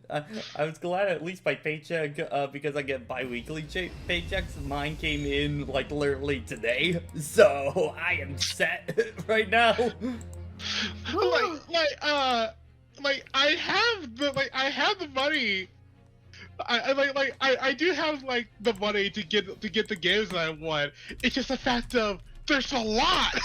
I was glad at least my paycheck, because I get bi-weekly paychecks, mine came in, like, literally today, so I am set right now. I have the money. I do have like the money to get the games that I want. It's just the fact of there's a lot.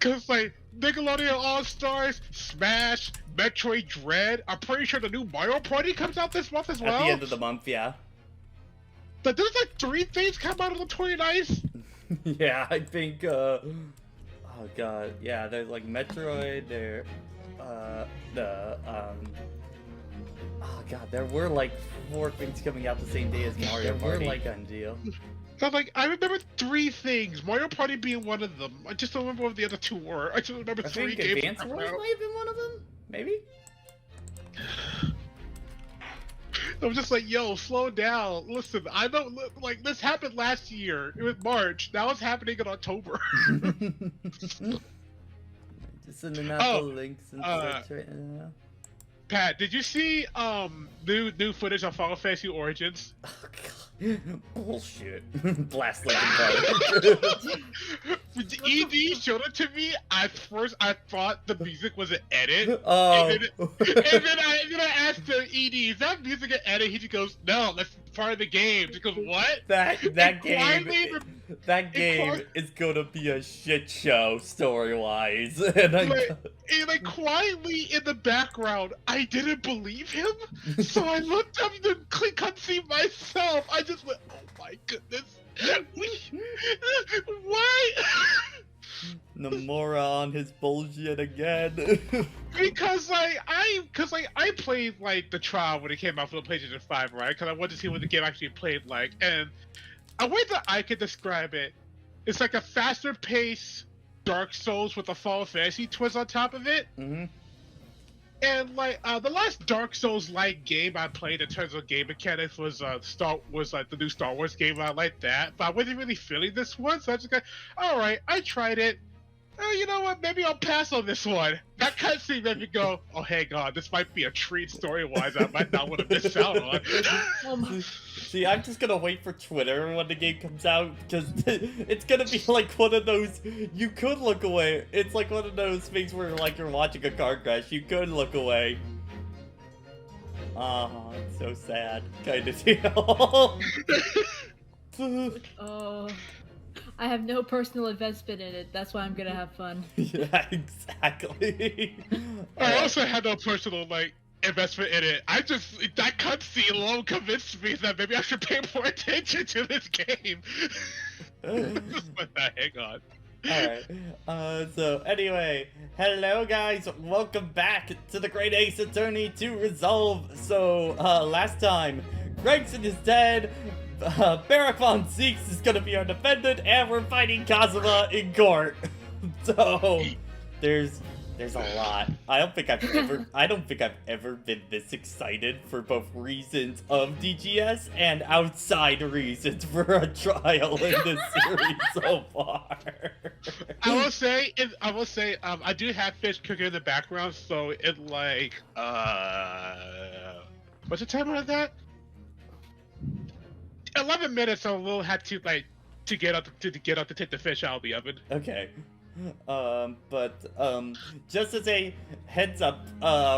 Cause like Nickelodeon All Stars, Smash, Metroid Dread. I'm pretty sure the new Mario Party comes out this month as well. At the end of the month, yeah. But there's like 3 things come out on the 29th. Yeah, I think, oh god, yeah, there's like Metroid, oh god, there were like 4 things coming out the same day as Mario Party. Like Unreal. So like, I remember 3 things, Mario Party being one of them. I just don't remember what the other 2 were. I just remember 3 games. Advance Wars might have been one of them? Maybe? I'm just like, yo, slow down. Listen, I don't like this happened last year. It was March. Now it's happening in October. Just sending out the links and such right now. Pat, did you see new footage of Final Fantasy Origins? Oh, God. Bullshit. Blast like ED showed it to me. At first, I thought the music was an edit. Oh. And then I asked the ED, "Is that music an edit?" He just goes, "No, that's part of the game." He goes, "What?" That game is gonna be a shit show story-wise. And like quietly in the background, I didn't believe him, so I looked up the cutscene myself. I just went, "Oh my goodness, why?" Nomura on his bullshit again. Because I played like the trial when it came out for the PlayStation 5, right? Because I wanted to see what the game actually played like, and a way that I could describe it, it's like a faster paced Dark Souls with a Final Fantasy twist on top of it. Mm-hmm. And like the last Dark Souls-like game I played in terms of game mechanics was like the new Star Wars game. I like that, but I wasn't really feeling this one, so I just got, all right, I tried it. You know what? Maybe I'll pass on this one. That cutscene made me go, "Oh, hey, God, this might be a treat story-wise. I might not want to miss out on." See, I'm just gonna wait for Twitter when the game comes out, because it's gonna be like one of those, you could look away. It's like one of those things where like you're watching a car crash, you could look away. Oh, it's so sad, kind of deal. Oh, I have no personal investment in it. That's why I'm gonna have fun. Yeah, exactly. I also had no personal investment in it. That cutscene alone convinced me that maybe I should pay more attention to this game. Hang on. Alright, so anyway, hello guys, welcome back to the Great Ace Attorney to Resolve. So, last time, Gregson is dead, Barak von Zeeks is gonna be our defendant, and we're fighting Kazuma in court. So, there's a lot. I don't think I've ever been this excited for both reasons of DGS and outside reasons for a trial in this series so far. I will say, I do have fish cooking in the background, so it like, what's the timer on that? 11 minutes. I will have to get up to take the fish out of the oven. Okay. Just as a heads up,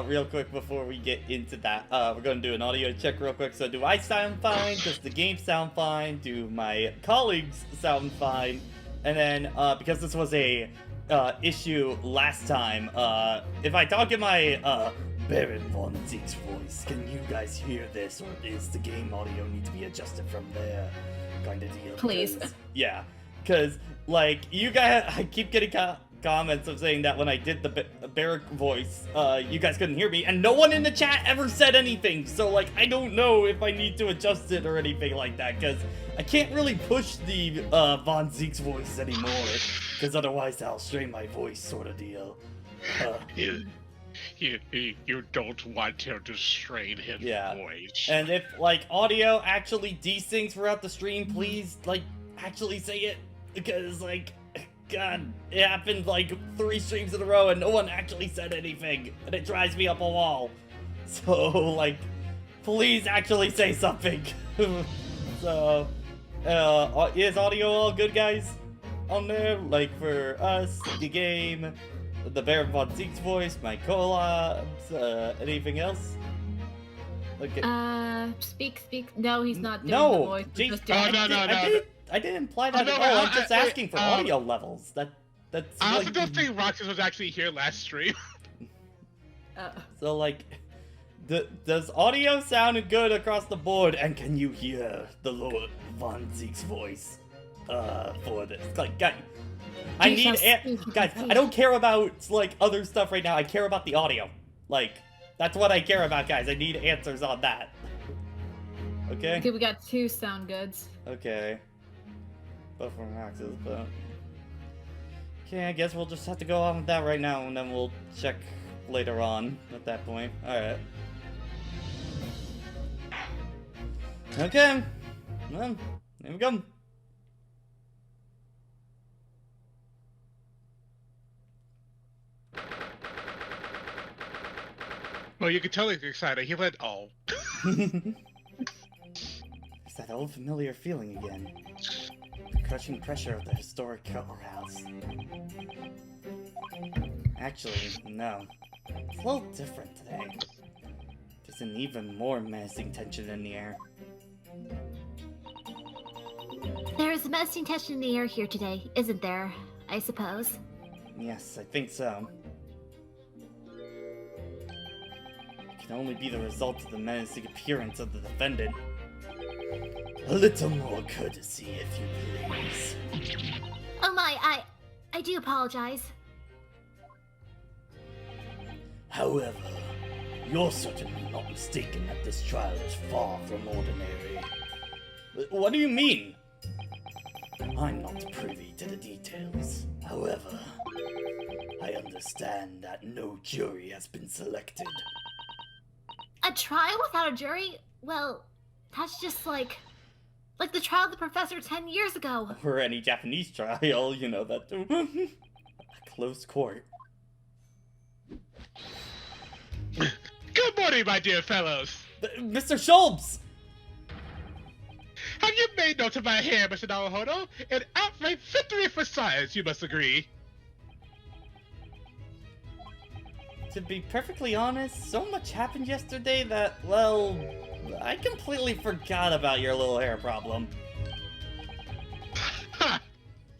real quick before we get into that, we're gonna do an audio check real quick. So do I sound fine? Does the game sound fine? Do my colleagues sound fine? And then, because this was a, issue last time, if I talk in my, Baron von Zeek's voice, can you guys hear this, or is the game audio need to be adjusted from there? Kind of deal. Please. Yeah. Because, like, you guys, I keep getting comments of saying that when I did the Barrack voice, you guys couldn't hear me, and no one in the chat ever said anything, so, like, I don't know if I need to adjust it or anything like that, because I can't really push the Von Zeek's voice anymore, because otherwise I'll strain my voice, sort of deal. You don't want him to strain his voice. And if, like, audio actually desyncs throughout the stream, please, like, actually say it, because, like, God, it happened, like, 3 streams in a row and no one actually said anything, and it drives me up a wall. So, like, please actually say something. So, is audio all good, guys? On there? Like, for us, the game, the Baron Von Zeke's voice, my collabs, anything else? Okay. Speak. No, he's not doing No, the voice. Jake- He's just doing I didn't imply that no, at wait, all. I'm just wait, asking for audio levels. That's I also like, don't think Roxas was actually here last stream. so like, does audio sound good across the board? And can you hear the Lord Von Zeke's voice? For this, like, guys, guys. I don't care about like other stuff right now. I care about the audio. Like, that's what I care about, guys. I need answers on that. Okay. Okay, we got 2 sound goods. Okay. Both from Max's, but... Okay, I guess we'll just have to go on with that right now, and then we'll check later on at that point. Alright. Okay. Well, here we go. Well, you can tell he's excited. He went, oh. It's that old familiar feeling again. The crushing pressure of the historic courthouse. Actually, no. It's a little different today. There's an even more menacing tension in the air. There is a menacing tension in the air here today, isn't there? I suppose. Yes, I think so. It can only be the result of the menacing appearance of the defendant. A little more courtesy, if you please. Oh my, I do apologize. However, you're certainly not mistaken that this trial is far from ordinary. What do you mean? I'm not privy to the details. However, I understand that no jury has been selected. A trial without a jury? Well, that's just like the trial of the professor 10 years ago. Or any Japanese trial, you know that too. A closed court. Good morning, my dear fellows. Mr. Schultz! Have you made note of my hair, Mr. Naruhodo? An outright victory for science, you must agree. To be perfectly honest, so much happened yesterday that, well, I completely forgot about your little hair problem. Ha!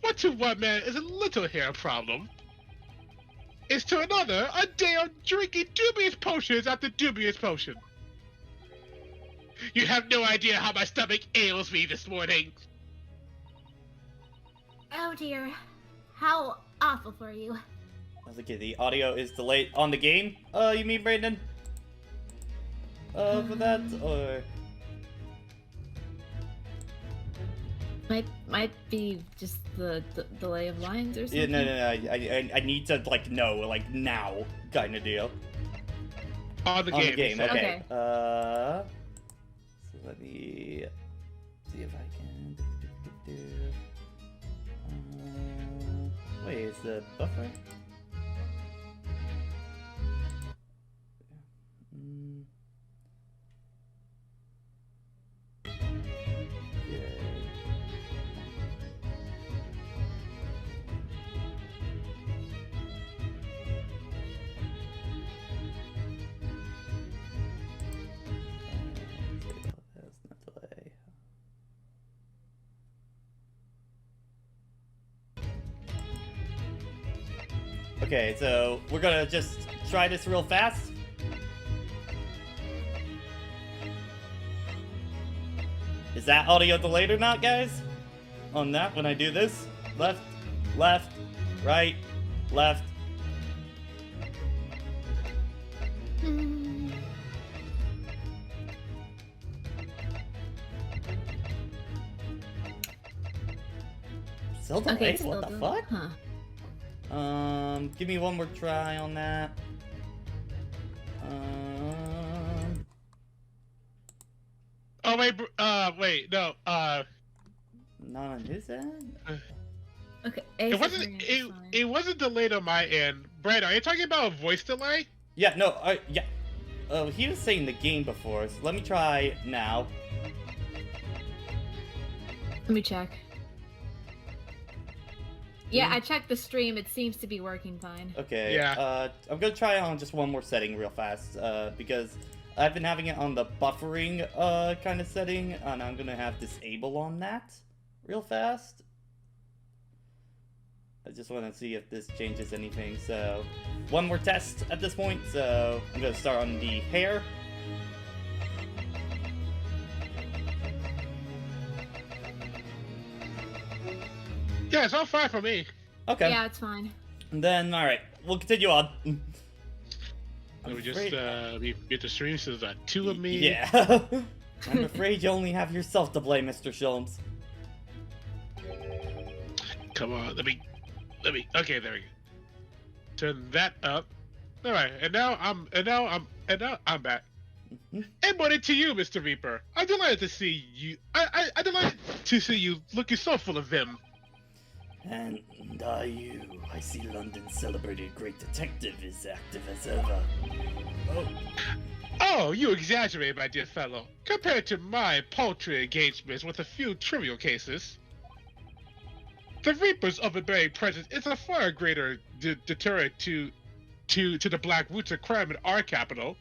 What to one man is a little hair problem is to another a day of drinking dubious potions after dubious potion. You have no idea how my stomach ails me this morning. Oh dear. How awful for you. Okay, the audio is delayed on the game? You mean, Brandon? For that, or... Might be just the delay of lines or Yeah, something. no. I need to, like, know, like, now, kind of deal. On the On game. the game, okay. okay. Okay. So let me see if I can... wait, is the buffer? Okay, so we're gonna just try this real fast. Is that audio delayed or not, guys? On that, when I do this? Left, left, right, left. Still delayed? Okay, What the fuck? Huh. Give me one more try on that. Oh wait, no, Not on his end? Okay. it wasn't delayed on my end. Brad, are you talking about a voice delay? Yeah, no, yeah. Oh, he was saying the game before, so let me try now. Let me check. Yeah, I checked the stream. It seems to be working fine. Okay. Yeah. I'm gonna try on just one more setting real fast, because I've been having it on the buffering kind of setting, and I'm gonna have disable on that real fast. I just want to see if this changes anything. So, one more test at this point. So, I'm gonna start on the hair. Yeah, it's all fine for me. Okay. Yeah, it's fine. And then, all right, we'll continue on. Let me just get the stream so there's two of me. Yeah. I'm afraid you only have yourself to blame, Mr. Sholmes. Come on, let me. Okay, there we go. Turn that up. All right, and now I'm back. And money to you, Mr. Reaper. I'm delighted to see you. I'm delighted to see you looking so full of vim. And I see London's celebrated great detective is active as ever. Oh, you exaggerate, my dear fellow. Compared to my paltry engagements with a few trivial cases, the Reaper's overbearing presence is a far greater deterrent to the black roots of crime in our capital.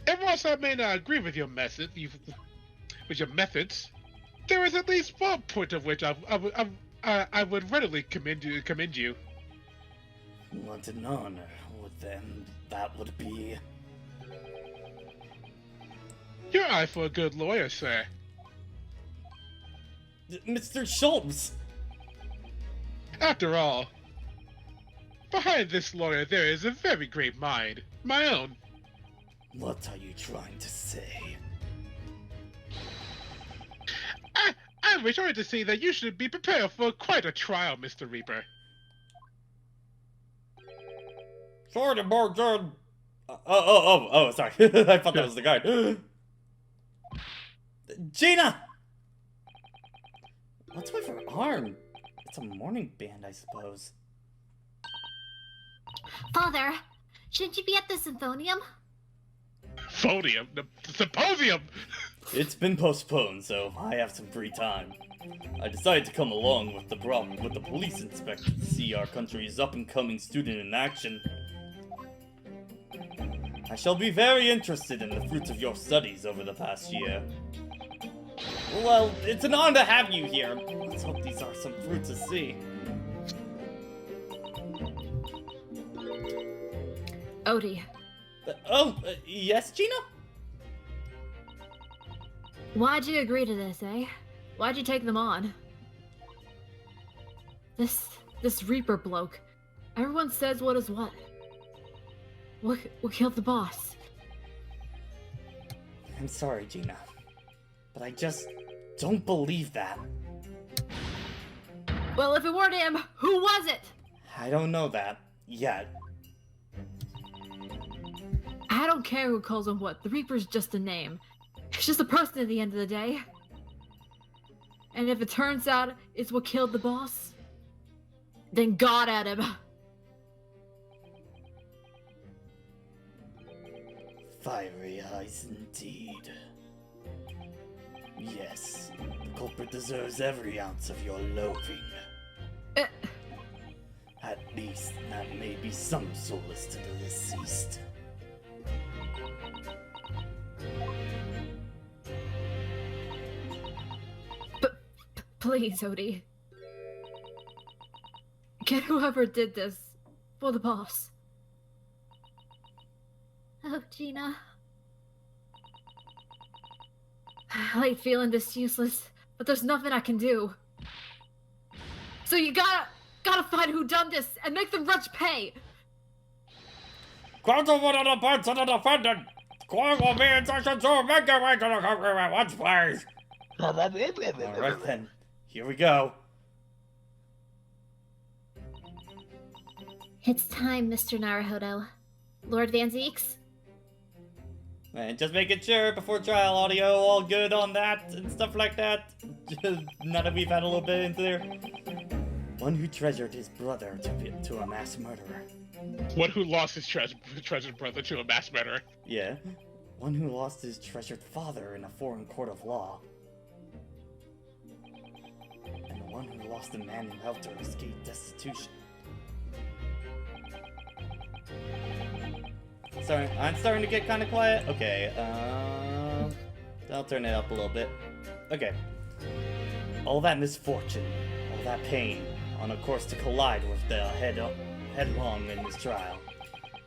And whilst I may not agree with your methods, there is at least one point of which I would readily commend you. What an honor. Well, then that would be Your eye for a good lawyer, sir. Mr. Sholmes. After all, behind this lawyer there is a very great mind, my own. What are you trying to say? I'm returning to say that you should be prepared for quite a trial, Mr. Reaper. Sorry, Morgan. Sorry. I thought that was the guy. Gina! What's with her arm? It's a morning band, I suppose. Father, shouldn't you be at the symphonium? Phonium? The symposium! It's been postponed, so I have some free time. I decided to come along with the police inspector to see our country's up-and-coming student in action. I shall be very interested in the fruits of your studies over the past year. Well, it's an honor to have you here. Let's hope these are some fruits to see. Odie. Yes, Gina? Why'd you agree to this, eh? Why'd you take them on? This Reaper bloke. Everyone says what is what. What killed the boss? I'm sorry, Gina. But I just don't believe that. Well, if it weren't him, who was it? I don't know that yet. I don't care who calls him what. The Reaper's just a name. It's just a person at the end of the day. And if it turns out it's what killed the boss, then God at him. Fiery eyes indeed. Yes, the culprit deserves every ounce of your loathing. At least that may be some solace to the deceased. Please, Odie. Get whoever did this for the boss. Oh, Gina. I hate feeling this useless, but there's nothing I can do. So you gotta find who done this and make them wretch pay. Quantum one of the parts of the defendant. Squad will be in section 2. Make your way to the courtroom at once, please. Alright then. Here we go. It's time, Mr. Naruhodo. Lord Van Zeeks? And just making sure before trial audio, all good on that and stuff like that. Now that we've had a little bit into there. One who treasured his brother to a mass murderer. One who lost his treasured brother to a mass murderer. Yeah. One who lost his treasured father in a foreign court of law. And one who lost a man who helped her escape destitution. Sorry, I'm starting to get kind of quiet. Okay, I'll turn it up a little bit. Okay. All that misfortune, all that pain, on a course to collide with the headlong in this trial.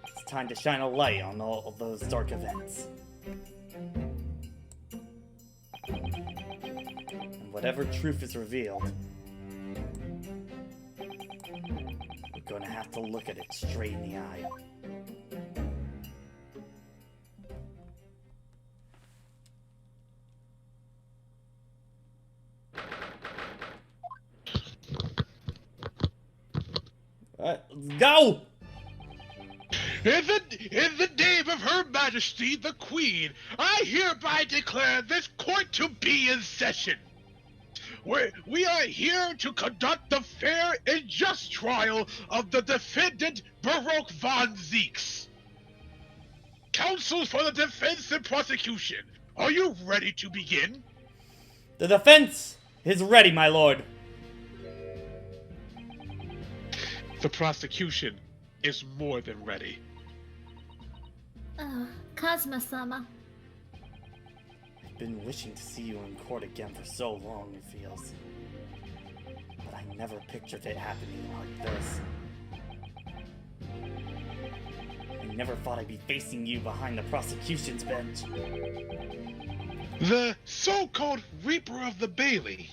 It's time to shine a light on all of those dark events. And whatever truth is revealed, we're gonna have to look at it straight in the eye. Alright, let's go! In the name of Her Majesty the Queen, I hereby declare this court to be in session. We are here to conduct the fair and just trial of the defendant Baroque von Zeeks. Counsels for the defense and prosecution, are you ready to begin? The defense is ready, my lord. The prosecution is more than ready. Kazuma-sama. I've been wishing to see you in court again for so long, it feels. But I never pictured it happening like this. I never thought I'd be facing you behind the prosecution's bench. The so-called Reaper of the Bailey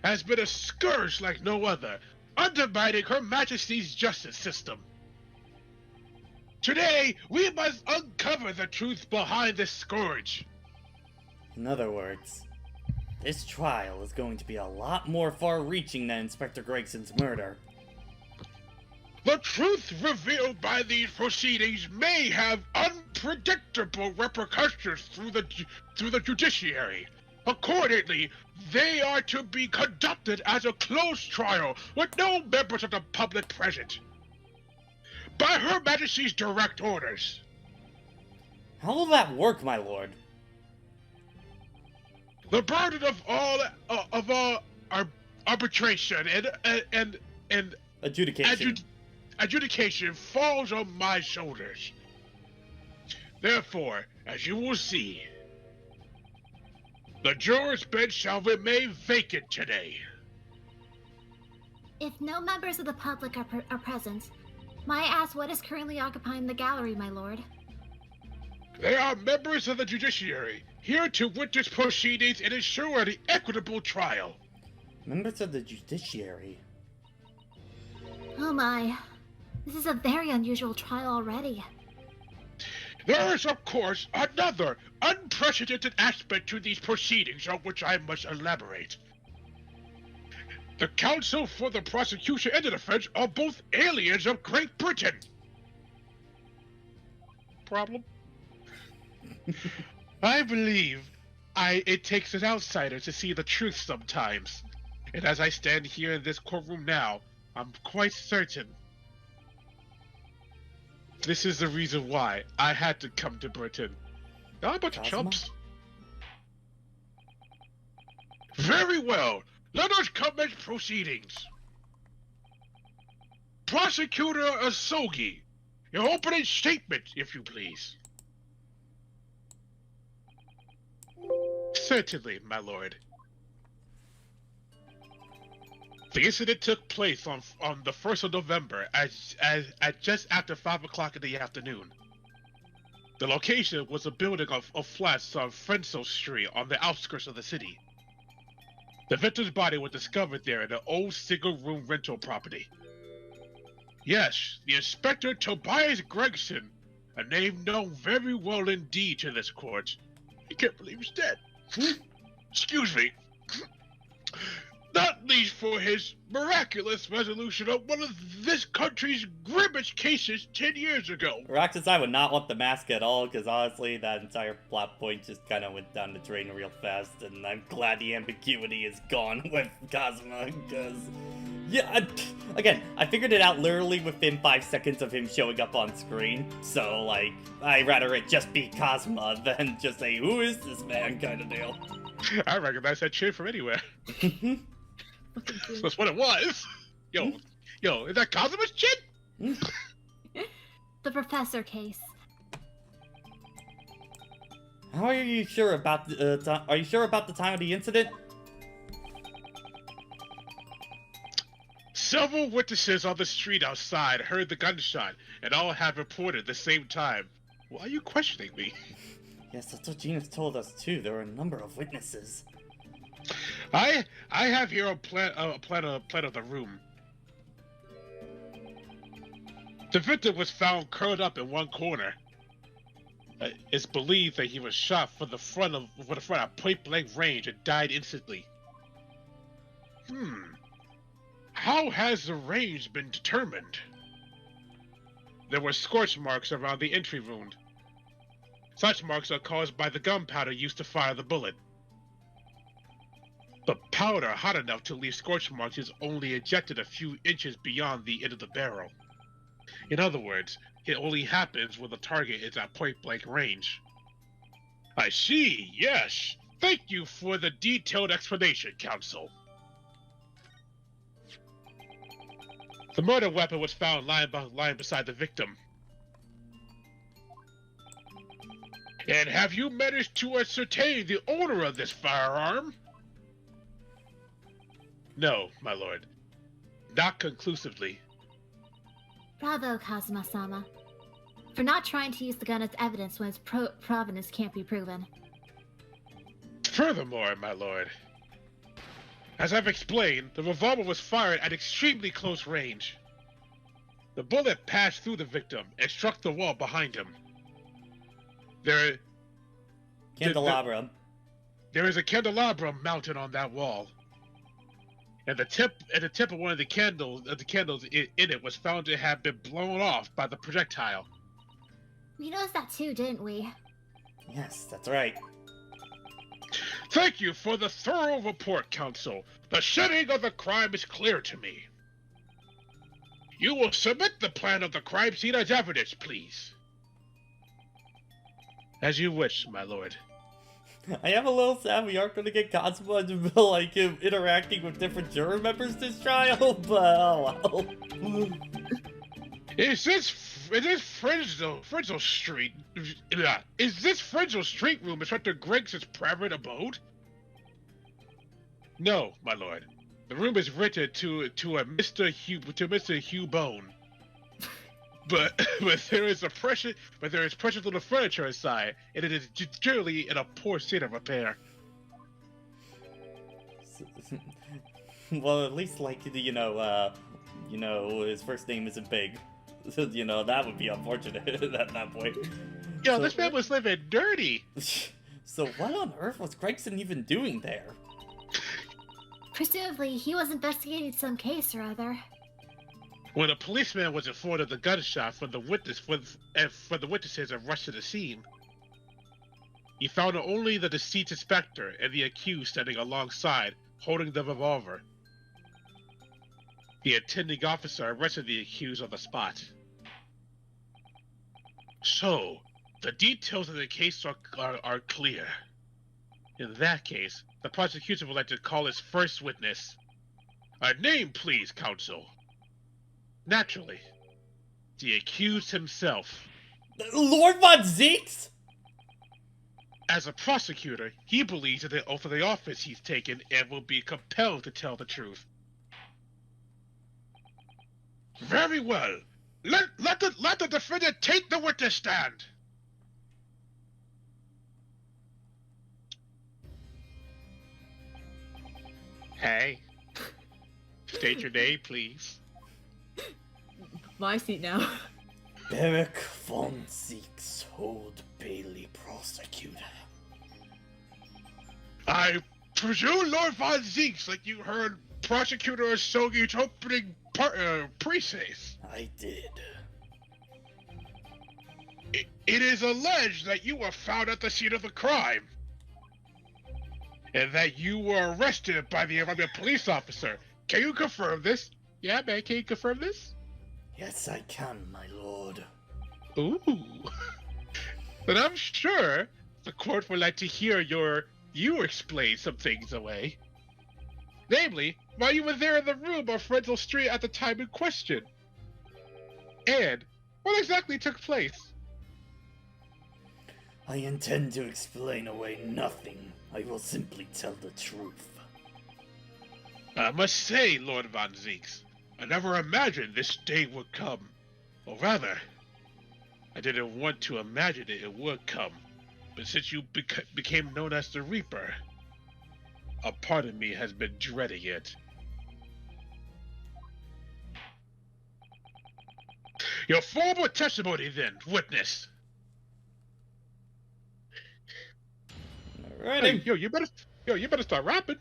has been a scourge like no other, undermining Her Majesty's justice system. Today, we must uncover the truth behind this scourge. In other words, this trial is going to be a lot more far-reaching than Inspector Gregson's murder. The truth revealed by these proceedings may have unpredictable repercussions through the judiciary. Accordingly, they are to be conducted as a closed trial with no members of the public present. By Her Majesty's direct orders. How will that work, my lord? The burden of all arbitration and adjudication falls on my shoulders. Therefore, as you will see, the juror's bench shall remain vacant today. If no members of the public are present, may I ask what is currently occupying the gallery, my lord? They are members of the judiciary, here to witness proceedings and ensure an equitable trial. Members of the judiciary? Oh my. This is a very unusual trial already. There is, of course, another unprecedented aspect to these proceedings on which I must elaborate. The counsel for the prosecution and the defense are both aliens of Great Britain. Problem? I believe it takes an outsider to see the truth sometimes. And as I stand here in this courtroom now, I'm quite certain this is the reason why I had to come to Britain. Not a bunch of chumps. Very well. Let us commence proceedings. Prosecutor Asogi, your opening statement, if you please. Certainly, my lord. The incident took place on the 1st of November at just after 5 o'clock in the afternoon. The location was a building of flats on Frenso Street on the outskirts of the city. The victim's body was discovered there in an old single-room rental property. Yes, the Inspector Tobias Gregson, a name known very well indeed to this court. I can't believe he's dead. Excuse me. Not least for his miraculous resolution of one of this country's grimmest cases 10 years ago. Roxas, I would not want the mask at all, because honestly, that entire plot point just kind of went down the drain real fast, and I'm glad the ambiguity is gone with Kazuma, because Yeah, again, I figured it out literally within 5 seconds of him showing up on screen. So, like, I'd rather it just be Cosma than just say, who is this man kind of deal. I recognize that chin from anywhere. That's what it was. Yo, is that Cosma's chin? The professor case. How are you sure about the, are you sure about the time of the incident? Several witnesses on the street outside heard the gunshot, and all have reported at the same time. Why are you questioning me? Yes, that's what Gina's told us too. There were a number of witnesses. I have here a plan of the room. The victim was found curled up in one corner. It's believed that he was shot from the front at point-blank range and died instantly. How has the range been determined? There were scorch marks around the entry wound. Such marks are caused by the gunpowder used to fire the bullet. The powder hot enough to leave scorch marks is only ejected a few inches beyond the end of the barrel. In other words, it only happens when the target is at point-blank range. I see, yes. Thank you for the detailed explanation, Counsel. The murder weapon was found lying beside the victim. And have you managed to ascertain the owner of this firearm? No, my lord. Not conclusively. Bravo, Kazuma-sama. For not trying to use the gun as evidence when its provenance can't be proven. Furthermore, my lord, as I've explained, the revolver was fired at extremely close range. The bullet passed through the victim and struck the wall behind him. Candelabra. There is a candelabra mounted on that wall. And the tip of one of the candles in it was found to have been blown off by the projectile. We noticed that too, didn't we? Yes, that's right. Thank you for the thorough report, Counsel. The setting of the crime is clear to me. You will submit the plan of the crime scene as evidence, please. As you wish, my lord. I am a little sad we aren't going to get Cosmo and like him interacting with different juror members this trial, but oh well. Is this Frizzle Street? Is this Frizzle Street room Inspector Griggs' private abode? No, my lord. The room is rented to a Mr. Hugh Bone. But there is precious little furniture inside, and it is generally in a poor state of repair. Well, at least like his first name isn't Big. That would be unfortunate at that point. Yo, this man was living dirty. So what on earth was Gregson even doing there? Presumably, he was investigating some case or other. When a policeman was informed of the gunshot from the witnesses and rushed to the scene, he found only the deceased inspector and the accused standing alongside, holding the revolver. The attending officer arrested the accused on the spot. So, the details of the case are clear. In that case, the prosecution would like to call its first witness. A name, please, counsel. Naturally, the accused himself. Lord Von Zeeks? As a prosecutor, he believes in the oath of the office he's taken and will be compelled to tell the truth. Very well. Let the defendant take the witness stand. Hey. State your name, please. My seat now. Beric Von Zeeks, Old Bailey Prosecutor. I presume Lord Von Zeeks, like you heard Prosecutor Asogi's opening preface. I did. It is alleged that you were found at the scene of the crime. And that you were arrested by the police officer. Can you confirm this? Yeah, man, can you confirm this? Yes, I can, my lord. Ooh. But I'm sure the court would like to hear you explain some things away. Namely, why you were there in the room on Frenzel Street at the time in question. And what exactly took place? I intend to explain away nothing. I will simply tell the truth. I must say, Lord Von Zeeks, I never imagined this day would come. Or rather, I didn't want to imagine it would come. But since you became known as the Reaper, a part of me has been dreading it. Your formal testimony then, witness. Alrighty. Hey, you better start rapping.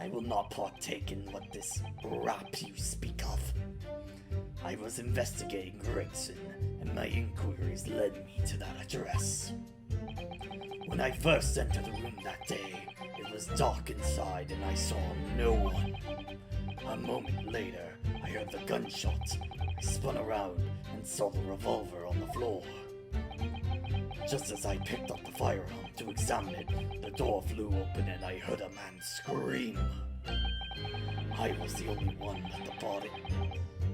I will not partake in what this rap you speak of. I was investigating Gregson, and my inquiries led me to that address. When I first entered the room that day, it was dark inside and I saw no one. A moment later, I heard the gunshot. I spun around and saw the revolver on the floor. Just as I picked up the firearm to examine it, the door flew open and I heard a man scream. I was the only one that the body...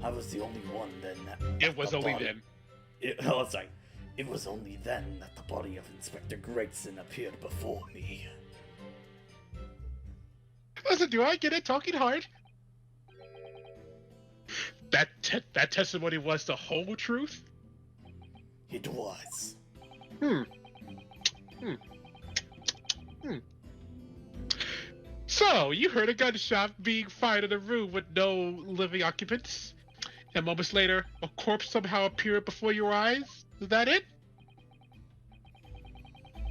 I was the only one then that... It was only then. It was only then that the body of Inspector Gregson appeared before me. Listen, do I get it talking hard? That testimony was the whole truth? It was. So, you heard a gunshot being fired in a room with no living occupants, and moments later, a corpse somehow appeared before your eyes? Is that it?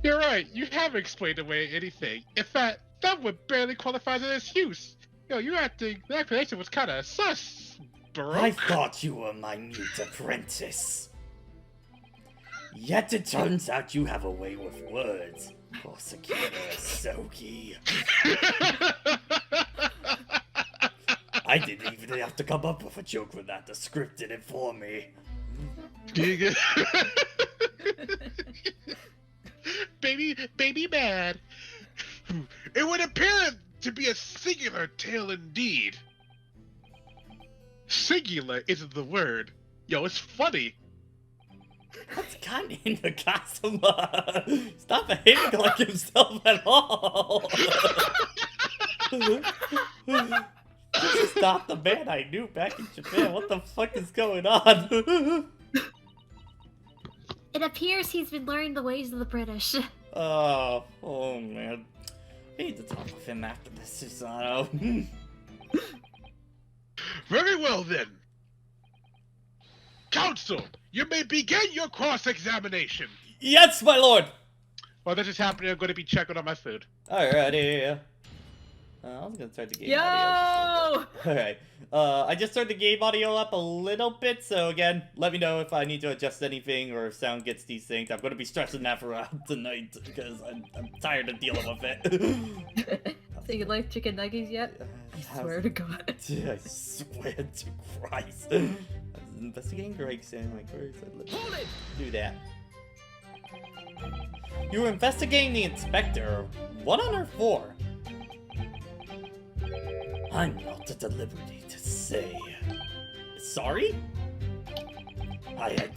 You're right, you haven't explained away anything. In fact, that would barely qualify as an excuse. Yo, your acting, the explanation was kinda sus, bro. I thought you were my mute apprentice. Yet it turns out you have a way with words. Prosecutor Soki. I didn't even have to come up with a joke for that. The script did it for me. baby mad. It would appear to be a singular tale indeed. Singular isn't the word. Yo, it's funny. That's kind of in the customer. Stop behaving like himself at all. This is not the man I knew back in Japan. What the fuck is going on? It appears he's been learning the ways of the British. Oh man. I need to talk with him after this, Susano. Very well then. Counsel, you may begin your cross-examination. Yes, my lord! While this is happening, I'm going to be checking on my food. Alrighty. I was gonna start the game audio. Alright. I just turned the game audio up a little bit, so again, let me know if I need to adjust anything or if sound gets desynced. I'm gonna be stressing that for tonight because I'm tired of dealing with it. So you like chicken nuggets yet? I swear to God. I swear to Christ. I was investigating Gregson, like, where is it? Let's do that. You were investigating the inspector. What on earth for? I'm not at the liberty to say. Sorry?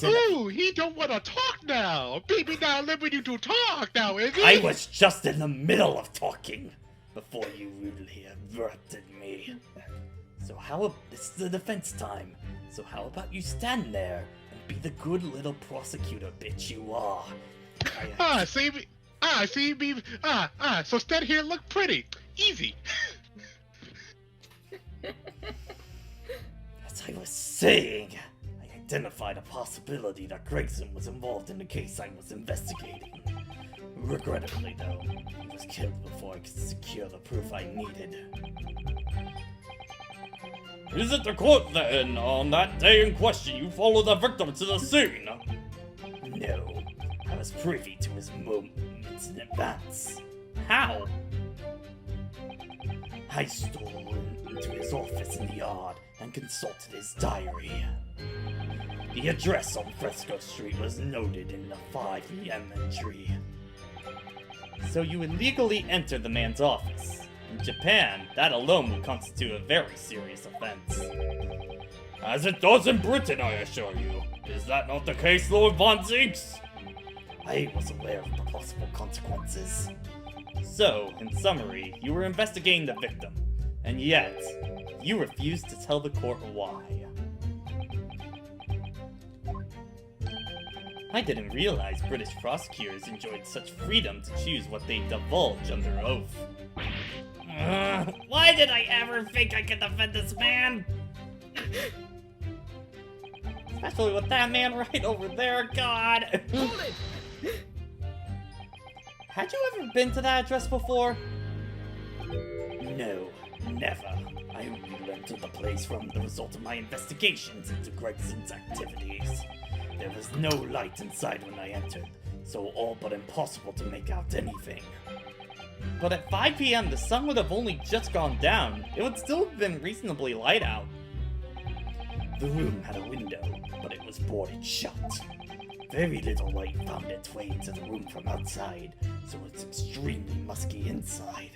Ooh, he don't want to talk now. Baby not liberty to talk now, is he? I was just in the middle of talking before you rudely interrupted me. So this is the defense time. So how about you stand there and be the good little prosecutor bitch you are? So stand here and look pretty. Easy. As I was saying, I identified a possibility that Gregson was involved in the case I was investigating. Regrettably, though, he was killed before I could secure the proof I needed. Is it the court, then? On that day in question, you followed the victim to the scene? No. I was privy to his movements in advance. How? I stole into his office in the yard and consulted his diary. The address on Fresco Street was noted in the 5 p.m. entry. So you illegally entered the man's office. In Japan, that alone would constitute a very serious offense. As it does in Britain, I assure you. Is that not the case, Lord Von Zinks? I was aware of the possible consequences. So, in summary, you were investigating the victim, and yet, you refused to tell the court why. I didn't realize British prosecutors enjoyed such freedom to choose what they divulge under oath. Why did I ever think I could defend this man? Especially with that man right over there, God! Hold it! Had you ever been to that address before? No, never. I only learned of the place from the result of my investigations into Gregson's activities. There was no light inside when I entered, so all but impossible to make out anything. But at 5 p.m. the sun would have only just gone down. It would still have been reasonably light out. The room had a window, but it was boarded shut. Very little light found its way into the room from outside, so it's extremely musky inside.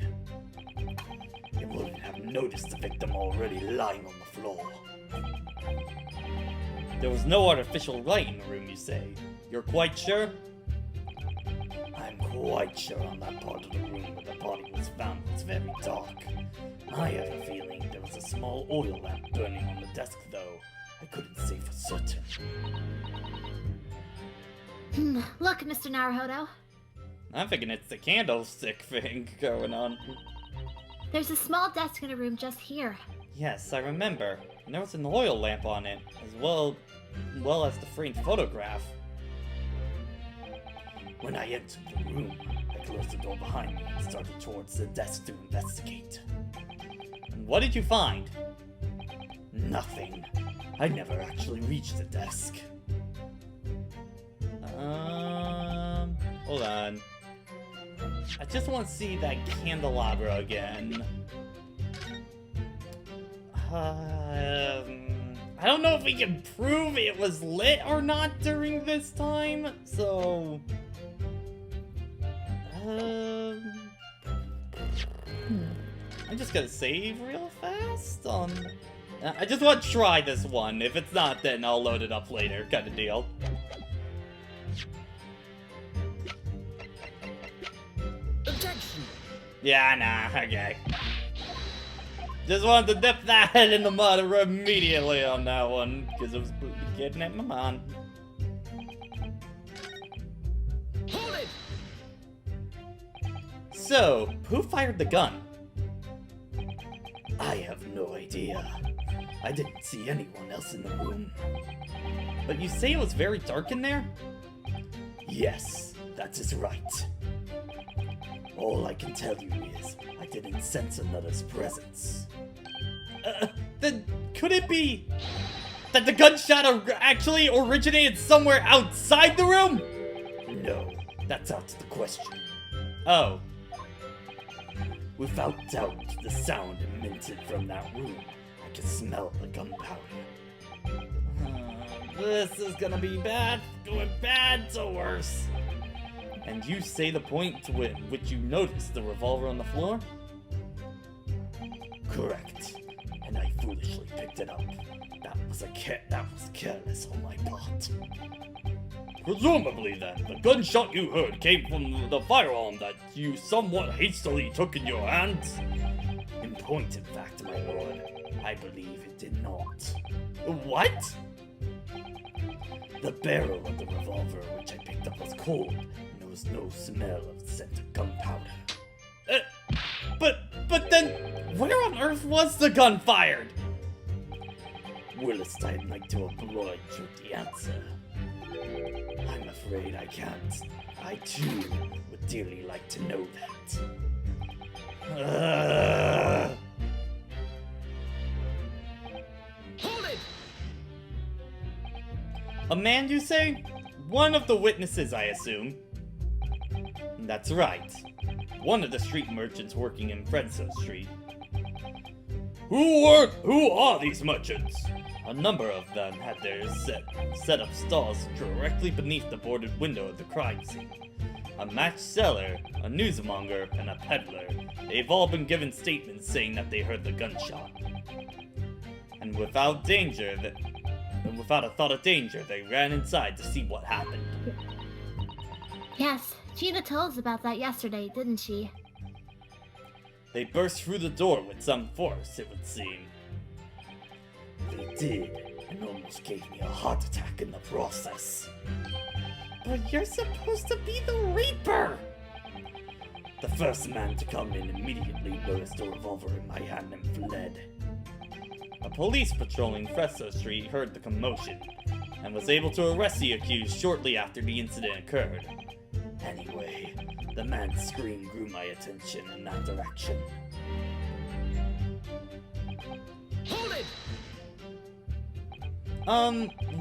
You wouldn't have noticed the victim already lying on the floor. There was no artificial light in the room, you say? You're quite sure? I'm quite sure on that part of the room where the body was found was very dark. I have a feeling there was a small oil lamp burning on the desk, though. I couldn't say for certain. Look, Mr. Naruhodo. I'm thinking it's the candlestick thing going on. There's a small desk in a room just here. Yes, I remember. And there was an oil lamp on it, as well as the framed photograph. When I entered the room, I closed the door behind me and started towards the desk to investigate. And what did you find? Nothing. I never actually reached the desk. Hold on. I just want to see that candelabra again. I don't know if we can prove it was lit or not during this time, so... I'm just gonna save real fast on... I just want to try this one. If it's not, then I'll load it up later, kind of deal. Objection! Yeah, nah, okay. Just wanted to dip that head in the mud immediately on that one, because it was getting at my mind. Hold it! So, who fired the gun? I have no idea. I didn't see anyone else in the room. But you say it was very dark in there? Yes, that is right. All I can tell you is, I didn't sense another's presence. Then could it be that the gunshot actually originated somewhere outside the room? No, that's out of the question. Oh. Without doubt, the sound emitted from that room. I can smell the gunpowder. This is gonna be bad, going bad to worse. And you say the point to which you noticed the revolver on the floor? Correct. And I foolishly picked it up. That was careless on my part. Presumably then, the gunshot you heard came from the firearm that you somewhat hastily took in your hands? In point of fact, my lord, I believe it did not. What? The barrel of the revolver which I picked up was cold, and there was no smell of the scent of gunpowder. But then, where on earth was the gun fired? Whilst I'd like to oblige with the answer, I'm afraid I can't. I too would dearly like to know that. Hold it! A man, you say? One of the witnesses, I assume. That's right. One of the street merchants working in Fresco Street. Who are these merchants? A number of them had their set up stalls directly beneath the boarded window of the crime scene. A match seller, a newsmonger, and a peddler. They've all been given statements saying that they heard the gunshot. And without a thought of danger, they ran inside to see what happened. Yes, Gina told us about that yesterday, didn't she? They burst through the door with some force, it would seem. They did, and almost gave me a heart attack in the process. But you're supposed to be the Reaper! The first man to come in immediately noticed a revolver in my hand and fled. A police patrolling Fresno Street heard the commotion, and was able to arrest the accused shortly after the incident occurred. Anyway, the man's scream drew my attention in that direction. Hold it!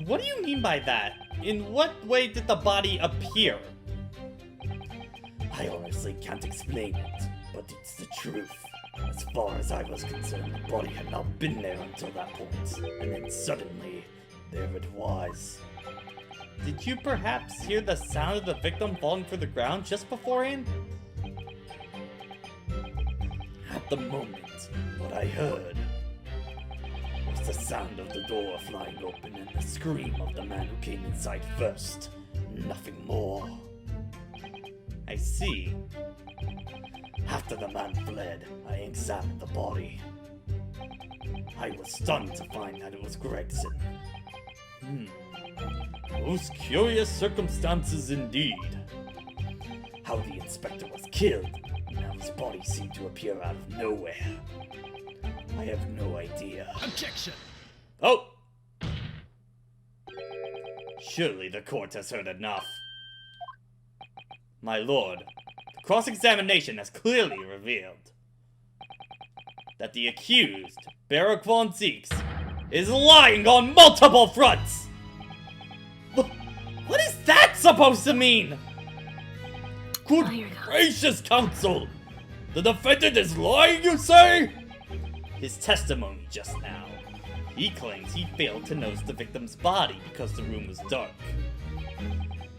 What do you mean by that? In what way did the body appear? I honestly can't explain it, but it's the truth. As far as I was concerned, the body had not been there until that point, and then suddenly, there it was. Did you perhaps hear the sound of the victim falling to the ground just beforehand? At the moment, what I heard was the sound of the door flying open and the scream of the man who came inside first. Nothing more. I see. After the man fled, I examined the body. I was stunned to find that it was Gregson. Most curious circumstances indeed. How the inspector was killed, and how his body seemed to appear out of nowhere. I have no idea. Objection! Oh! Surely the court has heard enough. My lord, the cross-examination has clearly revealed that the accused, Barak von Zeeks, is lying on multiple fronts! What is that supposed to mean? Good Oh, here it goes. gracious, counsel! The defendant is lying, you say? His testimony just now. He claims he failed to notice the victim's body because the room was dark.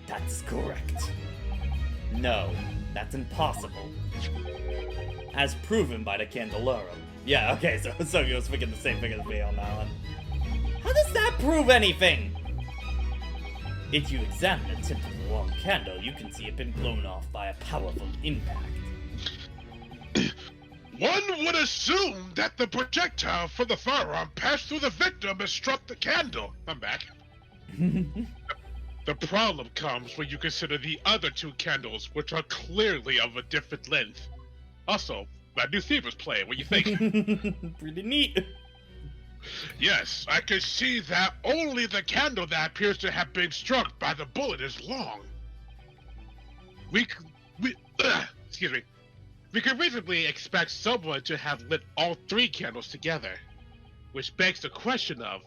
That's correct. No, that's impossible. As proven by the candelabrum. Yeah, okay, so you was thinking the same thing as me on that one. How does that prove anything? If you examine the tip of the long candle, you can see it been blown off by a powerful impact. One would assume that the projectile from the firearm passed through the victim and struck the candle. I'm back. The problem comes when you consider the other two candles, which are clearly of a different length. Also, my new theme is playing. What do you think? Pretty neat. Yes, I can see that only the candle that appears to have been struck by the bullet is long. Excuse me. We could reasonably expect someone to have lit all three candles together, which begs the question of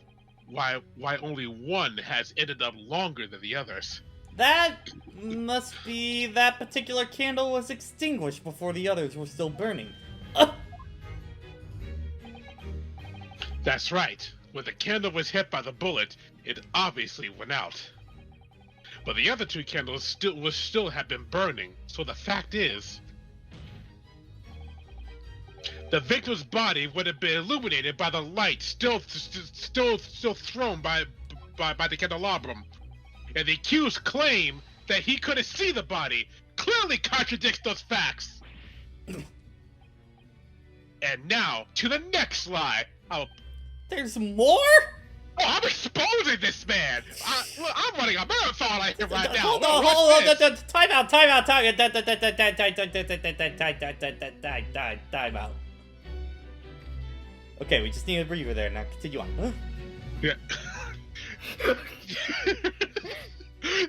why only one has ended up longer than the others. That must be that particular candle was extinguished before the others were still burning. That's right. When the candle was hit by the bullet, it obviously went out. But the other two candles still have been burning, so the fact is, the victim's body would have been illuminated by the light still thrown by the candelabrum, and the accused's claim that he couldn't see the body clearly contradicts those facts. And now to the next lie. There's more? Oh, I'm exposing this man! I'm running a marathon right here right now. Hold on, time out. Time out. Okay, we just need a breather there. Now continue on. Yeah.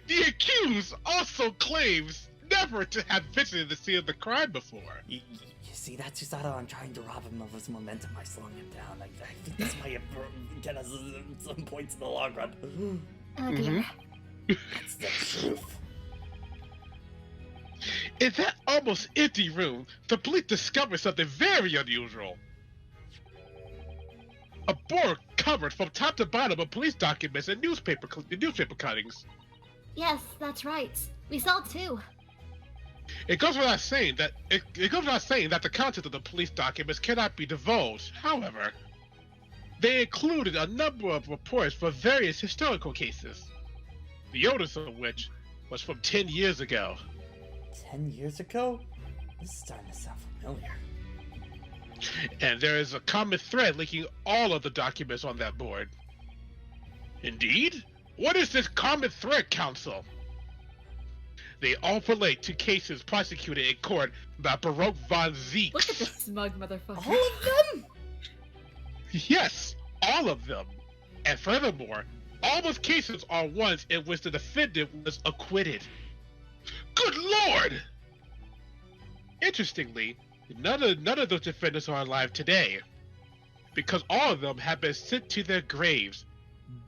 The accused also claims never to have visited the scene of the crime before. You see, that's just how I'm trying to rob him of his momentum by slowing him down. I think this might get us some points in the long run. Oh dear. That's the truth. In that almost empty room, the police discovered something very unusual. A board covered from top to bottom with police documents and newspaper cuttings. Yes, that's right. We saw it too. It goes without saying that the content of the police documents cannot be divulged. However, they included a number of reports for various historical cases, the oldest of which was from 10 years ago. 10 years ago? This is starting to sound familiar. And there is a common thread linking all of the documents on that board. Indeed? What is this common thread, Counsel? They all relate to cases prosecuted in court by Baroque von Zeeks. Look at this smug motherfucker. All of them? Yes, all of them. And furthermore, all those cases are ones in which the defendant was acquitted. Good Lord! Interestingly, none of those defendants are alive today, because all of them have been sent to their graves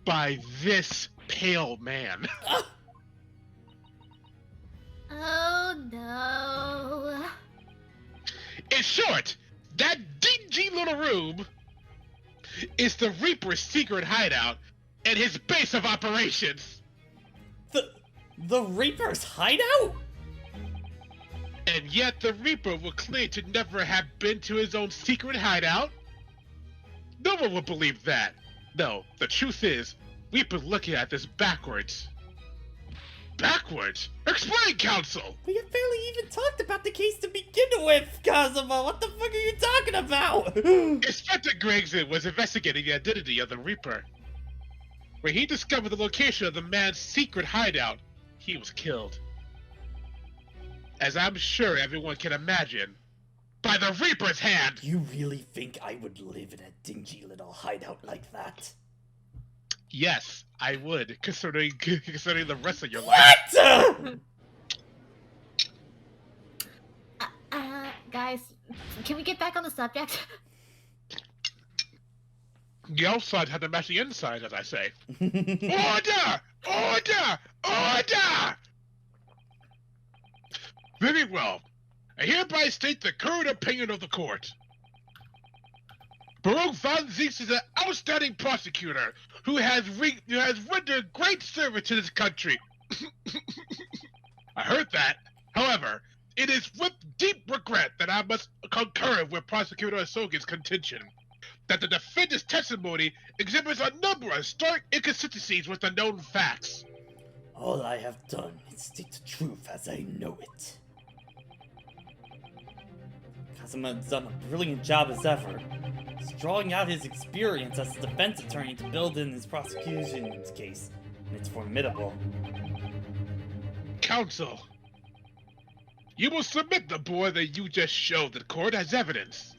by this pale man. Oh no. In short, that dingy little room is the Reaper's secret hideout and his base of operations. The Reaper's hideout? And yet the Reaper will claim to never have been to his own secret hideout? No one will believe that. No, the truth is, we've been looking at this backwards. Backwards? Explain, Counsel! We have barely even talked about the case to begin with, Cosmo! What the fuck are you talking about? Inspector Gregson was investigating the identity of the Reaper. When he discovered the location of the man's secret hideout, he was killed. As I'm sure everyone can imagine, by the Reaper's hand! You really think I would live in a dingy little hideout like that? Yes, I would, considering the rest of your life. What? Guys, can we get back on the subject? The outside had to match the inside, as I say. Order! Order! Order! Very well. I hereby state the current opinion of the court. Baroque von Zeeks is an outstanding prosecutor who has rendered great service to this country. I heard that. However, it is with deep regret that I must concur with Prosecutor Asogi's contention that the defendant's testimony exhibits a number of stark inconsistencies with the known facts. All I have done is state the truth as I know it. Kazuma's done a brilliant job as ever. He's drawing out his experience as a defense attorney to build in his prosecution's case, and it's formidable. Counsel, you will submit the board that you just showed the court as evidence.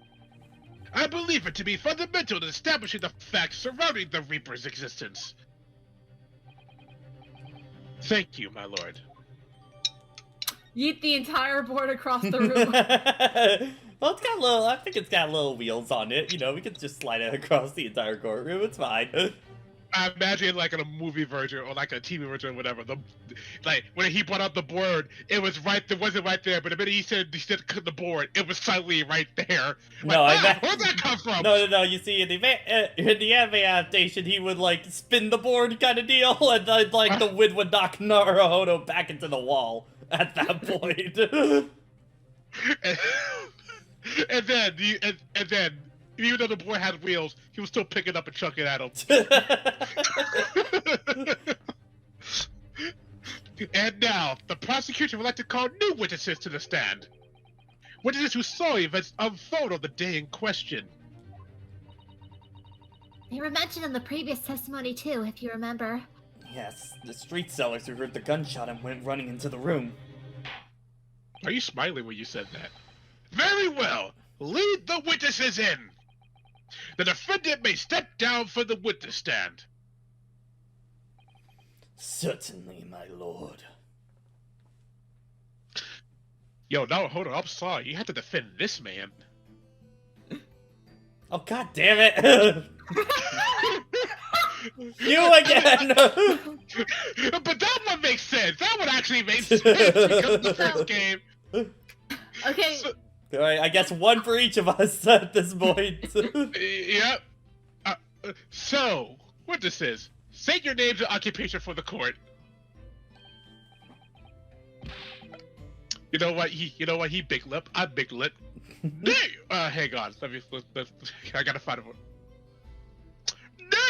I believe it to be fundamental to establishing the facts surrounding the Reaper's existence. Thank you, my lord. Yeet the entire board across the room. Well, it's got I think it's got little wheels on it. You know, we could just slide it across the entire courtroom. It's fine. I imagine like in a movie version or like a TV version or whatever. Like when he brought up the board, it was right there, wasn't right there. But the minute he said the board, it was suddenly right there. No, Like, where'd that come from? No. You see, in the anime adaptation, he would like spin the board kind of deal, and then like the wind would knock Naruhodo back into the wall at that point. and then, even though the board had wheels, he was still picking up and chucking at him. And now, the prosecution would like to call new witnesses to the stand. Witnesses who saw events unfold on the day in question. They were mentioned in the previous testimony too, if you remember. Yes, the street sellers who heard the gunshot and went running into the room. Are you smiling when you said that? Very well. Lead the witnesses in. The defendant may step down from the witness stand. Certainly, my lord. Yo, no, hold on. I'm sorry. You have to defend this man. Oh, god damn it! You again! But that one makes sense. That one actually makes sense because of the first game. Okay. Alright, I guess one for each of us at this point. Yep. So, witnesses, state your names and occupation for the court. You know what? He big lip. I'm big lip. Hang on. I gotta find one.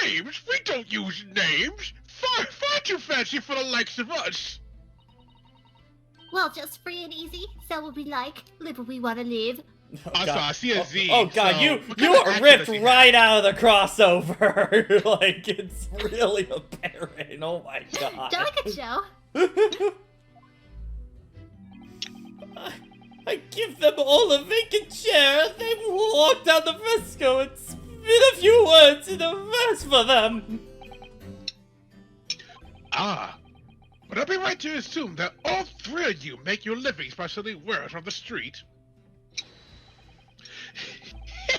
Names? We don't use names. Far too fancy for the likes of us. Well, just free and easy. So we'll be like, live what we want to live. Oh, I God. see a Z. Oh God, so you what kind of were accent ripped does he right out of the crossover. Like, it's really apparent. Oh my God. Don't like a show. I give them all a vacant chair. They walk down the fresco and spit a few words in a verse for them. Would I be right to assume that all three of you make your livings by selling wares on the street?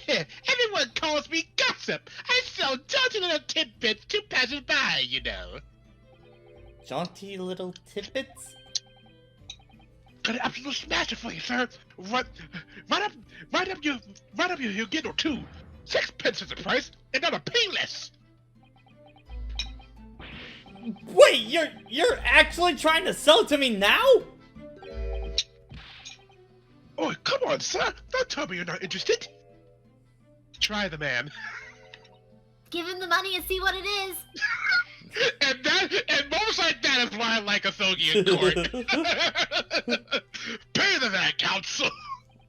Everyone calls me gossip. I sell dirty little tidbits to passers-by, you know. Jaunty little tidbits? Got an absolute smasher for you, sir. Right up your get or two. 6 pence is the price, and not a penny less. Wait, you're actually trying to sell it to me now? Oh, come on, sir. Don't tell me you're not interested. Try the man. Give him the money and see what it is. and moments like that is why I like a Thogi in court. Pay the van, counsel.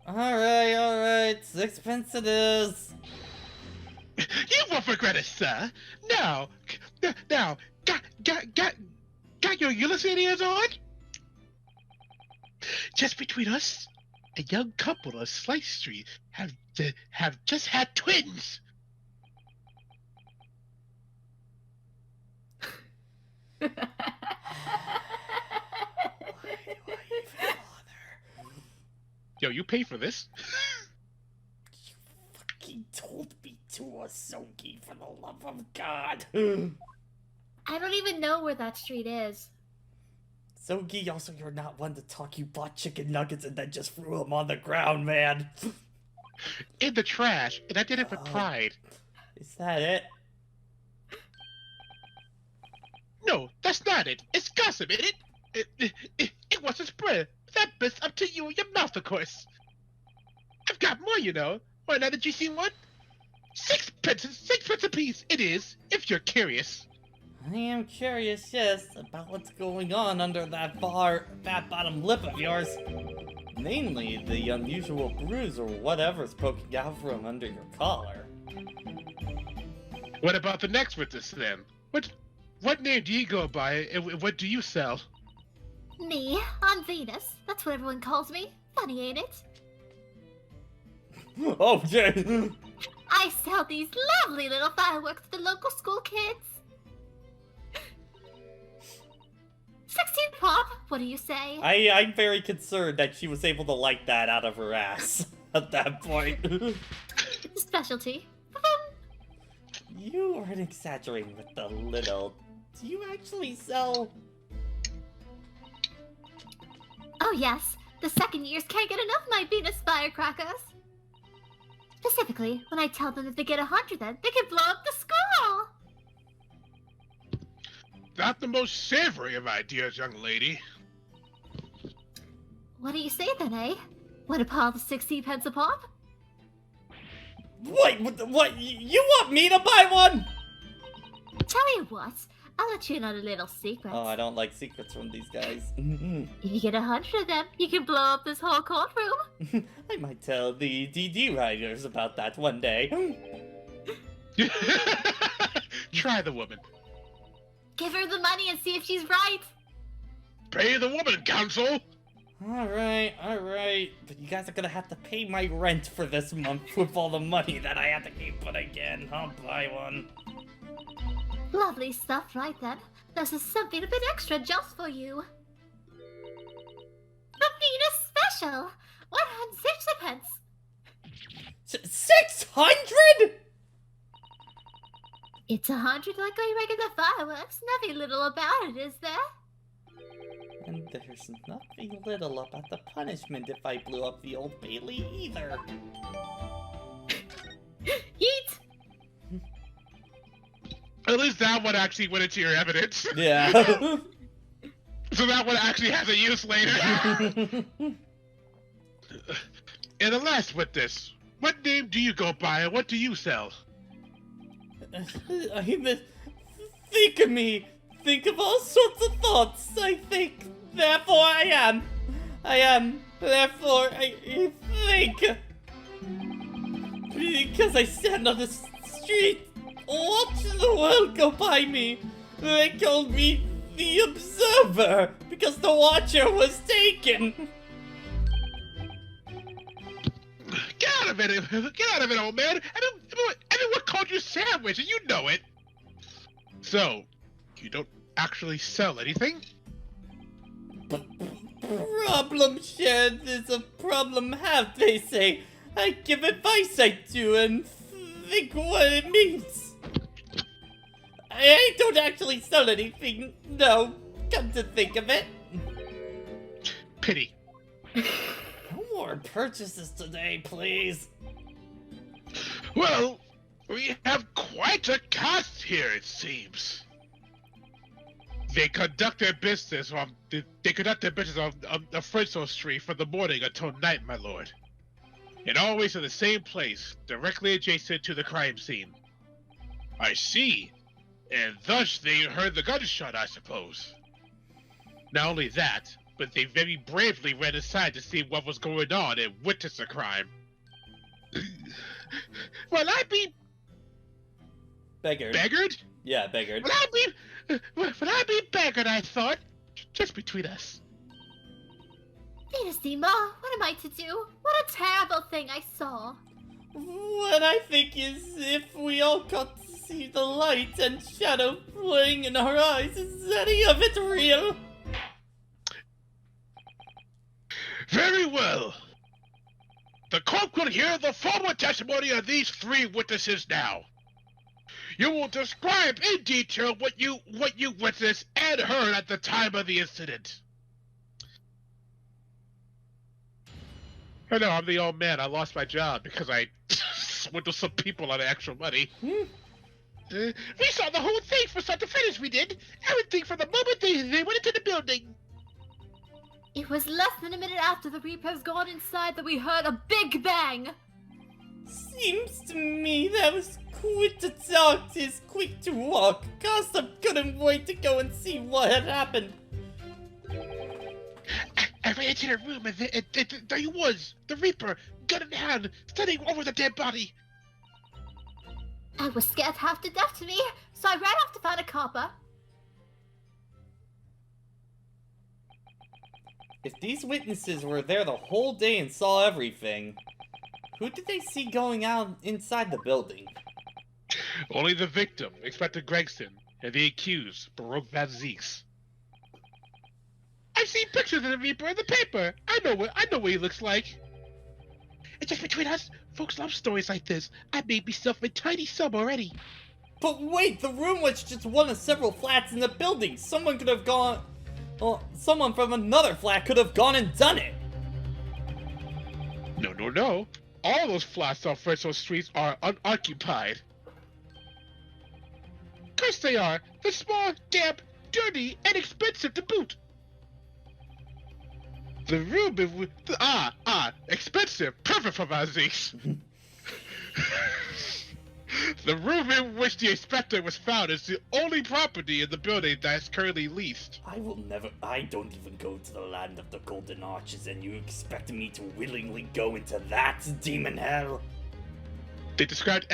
Alright, 6 pence it is. You won't regret it, sir. Now, got your Ulysses ears on? Just between us, a young couple on Slice Street have just had twins. Why do I even bother? Yo, you pay for this? You fucking told me to, Asogi, for the love of God. I don't even know where that street is. Sogi, also, you're not one to talk. You bought chicken nuggets and then just threw them on the ground, man. In the trash, and I did it with Oh. pride. Is that it? No, that's not it. It's gossip, isn't it? It wants to spread. That bit's up to you and your mouth, of course. I've got more, you know. Why not? Did you see one? 6 pence a piece. It is, if you're curious. I am curious, yes, about what's going on under that fat bottom lip of yours. Namely, the unusual bruise or whatever's poking out from under your collar. What about the next witness, then? What name do you go by, and what do you sell? Me, on Venus. That's what everyone calls me. Funny, ain't it? Oh, Jay! I sell these lovely little fireworks to the local school kids. 16 pop, what do you say? I'm very concerned that she was able to light that out of her ass at that point. Specialty. You aren't exaggerating with the little. Do you actually sell? Oh yes, the second years can't get enough of my Venus firecrackers. Specifically, when I tell them if they get 100 then, they can blow up the school! Not the most savory of ideas, young lady. What do you say then, eh? Want a pile of 16 pence a pop? Wait, what? You want me to buy one? Tell you what, I'll let you in on a little secret. Oh, I don't like secrets from these guys. If you get 100 of them, you can blow up this whole courtroom. I might tell the DD writers about that one day. Try the woman. Give her the money and see if she's right. Pay the woman, counsel. Alright. But you guys are gonna have to pay my rent for this month with all the money that I have to keep putting in. I'll buy one. Lovely stuff, right then. This is something a bit extra just for you. The Venus Special! 160 pence! 600?! It's 100 like our regular fireworks. Nothing little about it, is there? And there's nothing little about the punishment if I blew up the Old Bailey either. Yeet! At least that one actually went into your evidence. Yeah. So that one actually has a use later. And the last witness, what name do you go by and what do you sell? Think of me. Think of all sorts of thoughts. I think. Therefore I am. Therefore I think. Because I stand on the street, watch the world go by me. They called me the Observer because the Watcher was taken. Get out of it, old man. Everyone called you Sandwich, and you know it. So, you don't actually sell anything? Problem shared is a problem halved, they say. I give advice, I do, and think what it means. I don't actually sell anything, no. Come to think of it. Pity. No more purchases today, please. Well, we have quite a cast here, it seems. They conduct their business on Frenzo Street from the morning until night, my lord. And always in the same place, directly adjacent to the crime scene. I see. And thus they heard the gunshot, I suppose. Not only that, but they very bravely ran inside to see what was going on and witness the crime. Will I be Beggared. beggared? Yeah, beggared. Will I be beggared, I thought. Just between us. Venusima, what am I to do? What a terrible thing I saw. What I think is if we all got to see the light and shadow playing in our eyes, is any of it real? Very well. The court will hear the formal testimony of these three witnesses now. You will describe in detail what you witnessed and heard at the time of the incident. I know, I'm the old man. I lost my job because I swindled some people out of extra money. We saw the whole thing from start to finish, we did. Everything from the moment they went into the building. It was less than a minute after the Reaper's gone inside that we heard a big bang. Seems to me that was quick to talk is quick to walk. Gossip couldn't wait to go and see what had happened. I ran into the room and there he was, the Reaper, gun in hand, standing over the dead body. I was scared half to death to me, so I ran off to find a copper. If these witnesses were there the whole day and saw everything, who did they see going out inside the building? Only the victim, Inspector Gregson, and the accused, Baroque Van Zeeks. I've seen pictures of the Reaper in the paper. I know what he looks like. And just between us, folks love stories like this. I made myself a tiny sum already. But wait, the room was just one of several flats in the building. Someone could have gone... Well, someone from another flat could have gone and done it. No. All those flats on Frenzo Street are unoccupied. Of course they are. They're small, damp, dirty, and expensive to boot. The room expensive, perfect for my Zeeks. The room in which the inspector was found is the only property in the building that is currently leased. I don't even go to the land of the Golden Arches, and you expect me to willingly go into that demon hell? They described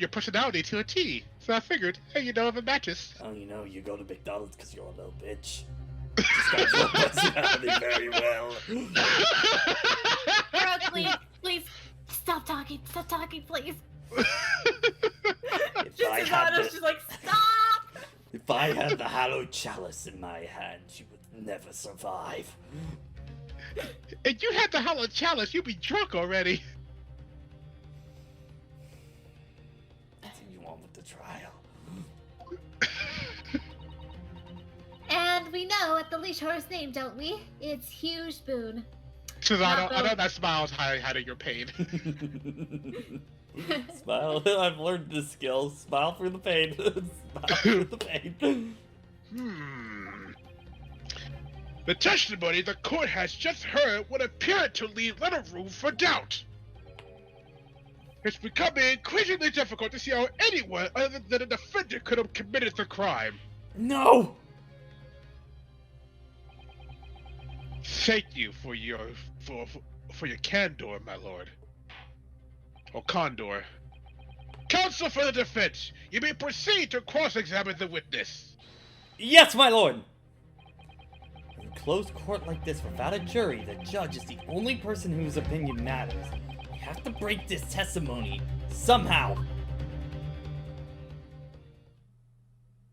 your personality to a T, so I figured, hey, you know, if it matches. Oh, you go to McDonald's because you're a little bitch. Describes your personality very well. Bro, please, stop talking, please. She's like, stop! If I had the hallowed chalice in my hand, you would never survive. If you had the hallowed chalice, you'd be drunk already. What do you want with the trial? And we know at the leash horse name, don't we? It's Huge Boone. Because I know that smile's hiding your pain. Smile. I've learned this skill. Smile through the pain. Smile through the pain. The testimony the court has just heard would appear to leave little room for doubt. It's becoming increasingly difficult to see how anyone other than a defendant could have committed the crime. No! Thank you for your candor, my lord. Or condor. Counsel for the defense, you may proceed to cross-examine the witness. Yes, my lord! In a closed court like this without a jury, the judge is the only person whose opinion matters. You have to break this testimony. Somehow.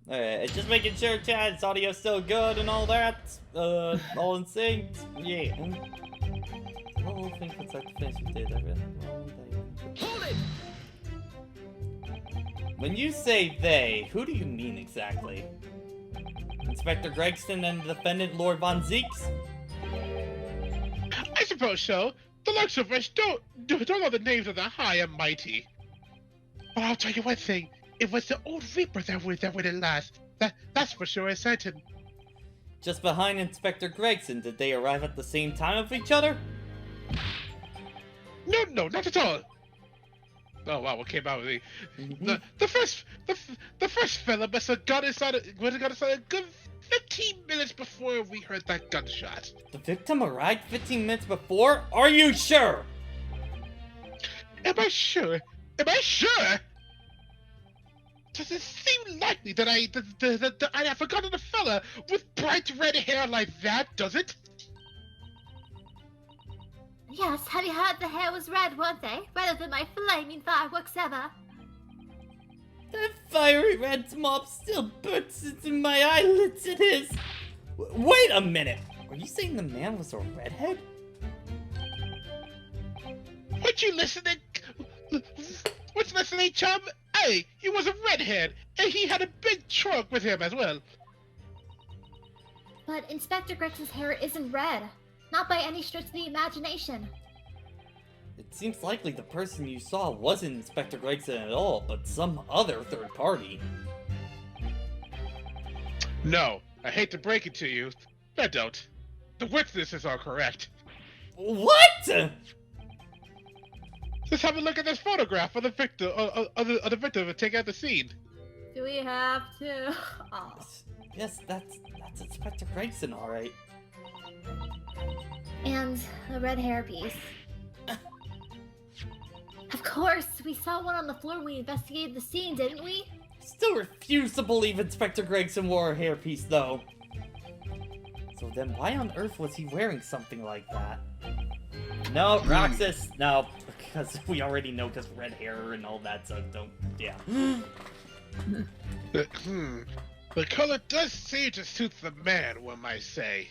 Alright, just making sure, chat, its audio's still good and all that. All in sync. Yeah. Oh, I think it's like the finish we did. Hold it! When you say they, who do you mean exactly? Inspector Gregson and the defendant, Lord Von Zeeks? I suppose so. The likes of us don't know the names of the high and mighty. But I'll tell you one thing. It was the old Reaper that went at last. That's for sure and certain. Just behind Inspector Gregson, did they arrive at the same time of each other? No, not at all. Oh wow, what came out with me? The first fella must have got inside a good 15 minutes before we heard that gunshot. The victim arrived 15 minutes before? Are you sure? Am I sure? Does it seem likely that I'd have forgotten a fella with bright red hair like that, does it? Yes, have you heard the hair was red, weren't they? Rather than my flaming fireworks ever. That fiery red mob still burns into my eyelids, it is! Wait a minute! Are you saying the man was a redhead? Weren't you listening? What's listening, chum? Hey, he was a redhead, and he had a big trunk with him as well. But Inspector Gregson's hair isn't red. Not by any stretch of the imagination. It seems likely the person you saw wasn't Inspector Gregson at all, but some other third party. No, I hate to break it to you. I don't. The witnesses are correct. What?! Just have a look at this photograph of the victim, of the victim and take out the scene. Do we have to? Oh. Yes, that's Inspector Gregson, alright. And a red hairpiece. Of course, we saw one on the floor when we investigated the scene, didn't we? Still refuse to believe Inspector Gregson wore a hairpiece, though. So then why on earth was he wearing something like that? No, Roxas, no. Because we already know, because red hair and all that, so don't, yeah. The color does seem to suit the man, one might say.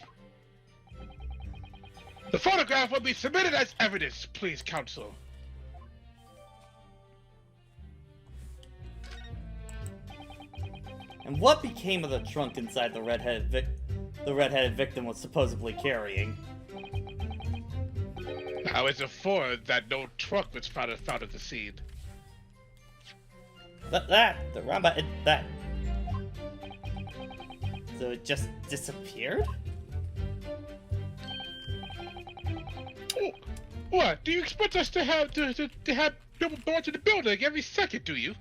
The photograph will be submitted as evidence, please, counsel. And what became of the trunk inside the redheaded victim was supposedly carrying? I was informed that no trunk was found at the scene. That. So it just disappeared? Oh, what? Do you expect us to have people go into the building every second, do you?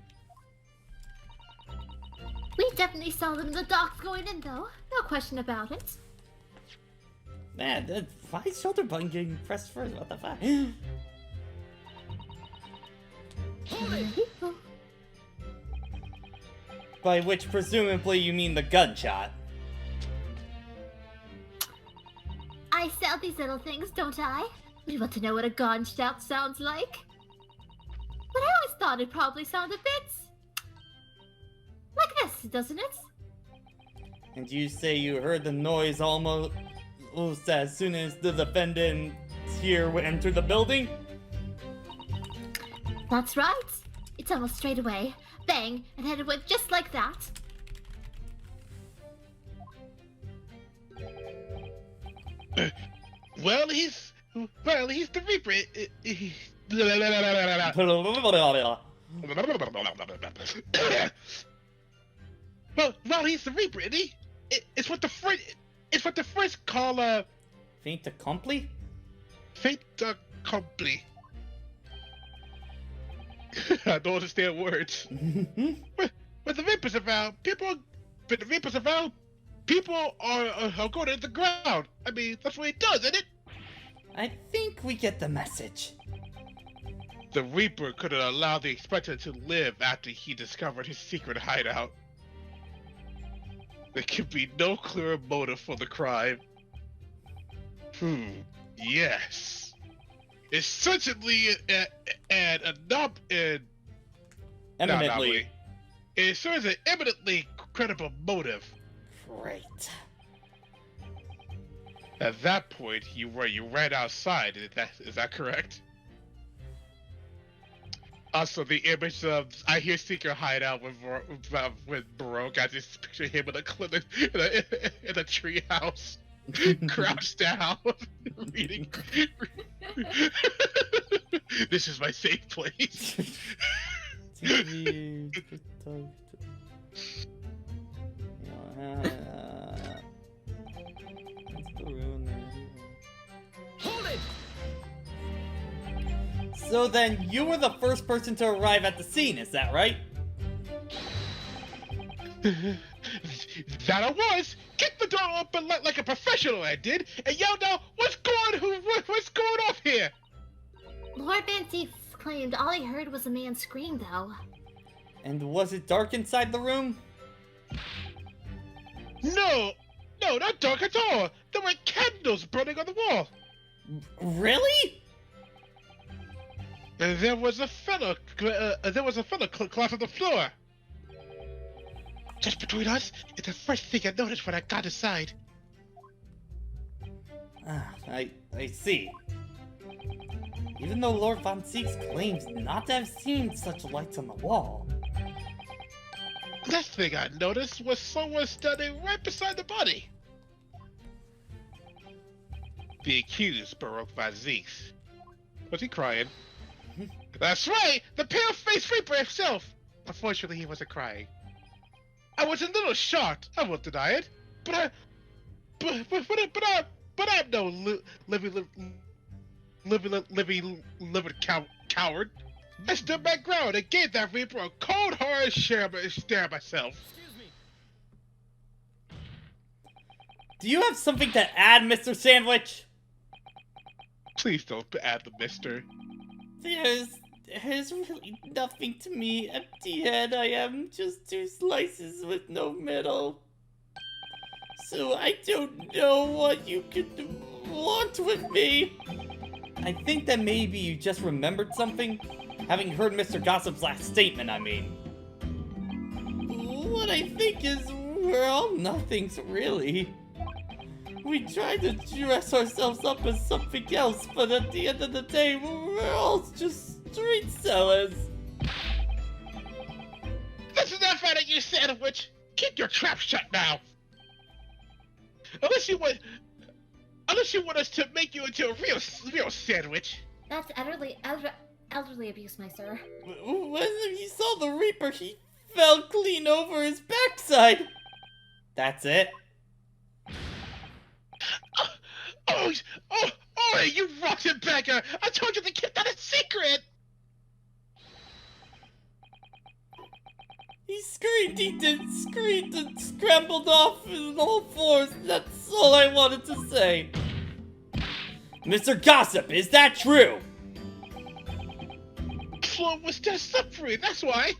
We definitely saw them in the docks going in, though. No question about it. Man, why is shoulder button getting pressed first? What the fuck? By which presumably you mean the gunshot. I sell these little things, don't I? You want to know what a gunshot sounds like? But I always thought it probably sounded a bit like this, doesn't it? And you say you heard the noise almost as soon as the defendant here entered the building? That's right. It's almost straight away. Bang, and headed went just like that. Well, he's the Reaper. Well, he's the Reaper, isn't he? It's what the French call Fait accompli? fait accompli. I don't understand words. But the Reaper's around, people. But the Reaper's around, people are going to the ground. I mean, that's what he does, isn't it? I think we get the message. The Reaper could have allowed the Expector to live after he discovered his secret hideout. There could be no clearer motive for the crime. Yes. It's certainly Eminently. It serves an eminently credible motive. Great. At that point, you ran outside. Is that correct? Also, the image of I hear secret hideout with Baroque. I just picture him in a tree house, crouched down, reading. This is my safe place. Hold it! So then, you were the first person to arrive at the scene, is that right? That I was. Kick the door open like a professional I did, and yelled out, what's going off here?" Lord Van Zieks claimed all he heard was a man scream, though. And was it dark inside the room? No, not dark at all. There were candles burning on the wall. Really? And there was a fella cloth on the floor. Just between us, it's the first thing I noticed when I got inside. I see. Even though Lord Von Zieks claims not to have seen such lights on the wall. Next thing I noticed was someone standing right beside the body. The accused, Baroque Von Zieks. Was he crying? That's right, the pale-faced Reaper himself. Unfortunately, he wasn't crying. I was a little shocked. I won't deny it, but I'm no living coward. I stood my ground and gave that Reaper a cold, hard stare myself. Excuse me. Do you have something to add, Mr. Sandwich? Please don't add the mister. There's really nothing to me. Empty head I am, just 2 slices with no middle. So I don't know what you could want with me. I think that maybe you just remembered something. Having heard Mr. Gossip's last statement, I mean. What I think is we're all nothings, really. We try to dress ourselves up as something else, but at the end of the day, we're all just street sellers. This is not fair, you sandwich. Keep your trap shut now. Unless you want us to make you into a real sandwich. That's elderly abuse, my sir. When he saw the Reaper, he fell clean over his backside. That's it. Oh, you rotten beggar! I told you to keep that a secret! He screamed and scrambled off in all fours. That's all I wanted to say. Mr. Gossip, is that true? Flo was just suffering, that's why.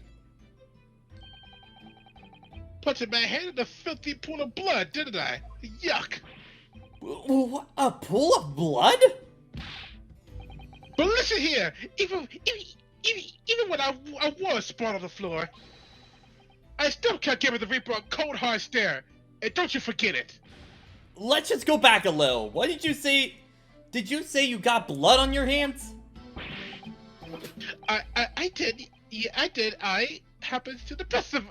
Put my hand in a filthy pool of blood, didn't I? Yuck. A pool of blood? But listen here, even when I was sprawled on the floor, I still kept giving the Reaper a cold hard stare, and don't you forget it. Let's just go back a little. What did you say? Did you say you got blood on your hands? I did. Yeah, I did. I happens to the best of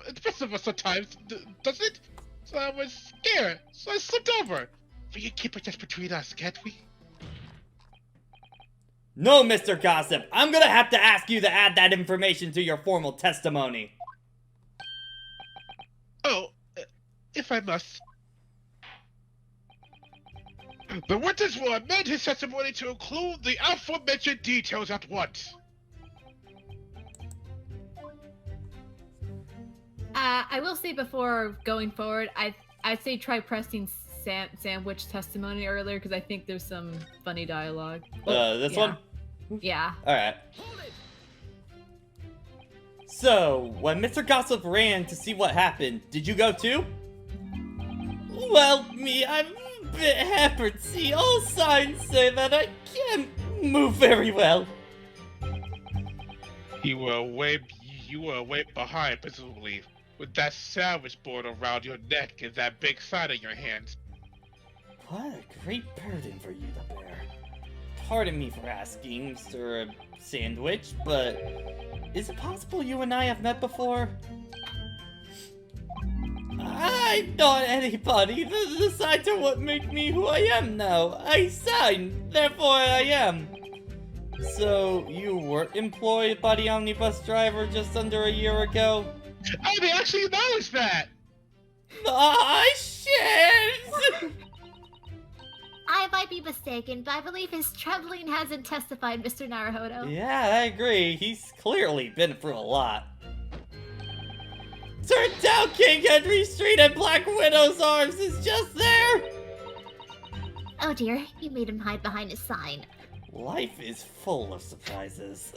us sometimes, does it? So I was scared, so I slipped over. We can keep it just between us, can't we? No, Mr. Gossip, I'm gonna have to ask you to add that information to your formal testimony. Oh, if I must. The witness will amend his testimony to include the aforementioned details at once. I will say before going forward, I'd say try pressing sandwich testimony earlier because I think there's some funny dialogue. This one? Yeah. Alright. So, when Mr. Gossip ran to see what happened, did you go too? Well, I'm a bit hampered. See, all signs say that I can't move very well. You were way behind, presumably, with that sandwich board around your neck and that big sign in your hands. What a great burden for you to bear. Pardon me for asking, Mr. Sandwich, but is it possible you and I have met before? I'm not anybody. The signs are what make me who I am now. I signed, therefore I am. So, you were employed by the omnibus driver just under a year ago? Oh, they actually acknowledged that! Shit! I might be mistaken, but I believe his trembling hasn't testified, Mr. Naruhodo. Yeah, I agree. He's clearly been through a lot. Turns out King Henry Street and Black Widow's Arms is just there! Oh dear, you made him hide behind his sign. Life is full of surprises.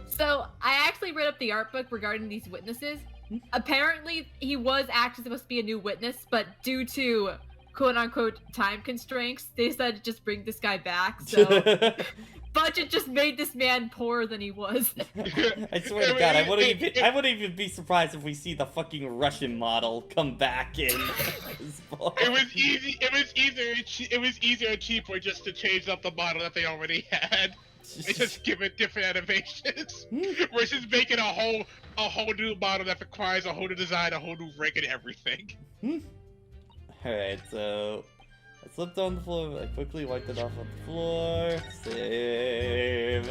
So I actually read up the art book regarding these witnesses. Apparently, he was actually supposed to be a new witness, but due to quote-unquote time constraints, they decided to just bring this guy back, so budget just made this man poorer than he was. I swear to God, I wouldn't even be surprised if we see the fucking Russian model come back in. It was easier and cheaper just to change up the model that they already had. And just give it different animations. Versus making a whole new model that requires a whole new design, a whole new rig and everything. Alright, so I slipped on the floor, I quickly wiped it off on the floor. Save.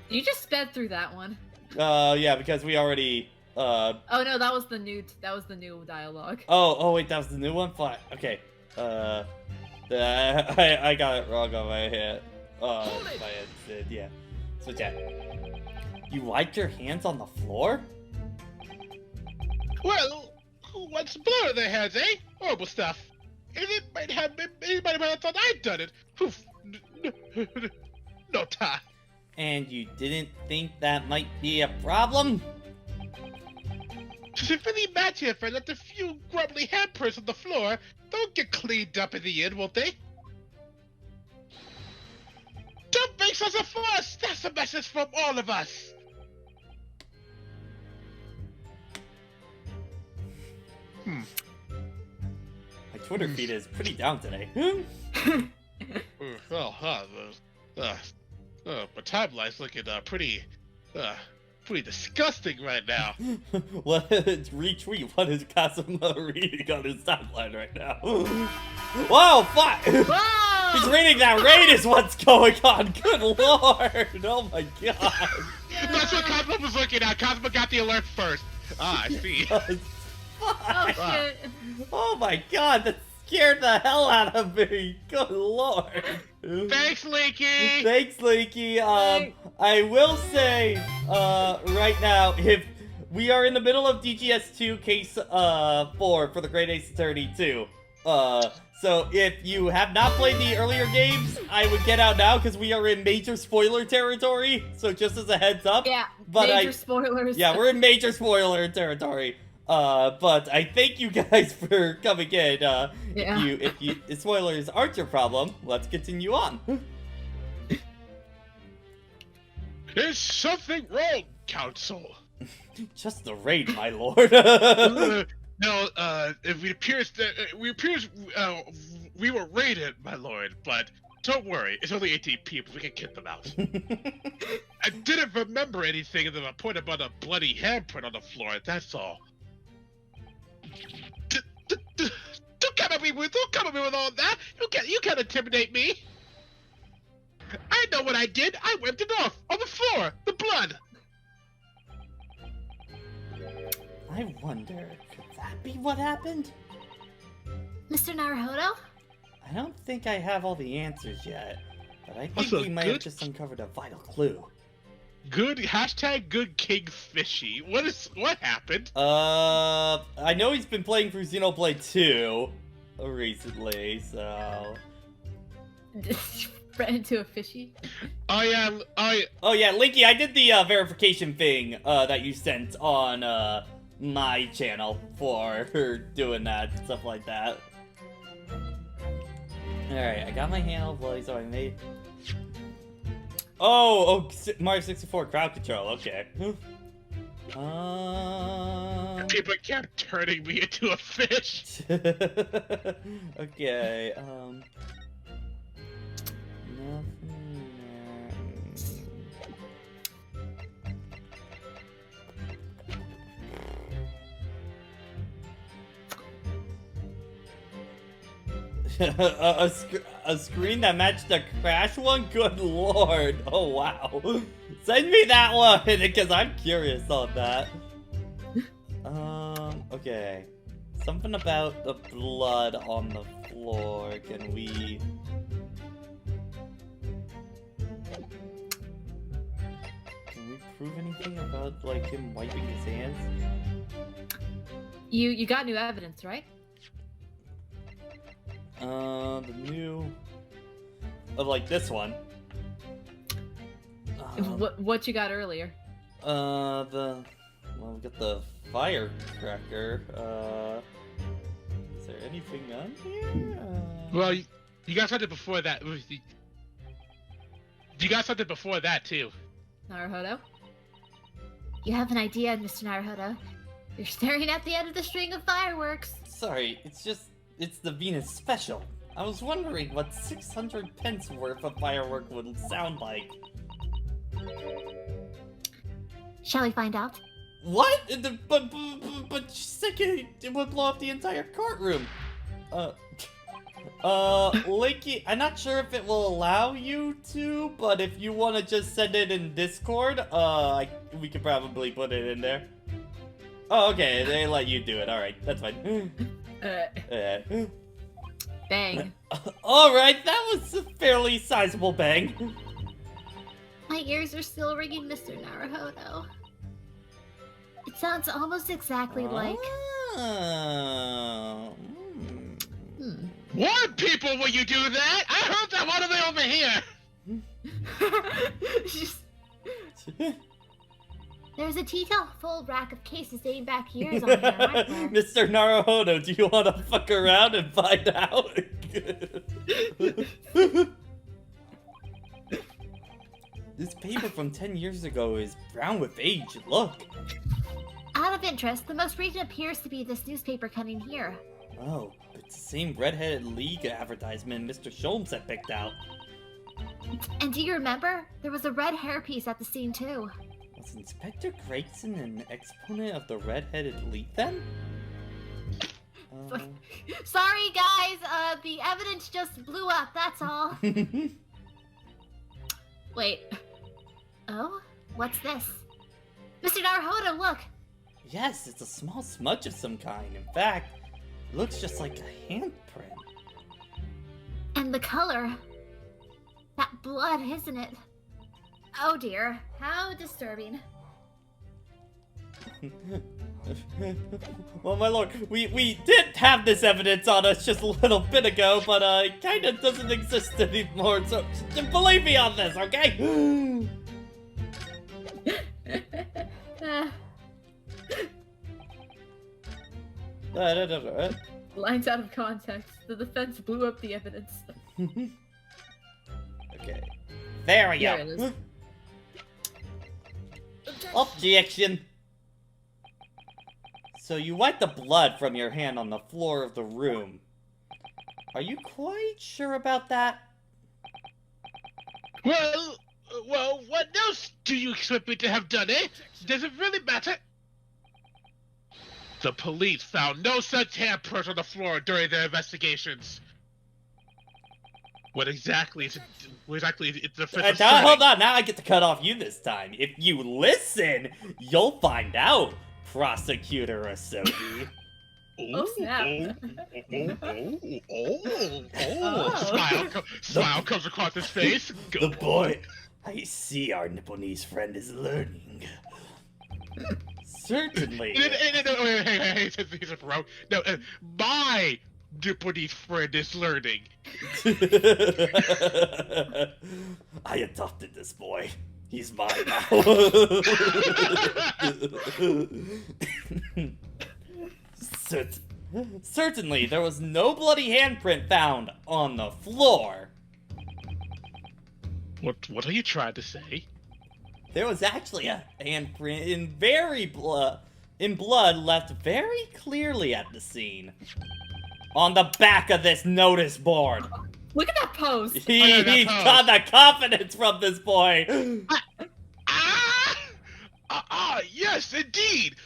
You just sped through that one. Yeah, because we already Oh no, that was the new dialogue. Oh wait, that was the new one? Fine. Okay. I got it wrong on my head. My head said, yeah. So yeah. You wiped your hands on the floor? Well, what's blood on their hands, eh? Horrible stuff. Anybody might have thought I'd done it. Oof. No time. And you didn't think that might be a problem? Does it really matter if I let the few grumbly handprints on the floor? They'll get cleaned up in the end, won't they? Don't make such a fuss! That's a message from all of us! My Twitter feed is pretty down today. My timeline's looking pretty disgusting right now. Retweet what is Kazuma reading on his timeline right now? Whoa, fuck! Whoa! He's reading that raid is what's going on, good lord! Oh my god. That's what Kazuma was looking at. Kazuma got the alert first. Ah, I see. Oh shit. Oh my god, that scared the hell out of me. Good lord. Thanks, Leaky! Thanks, Leaky. I will say, right now, if we are in the middle of DGS2 case, 4 for the Great Ace Attorney 2. So if you have not played the earlier games, I would get out now because we are in major spoiler territory. So just as a heads up. Yeah, but major spoilers. Yeah, we're in major spoiler territory. But I thank you guys for coming in. If spoilers aren't your problem, let's continue on. There's something wrong, Counsel. Just the raid, my lord. No, it appears that we were raided, my lord. But don't worry, it's only 18 people. We can get them out. I didn't remember anything to the point about a bloody handprint on the floor. That's all. Don't come at me with all that. You can't intimidate me. I know what I did. I wiped it off on the floor. The blood. I wonder, could that be what happened? Mr. Naruhodo? I don't think I have all the answers yet, but I think Also, we might have just uncovered a vital clue. Good hashtag good King Fishy. What happened? I know he's been playing through Xenoblade 2 recently, so... Ran into a fishy. Oh yeah, Oh yeah, Linky, I did the verification thing that you sent on my channel for her doing that, stuff like that. Alright, I got my hand on bloody, so I made... Oh, Mario 64 crowd control, okay. people kept turning me into a fish. Okay, nothing there. A screen that matched the crash one? Good lord. Oh wow. Send me that one, because I'm curious on that. Okay. Something about the blood on the floor. Can we... prove anything about, like, him wiping his hands? You got new evidence, right? The new... like, this one. What you got earlier? Well, we got the firecracker. Is there anything on here? Well, you got something before that. You got something before that, too. Naruhodo? You have an idea, Mr. Naruhodo. You're staring at the end of the string of fireworks. Sorry, it's the Venus special. I was wondering what 600 pence worth of firework would sound like. Shall we find out? What? But you said it would blow up the entire courtroom. Linky, I'm not sure if it will allow you to, but if you want to just send it in Discord, we could probably put it in there. Oh, okay, they let you do it. Alright, that's fine. Bang. Alright, that was a fairly sizable bang. My ears are still ringing, Mr. Naruhodo. It sounds almost exactly like... Warn people when you do that! I heard that one of them over here! There's a full rack of cases dating back years on here, aren't there? Mr. Naruhodo, do you want to fuck around and find out? This paper from 10 years ago is brown with age, look. Out of interest, the most recent appears to be this newspaper cutting here. Oh, it's the same red-headed league advertisement Mr. Sholmes had picked out. And do you remember? There was a red hairpiece at the scene too. Was Inspector Grayson an exponent of the red-headed league then? Sorry guys, the evidence just blew up, that's all. Wait. Oh? What's this? Mr. Naruhodo, look! Yes, it's a small smudge of some kind. In fact, it looks just like a handprint. And the color. That blood, isn't it? Oh dear, how disturbing. Well, my lord, we did have this evidence on us just a little bit ago, but it kinda doesn't exist anymore, so just believe me on this, okay? Lines out of context. The defense blew up the evidence. Okay. There we go. There it is. Objection! So you wiped the blood from your hand on the floor of the room. Are you quite sure about that? Well, what else do you expect me to have done, eh? Does it really matter? The police found no such handprint on the floor during their investigations. What exactly is it? What exactly is it? The Hold on, now I get to cut off you this time. If you listen, you'll find out, Prosecutor Asogi. Oh, snap. Smile comes across his face. The boy, I see our Nipponese friend is learning. Certainly. Hey, he's a pro. No, my Nipponese friend is learning. I adopted this boy. He's mine now. Certainly, there was no bloody handprint found on the floor. What are you trying to say? There was actually a handprint in blood left very clearly at the scene. On the back of this notice board. Look at that pose. He's got the confidence from this boy. Yes, indeed.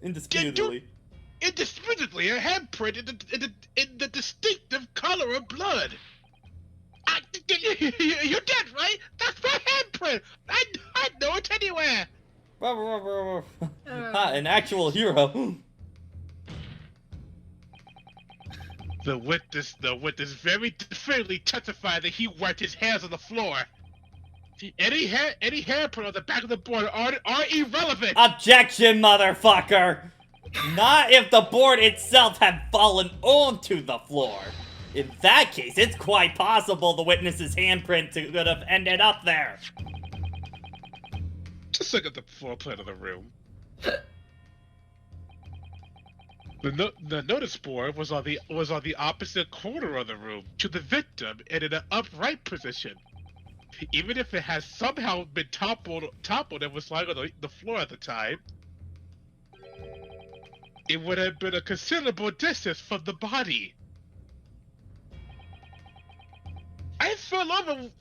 Indisputably. Indisputably, a handprint in the distinctive color of blood. You're dead, right? That's my handprint. I know it anywhere. An actual hero. The witness very definitively testified that he wiped his hands on the floor. Any handprint on the back of the board are irrelevant. Objection, motherfucker! Not if the board itself had fallen onto the floor. In that case, it's quite possible the witness's handprint could have ended up there. Just look at the floor plan of the room. The notice board was on the opposite corner of the room to the victim and in an upright position. Even if it has somehow been toppled and was lying on the floor at the time, it would have been a considerable distance from the body. I fell over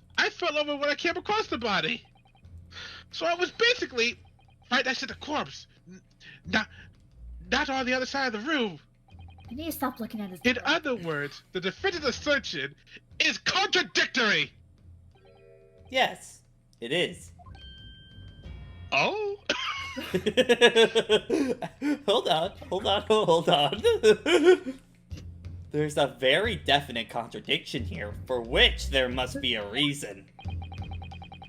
when I came across the body. So I was basically right next to the corpse. Not on the other side of the room. You need to stop looking at his In other words, the defendant's assertion is contradictory. Yes, it is. Oh? Hold on. There's a very definite contradiction here, for which there must be a reason.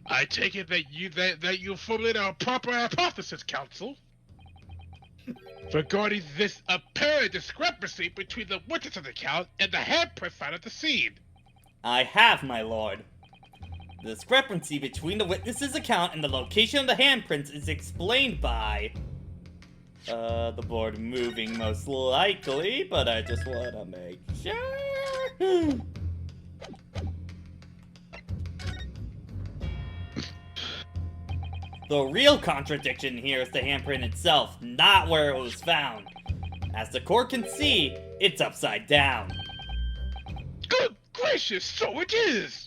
I take it that you formulated a proper hypothesis, counsel, regarding this apparent discrepancy between the witness's account and the handprint found at the scene. I have, my lord. The discrepancy between the witness's account and the location of the handprints is explained by... the board moving most likely, but I just want to make sure. The real contradiction here is the handprint itself, not where it was found. As the court can see, it's upside down. Good gracious, so it is!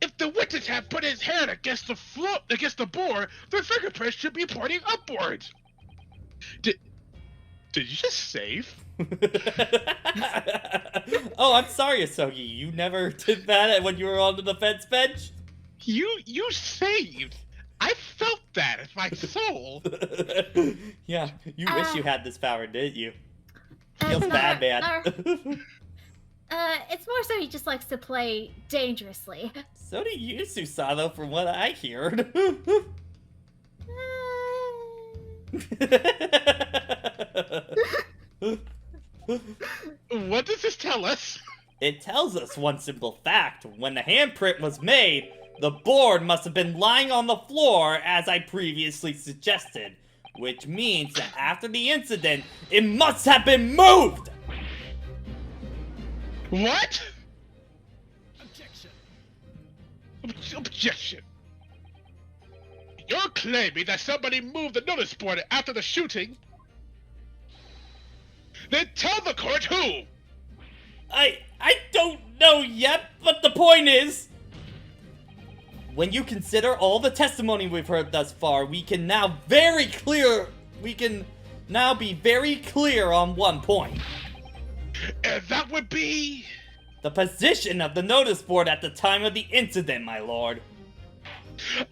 If the witness had put his hand against the board, the fingerprint should be pointing upwards. Did you just save? Oh, I'm sorry, Asogi. You never did that when you were on the defense bench? You saved. I felt that in my soul. Yeah, you wish you had this power, didn't you? Feels bad, man. It's more so he just likes to play dangerously. So do you, Susato, from what I heard. What does this tell us? It tells us one simple fact. When the handprint was made, the board must have been lying on the floor as I previously suggested. Which means that after the incident, it must have been moved! What? Objection. Objection. You're claiming that somebody moved the notice board after the shooting? Then tell the court who! I don't know yet, but the point is... When you consider all the testimony we've heard thus far, we can now be very clear on one point. And that would be... The position of the notice board at the time of the incident, my lord.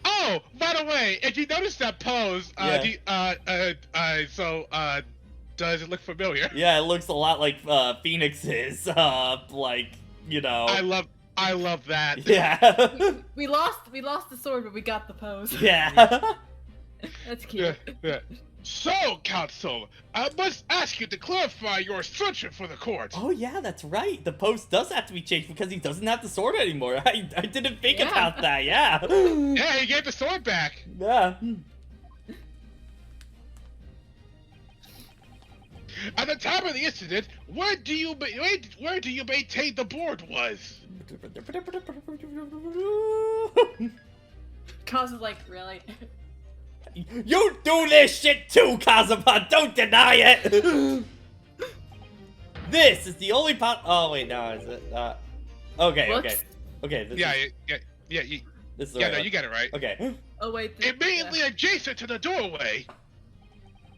Oh, by the way, if you notice that pose, does it look familiar? Yeah, it looks a lot like Phoenix's, like, you know. I love that. Yeah. We lost the sword, but we got the pose. Yeah. That's cute. Yeah. So, counsel, I must ask you to clarify your assertion for the court. Oh yeah, that's right. The post does have to be changed because he doesn't have the sword anymore. I didn't think about that. Yeah. Yeah, he gave the sword back. Yeah. At the time of the incident, where do you maintain the board was? Cause is like, really? You do this shit too, Kazuma! Don't deny it! This is the only oh wait, no, is it? Okay. Okay, this Yeah. this is the Yeah, right no, one. you got it right. Okay. Oh wait. Immediately adjacent to the doorway.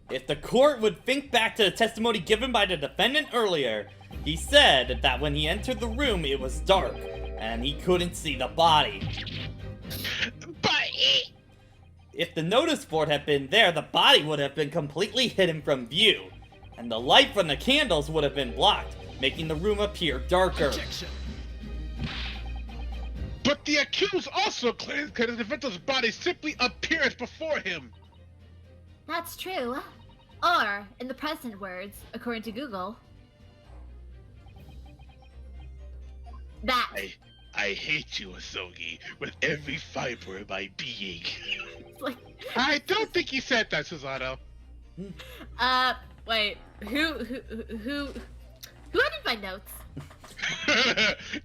If the court would think back to the testimony given by the defendant earlier, he said that when he entered the room, it was dark, and he couldn't see the body. But If the notice board had been there, the body would have been completely hidden from view, and the light from the candles would have been blocked, making the room appear darker. Objection. But the accused also claims that the victim's body simply appears before him. That's true. Or, in the present words, according to Google, that. I hate you, Asogi, with every fiber of my being. It's like, I don't think he said that, Susanoo. wait, who edited my notes?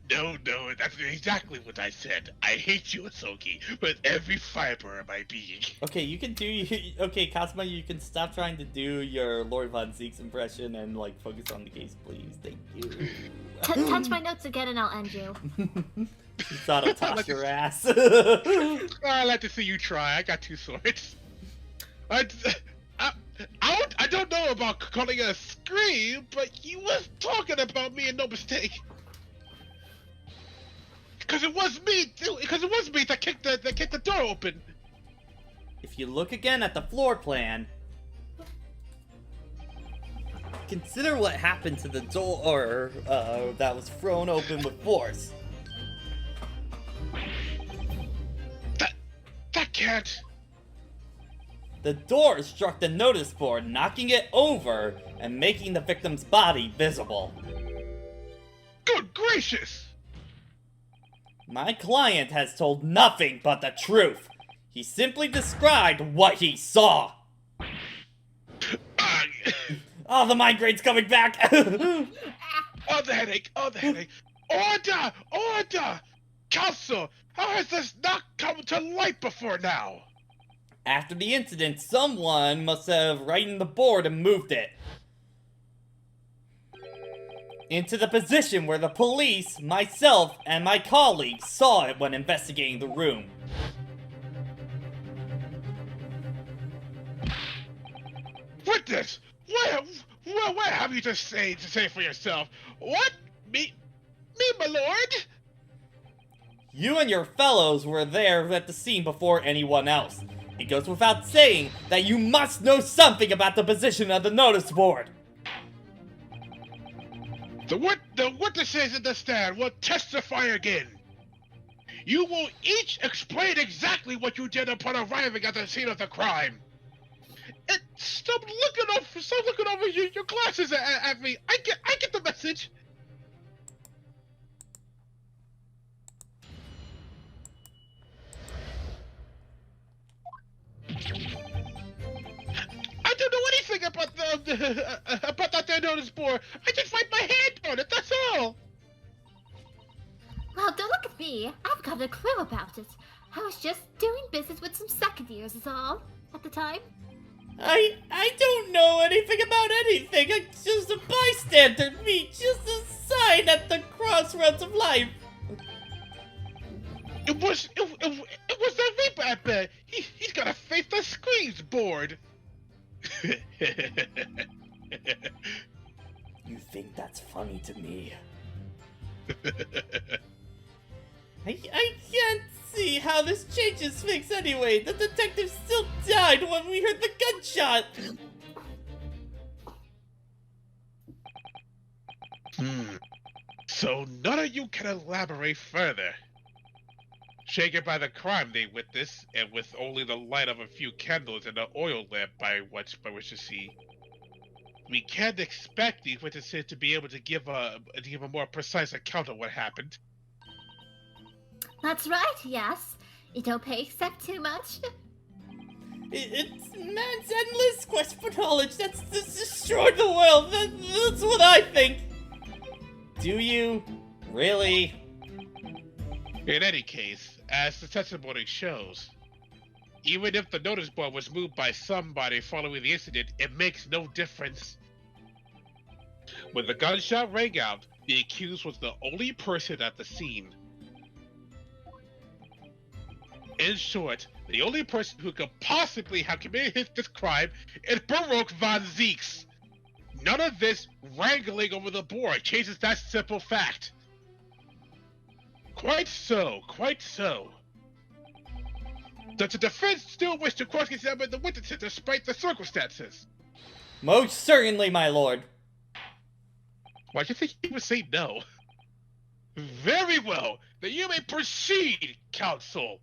No, that's exactly what I said. I hate you, Asogi, with every fiber of my being. Okay, you can do. Okay, Kazuma, you can stop trying to do your Lord Von Zeke's impression and like focus on the case, please. Thank you. Touch my notes again and I'll end you. Susanoo, toss your ass. I'd like to see you try. I got two swords. I don't know about calling it a scream, but he was talking about me and no mistake. Because it was me that kicked the door open. If you look again at the floor plan, consider what happened to the door that was thrown open with force. That can't. The door struck the notice board, knocking it over and making the victim's body visible. Good gracious! My client has told nothing but the truth. He simply described what he saw. Oh, the migraine's coming back! Oh, the headache! Order! Counsel, how has this not come to light before now? After the incident, someone must have righted the board and moved it into the position where the police, myself, and my colleagues saw it when investigating the room. Witness! What have you to say for yourself? What? Me, my lord? You and your fellows were there at the scene before anyone else. It goes without saying that you must know something about the position of the notice board. The witnesses in the stand will testify again. You will each explain exactly what you did upon arriving at the scene of the crime. And stop looking over your glasses at me. I get the message. I don't know anything about that notice board. I just wiped my hand on it. That's all. Well, don't look at me. I've got a clue about it. I was just doing business with some second years is all, at the time. I don't know anything about anything. I'm just a bystander. Me, just a sign at the crossroads of life. It was that Reaper I bet. He's got a face that screams bored. You think that's funny to me? I can't see how this changes things anyway. The detective still died when we heard the gunshot. So none of you can elaborate further. Shaken by the crime they witnessed, and with only the light of a few candles and an oil lamp by which to see, we can't expect these witnesses to be able to give a more precise account of what happened. That's right, yes. It don't pay except too much. It's man's endless quest for knowledge that's destroyed the world. That's what I think. Do you? Really? In any case, as the testimony shows, even if the notice board was moved by somebody following the incident, it makes no difference. When the gunshot rang out, the accused was the only person at the scene. In short, the only person who could possibly have committed this crime is Baruch von Zeeks. None of this wrangling over the board changes that simple fact. Quite so, quite so. Does the defense still wish to cross-examine the witnesses despite the circumstances? Most certainly, my lord. Why do you think he would say no? Very well. Then you may proceed, counsel.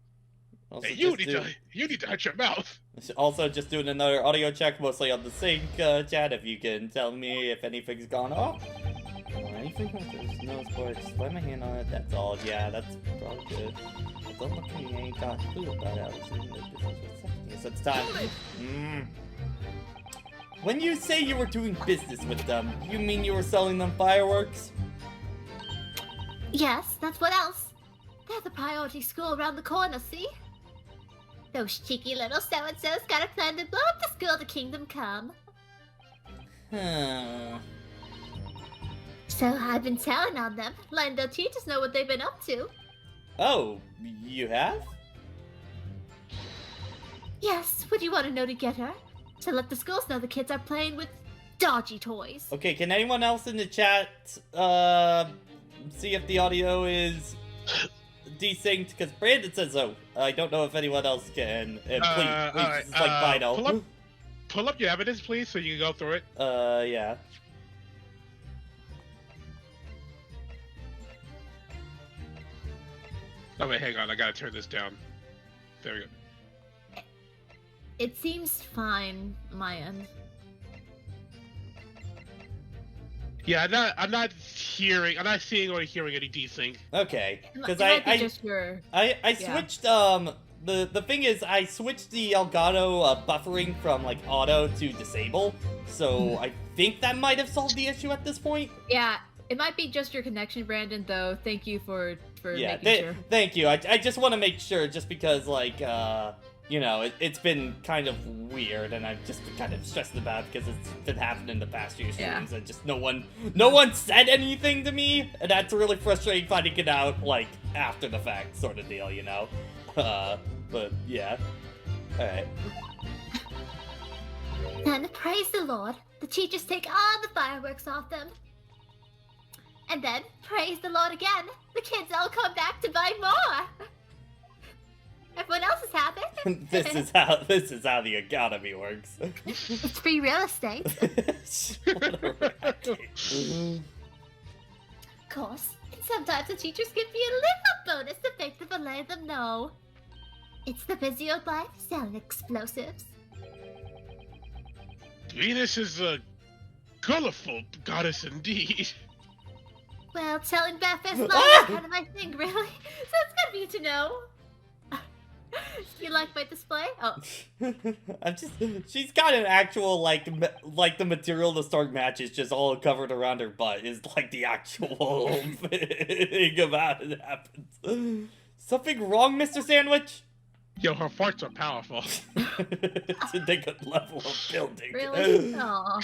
Also, And you need to shut your mouth. Also, just doing another audio check, mostly on the sync chat. If you can tell me if anything's gone off. Anything like there's no sports. Just lay my hand on it. That's all. Yeah, that's probably good. But don't look at me. I ain't got a clue about Alice. Yes, it's time. When you say you were doing business with them, you mean you were selling them fireworks? Yes, that's what else. They're the priority school around the corner, see? Those cheeky little so-and-sos got a plan to blow up the school to Kingdom Come. Huh. So I've been telling on them, letting the teachers know what they've been up to. Oh, you have? Yes, what do you want to know to get her? To let the schools know the kids are playing with dodgy toys. Okay, can anyone else in the chat, see if the audio is desynced? Because Brandon says so. I don't know if anyone else can. And please, Alright, this is like vital. Pull up your evidence, please, so you can go through it. Yeah. Oh wait, hang on, I gotta turn this down. There we go. It seems fine, my end. Yeah, I'm not seeing or hearing any desync. Okay. Because It might be just your... I switched, the thing is, I switched the Elgato buffering from, like, auto to disable, so I think that might have solved the issue at this point. Yeah, it might be just your connection, Brandon, though. Thank you for making sure. Thank you. I just want to make sure, just because, like, you know, it's been kind of weird, and I've just been kind of stressed about it because it's been happening the past few streams, and just no one said anything to me, and that's really frustrating finding it out, like, after the fact sort of deal, you know? But, yeah. Alright. Then, praise the Lord, the teachers take all the fireworks off them. And then, praise the Lord again, the kids all come back to buy more. Everyone else is happy. This is how the economy works. It's free real estate. What a racket. Of course, and sometimes the teachers give me a little bonus to make them and let them know. It's the busy old life selling explosives. Venus is a colorful goddess indeed. Well, telling Beth is life is kind of my thing, really. So it's good for you to know. You like my display? Oh. She's got an actual, like the material to start matches just all covered around her butt is like the actual thing about it happens. Something wrong, Mr. Sandwich? Yo, her farts are powerful. It's a good level of building. Really? Aw.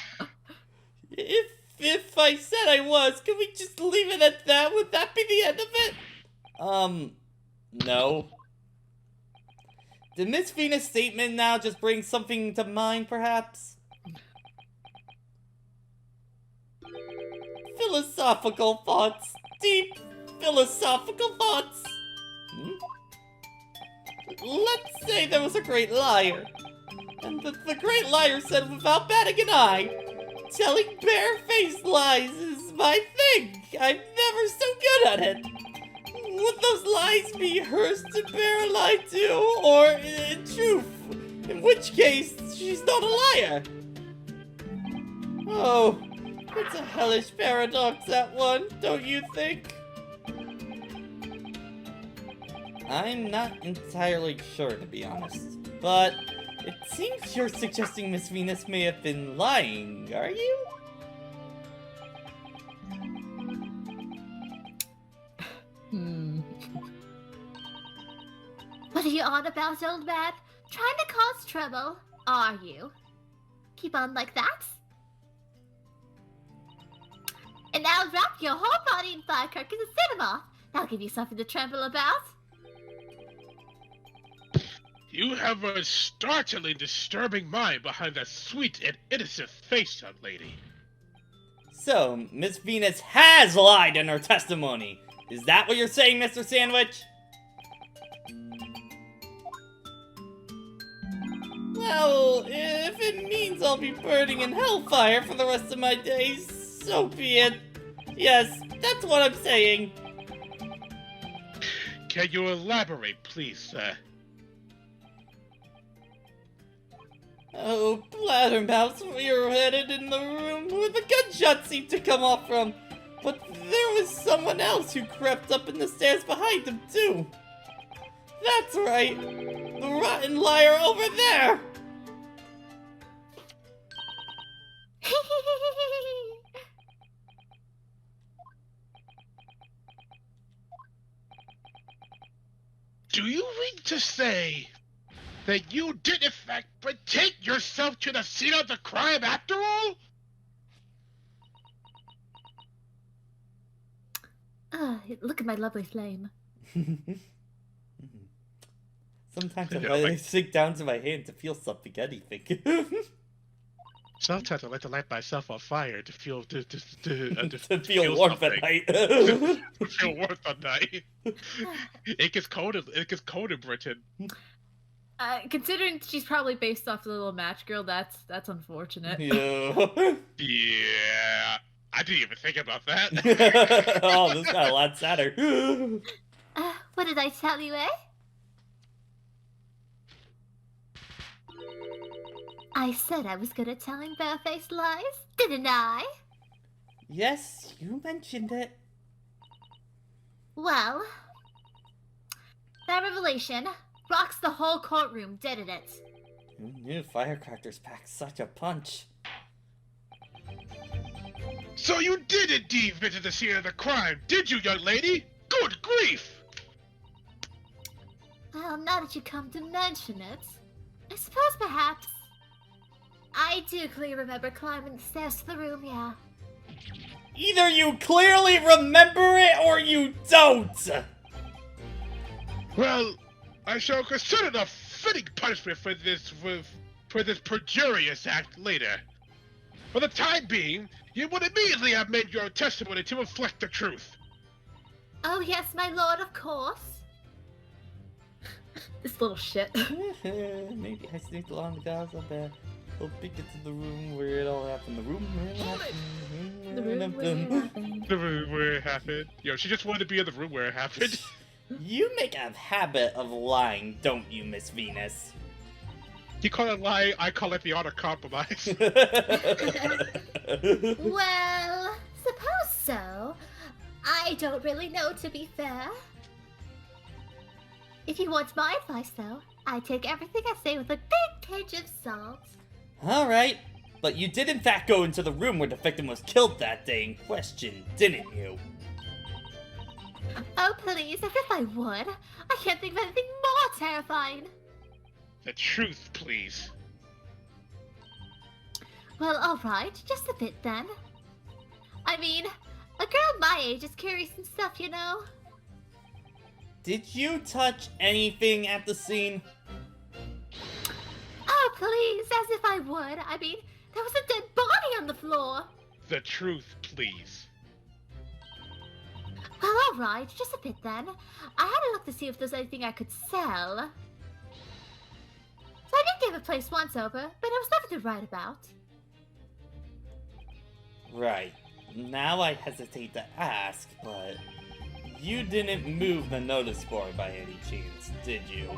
If I said I was, could we just leave it at that? Would that be the end of it? No. Did Miss Venus' statement now just bring something to mind, perhaps? Philosophical thoughts. Deep philosophical thoughts? Let's say there was a great liar. And the great liar said without batting an eye, telling barefaced lies is my thing. I'm never so good at it. Would those lies be hers to bear a lie to, or truth? In which case, she's not a liar. Oh, it's a hellish paradox, that one, don't you think? I'm not entirely sure, to be honest. But it seems you're suggesting Miss Venus may have been lying, are you? What are you on about, old man? Trying to cause trouble, are you? Keep on like that? And now wrap your whole body in firecrackers and set 'em off. That'll give you something to tremble about. You have a startlingly disturbing mind behind that sweet and innocent face, young lady. So, Miss Venus has lied in her testimony. Is that what you're saying, Mr. Sandwich? Well, if it means I'll be burning in hellfire for the rest of my days, so be it. Yes, that's what I'm saying. Can you elaborate, please, sir? Oh, Blathermouth, we were headed in the room where the gunshot seemed to come off from. But there was someone else who crept up in the stairs behind him, too. That's right. The rotten liar over there. Do you mean to say that you did in fact take yourself to the scene of the crime after all? Look at my lovely flame. Sometimes Yeah, I like- sink down to my hand to feel something, anything. Sometimes I like to light myself on fire to feel to feel warmth at something. night. To feel warmth at night. It gets cold. It gets cold in Britain. Considering she's probably based off the little match girl, that's unfortunate. Yeah. Yeah, I didn't even think about that. Oh, this got a lot sadder. What did I tell you, eh? I said I was good at telling barefaced lies, didn't I? Yes, you mentioned it. Well, that revelation rocks the whole courtroom, didn't it? Who knew firecrackers packed such a punch? So you did indeed visit the scene of the crime, did you, young lady? Good grief! Well, now that you come to mention it, I suppose perhaps I do clearly remember climbing the stairs to the room, yeah. Either you clearly remember it or you don't! Well, I shall consider the fitting punishment for this perjurious act later. For the time being, you would immediately amend your testimony to reflect the truth. Oh yes, my lord, of course. This little shit. Maybe I sneaked along the guys up there. I'll peek into the room where it all happened. The room where it happened. The room where it happened. The room where it happened. Yo, she just wanted to be in the room where it happened. You make a habit of lying, don't you, Miss Venus? You call it lying, I call it the art of compromise. Well, suppose so. I don't really know, to be fair. If you want my advice, though, I take everything I say with a big pinch of salt. Alright, but you did in fact go into the room where the victim was killed that day in question, didn't you? Oh, please, as if I would. I can't think of anything more terrifying. The truth, please. Well, alright, just a bit then. I mean, a girl my age is curious and stuff, you know? Did you touch anything at the scene? Oh, please, as if I would. I mean, there was a dead body on the floor. The truth, please. Well, alright, just a bit then. I had a look to see if there's anything I could sell. So I did give a place once over, but it was nothing to write about. Right. Now I hesitate to ask, but you didn't move the notice board by any chance, did you?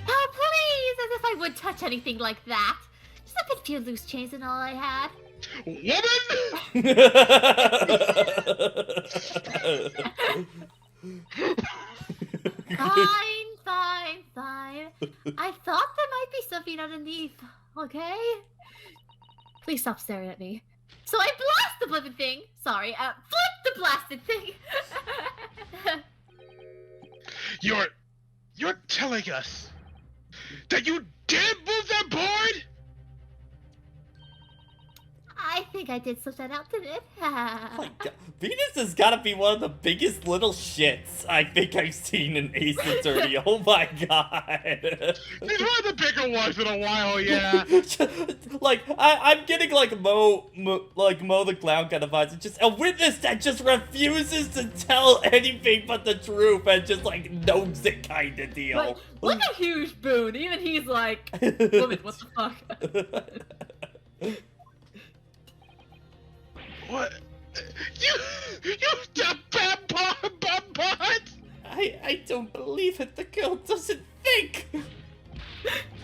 Oh, please! As if I would touch anything like that. Just a bit few loose chains and all I had. Woman! Fine. I thought there might be something underneath, okay? Please stop staring at me. So I blast the flippin' thing! Sorry, flip the blasted thing! You're telling us that you did move that board? I think I did slip that out, didn't it? Oh my God. Venus has gotta be one of the biggest little shits I think I've seen in Ace Attorney. Oh my God. He's one of the bigger ones in a while, yeah. Like, I'm getting like Mo the Clown kind of vibes. It's just a witness that just refuses to tell anything but the truth and just like knows it kind of deal. Like, what a huge boon. Even he's like, woman, what the fuck? What? You the bad. I don't believe it. The girl doesn't think.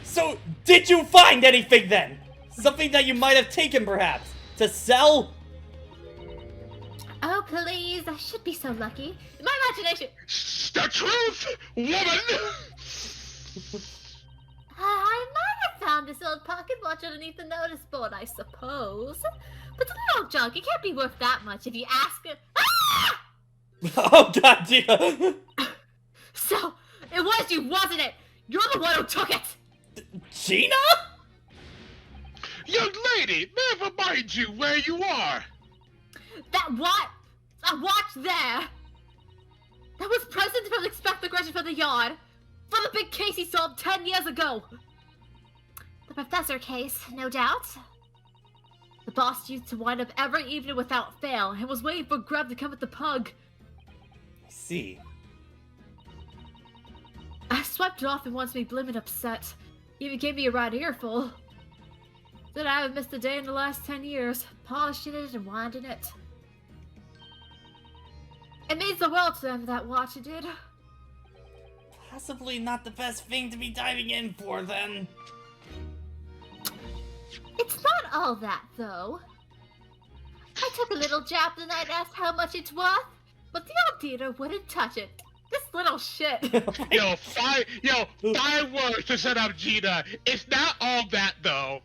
So, did you find anything then? Something that you might have taken, perhaps, to sell? Oh, please. I should be so lucky. My imagination... The truth, woman! I might have found this old pocket watch underneath the notice board, I suppose. But the little junk, it can't be worth that much if you ask it. Ah! Oh God, Gina! So, it was you, wasn't it? You're the one who took it! Gina? Young lady, may I remind you where you are? That what? A watch there? That was present from the Inspector Gretchen for the yard. For the big case he solved 10 years ago. The professor case, no doubt. The boss used to wind up every evening without fail, and was waiting for Grub to come with the pug. I see. I swiped it off and wants me blimmin' upset. Even gave me a right earful. Said I haven't missed a day in the last 10 years, polishing it and winding it. It means the world to them, that watch it did. Possibly not the best thing to be diving in for, then. It's not all that, though. I took a little jab the night, asked how much it's worth, but the old dealer wouldn't touch it. This little shit. Yo, 5 words to set up Gina. It's not all that, though.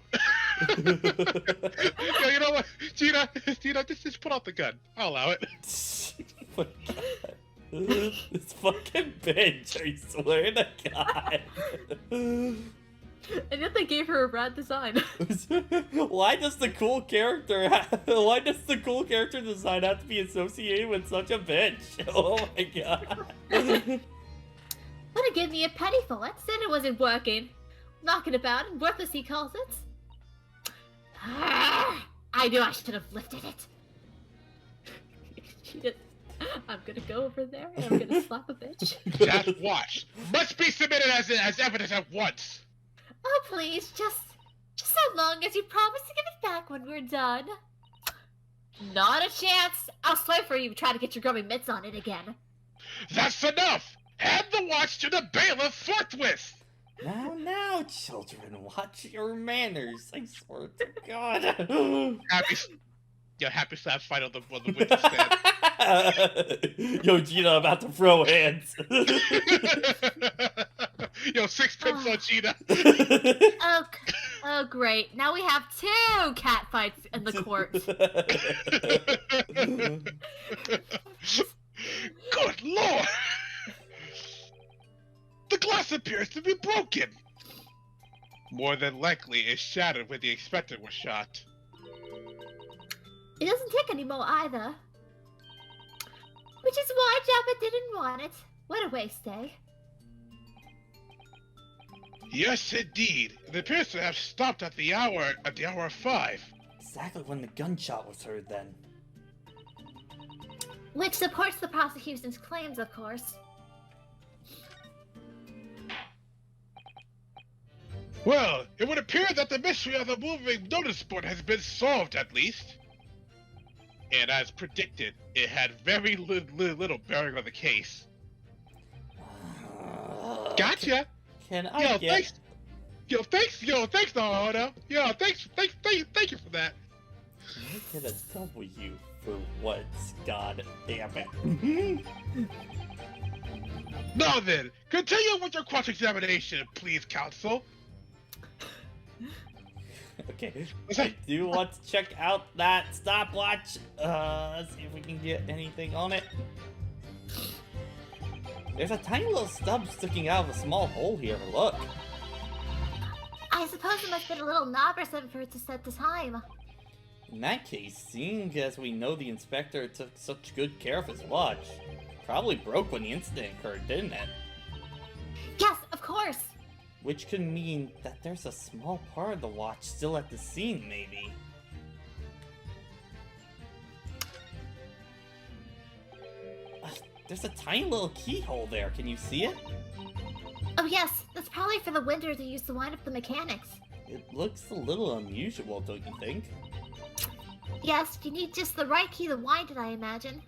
Yo, you know what? Gina, just put out the gun. I'll allow it. Oh my God. This fucking bitch, I swear to God. And yet they gave her a rad design. Why does the cool character design have to be associated with such a bitch? Oh my God. Wanna give me a penny for it? Said it wasn't working. Knocking about and worthless, he calls it. I knew I should have lifted it. She did. I'm gonna go over there and I'm gonna slap a bitch. Just watch. Must be submitted as evidence at once. Oh, please, just so long as you promise to give it back when we're done. Not a chance. I'll slave for you try to get your grubby mitts on it again. That's enough. Hand the watch to the bailiff forthwith. Now, children, watch your manners. I swear to God. Happy slap fight on the witness stand. Yo, Gina, about to throw hands. Yo, 6 pips on Gina. Oh, great. Now we have 2 cat fights in the court. Good lord! The glass appears to be broken. More than likely, it shattered when the inspector was shot. It doesn't tick anymore either. Which is why Jabba didn't want it. What a waste, eh? Yes, indeed. It appears to have stopped at the hour of 5. Exactly when the gunshot was heard then. Which supports the prosecution's claims, of course. Well, it would appear that the mystery of the moving notice board has been solved, at least. And as predicted, it had very little bearing on the case. Gotcha. Can I get... Thanks. Thanks, Naruto. Thank you for that. Can I get a W for once? God damn it. Now then, continue with your cross-examination, please, counsel. Okay, I do want to check out that stopwatch. Let's see if we can get anything on it. There's a tiny little stub sticking out of a small hole here, look. I suppose it must have been a little knob or something for it to set the time. In that case, seeing as we know the inspector took such good care of his watch, probably broke when the incident occurred, didn't it? Yes, of course. Which could mean that there's a small part of the watch still at the scene, maybe. There's a tiny little keyhole there, can you see it? Oh yes, that's probably for the window to use to wind up the mechanics. It looks a little unusual, don't you think? Yes, you need just the right key to wind it, I imagine.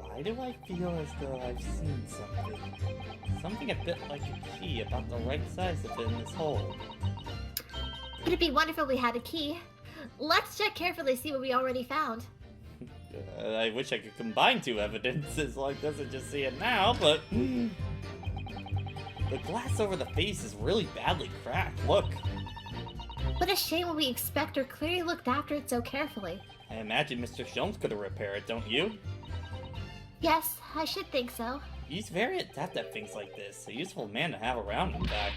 Why do I feel as though I've seen something? Something a bit like a key about the right size to fit in this hole. It'd be wonderful if we had a key. Let's check carefully, see what we already found. I wish I could combine two evidences like this and just see it now, but... The glass over the face is really badly cracked, look. What a shame when we inspector clearly looked after it so carefully. I imagine Mr. Jones could have repaired it, don't you? Yes, I should think so. He's very adept at things like this. A useful man to have around, in fact.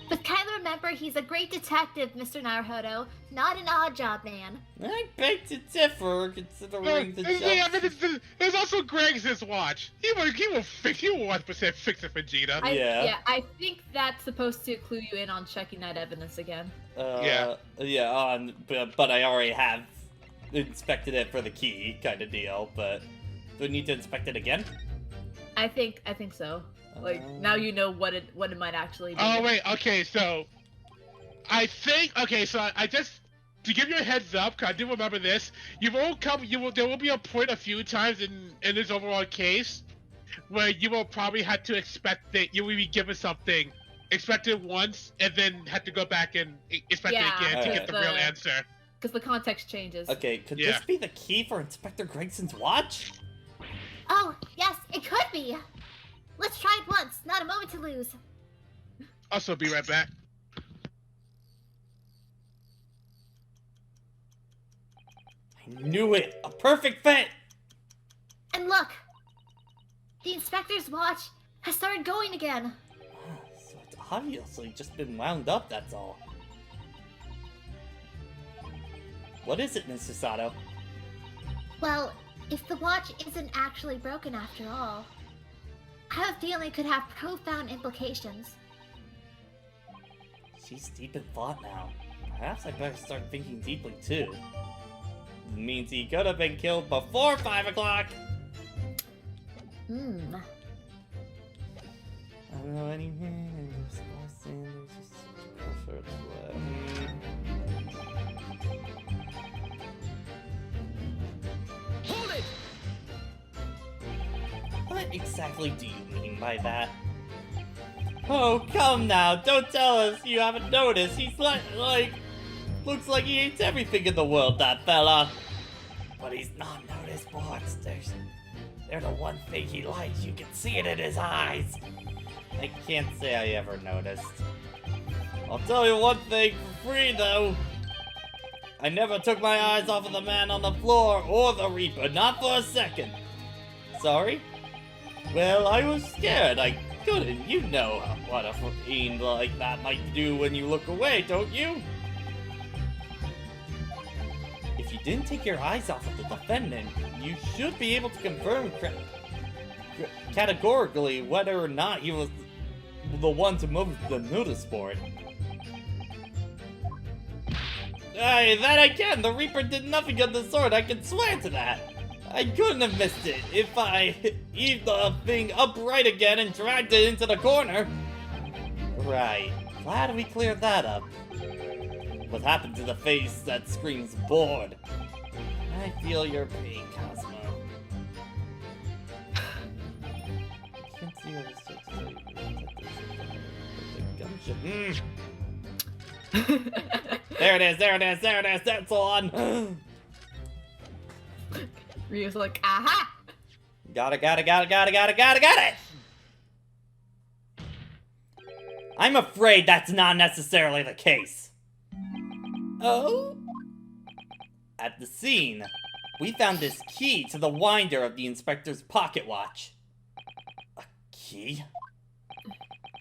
But kindly remember, he's a great detective, Mr. Naruhodo, not an odd job man. I beg to differ, considering the Yeah, I mean, there's also Greg's watch. He will 100% fix it for Vegeta. I think that's supposed to clue you in on checking that evidence again. But I already have inspected it for the key, kind of deal, but do I need to inspect it again? I think so. Like, now you know what it might actually be. Oh, wait, okay, so... I just... To give you a heads up, because I do remember this, there will be a point a few times in this overall case where you will probably have to expect that you will be given something, expect it once, and then have to go back and expect it again to get the real answer. Because the context changes. Okay, could this be the key for Inspector Gregson's watch? Oh, yes, it could be. Let's try it once, not a moment to lose. Also, be right back. I knew it! A perfect fit! And look! The inspector's watch has started going again. So it's obviously just been wound up, that's all. What is it, Mr. Sato? Well, if the watch isn't actually broken after all, I have a feeling it could have profound implications. She's deep in thought now. Perhaps I better start thinking deeply too. It means he could have been killed before 5 o'clock! Hmm. I don't know anything, I'm just lost in, there's just pressure to Hold it! What exactly do you mean by that? Oh, come now, don't tell us you haven't noticed. He's like, looks like he hates everything in the world, that fella. But he's not noticed boards. They're the one thing he likes. You can see it in his eyes. I can't say I ever noticed. I'll tell you one thing for free, though. I never took my eyes off of the man on the floor or the Reaper, not for a second. Sorry? Well, I was scared. I couldn't. You know what a fiend like that might do when you look away, don't you? If you didn't take your eyes off of the defendant, you should be able to confirm categorically whether or not he was the one to move the notice board. Aye, that I can. The Reaper did nothing of the sort. I can swear to that. I couldn't have missed it if I heaved the thing upright again and dragged it into the corner. Right. Glad we cleared that up. What happened to the face that screams bored? I feel your pain, Cosmo. Can't see what it's There it is, there it is, there it is, that's on! Rio's like, aha! Got it. I'm afraid that's not necessarily the case. Oh? At the scene, we found this key to the winder of the inspector's pocket watch. A key?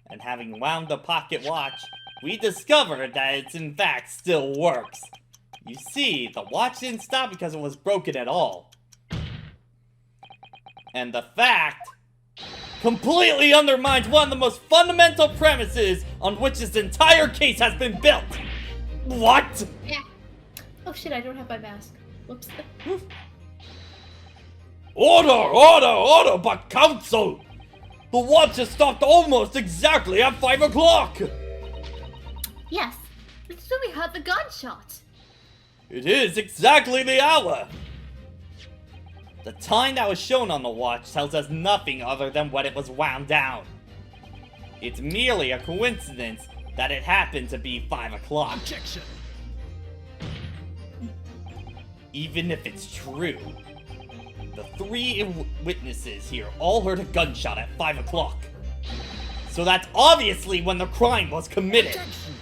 And having wound the pocket watch, we discovered that it in fact still works. You see, the watch didn't stop because it was broken at all. And the fact completely undermines one of the most fundamental premises on which this entire case has been built. What? Yeah. Oh shit, I don't have my mask. Whoops. Order, but counsel! The watch has stopped almost exactly at 5 o'clock! Yes, it's when we heard the gunshot. It is exactly the hour! The time that was shown on the watch tells us nothing other than when it was wound down. It's merely a coincidence that it happened to be 5 o'clock. Objection. Even if it's true, the 3 witnesses here all heard a gunshot at 5 o'clock. So that's obviously when the crime was committed. Objection.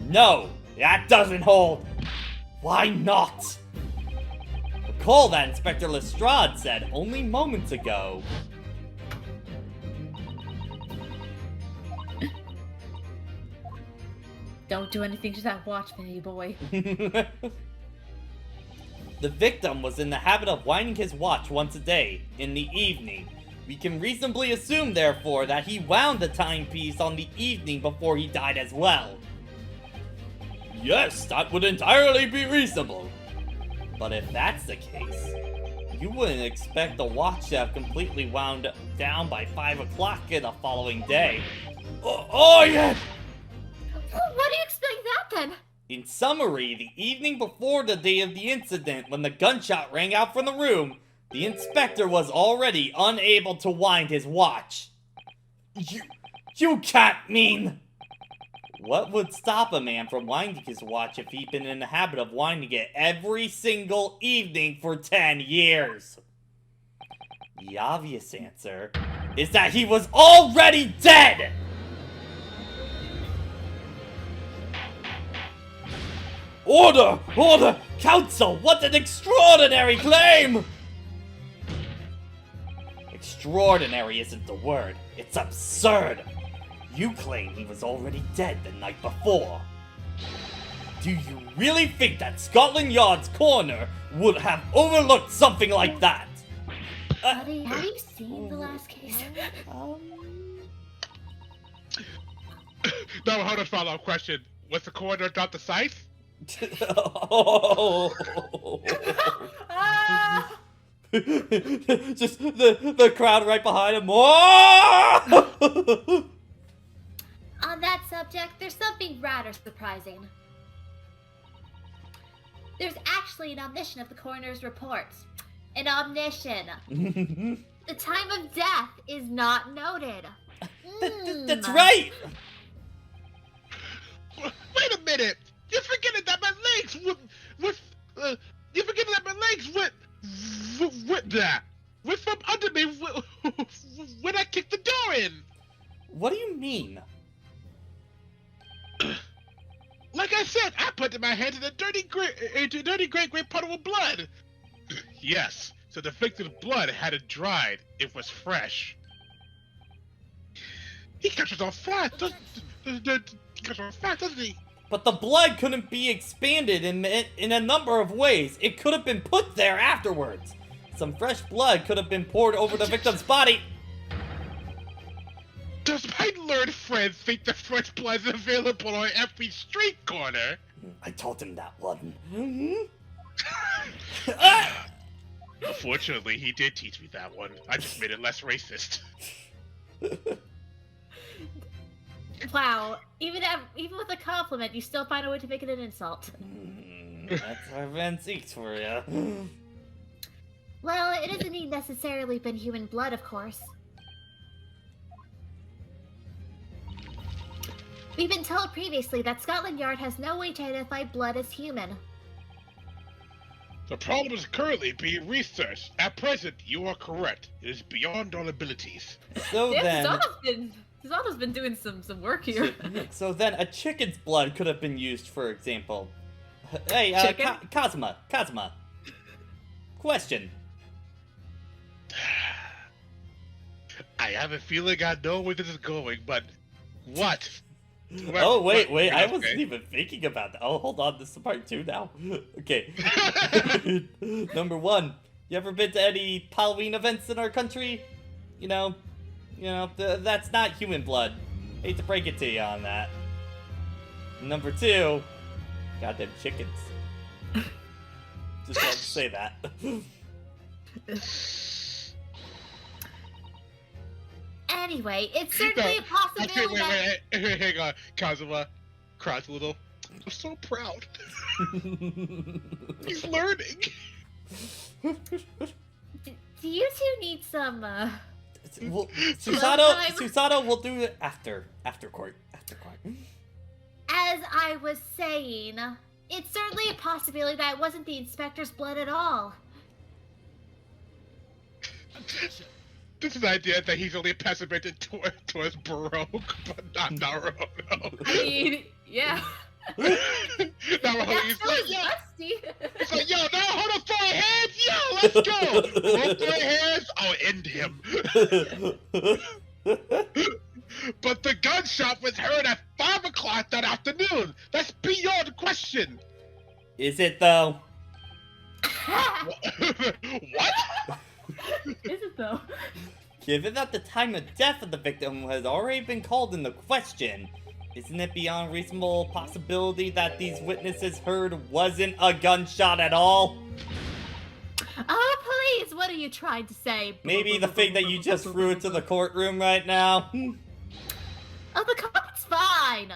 No, that doesn't hold. Why not? Recall that Inspector Lestrade said only moments ago. Don't do anything to that watch, baby boy. The victim was in the habit of winding his watch once a day, in the evening. We can reasonably assume, therefore, that he wound the timepiece on the evening before he died as well. Yes, that would entirely be reasonable. But if that's the case, you wouldn't expect the watch to have completely wound down by 5 o'clock in the following day. Oh yeah! Well, what do you explain that then? In summary, the evening before the day of the incident, when the gunshot rang out from the room, the inspector was already unable to wind his watch. You can't mean... What would stop a man from winding his watch if he'd been in the habit of winding it every single evening for 10 years? The obvious answer is that he was already dead! Order! Order! Counsel, what an extraordinary claim! Extraordinary isn't the word. It's absurd. You claim he was already dead the night before. Do you really think that Scotland Yard's coroner would have overlooked something like that? Buddy, have you seen the last case? No, hold on, follow-up question. Was the coroner not the scythe? Oh. Just the crowd right behind him. Oh! On that subject, there's something rather surprising. There's actually an omission of the coroner's report. An omission. The time of death is not noted. That's right! Wait a minute! You're forgetting that my legs you're forgetting that my legs went from under me when I kicked the door in. What do you mean? Like I said, I put my hand in a dirty great puddle of blood. Yes, so the victim's blood hadn't dried; it was fresh. He catches on fire, doesn't he? But the blood couldn't be expanded in a number of ways. It could have been put there afterwards. Some fresh blood could have been poured over the victim's body. Does my learned friend think the French blood is available on every street corner? I taught him that one. Unfortunately, he did teach me that one. I just made it less racist. Wow, even with a compliment, you still find a way to make it an insult. That's our Van Zeeks for you. Well, it hasn't necessarily been human blood, of course. We've been told previously that Scotland Yard has no way to identify blood as human. The problem is currently being researched. At present, you are correct. It is beyond our abilities. So then, Susanna's been doing some work here. so then, a chicken's blood could have been used, for example. Hey, Chicken? Kazuma. Question. I have a feeling I know where this is going, but what? Oh, wait, I Okay. wasn't even thinking about that. Oh, hold on, this is part 2 now. Okay. Number 1, you ever been to any Halloween events in our country? You know, that's not human blood. Hate to break it to you on that. Number 2, goddamn chickens. Just wanted to say that. Anyway, it's certainly a possibility that... Wait, hang on. Kazuma cries a little. I'm so proud. He's learning. Do you two need some, Well, time? Susanna will do it after court. As I was saying, it's certainly a possibility that it wasn't the inspector's blood at all. Objection. This is the idea that he's only pessimistic towards Baroque, but not Naruto. I mean, yeah. Naruto, That's he's really like, yo, nasty. it's like, yo, no, hold on, 4 hands, yo, let's go. Hold 4 hands, I'll end him. But the gunshot was heard at 5 o'clock that afternoon. That's beyond question. Is it though? What? Is it though? Given that the time of death of the victim has already been called into question, isn't it beyond reasonable possibility that these witnesses heard wasn't a gunshot at all? Oh, please, what are you trying to say? Maybe the thing that you just threw into the courtroom right now? Oh, the carpet's fine.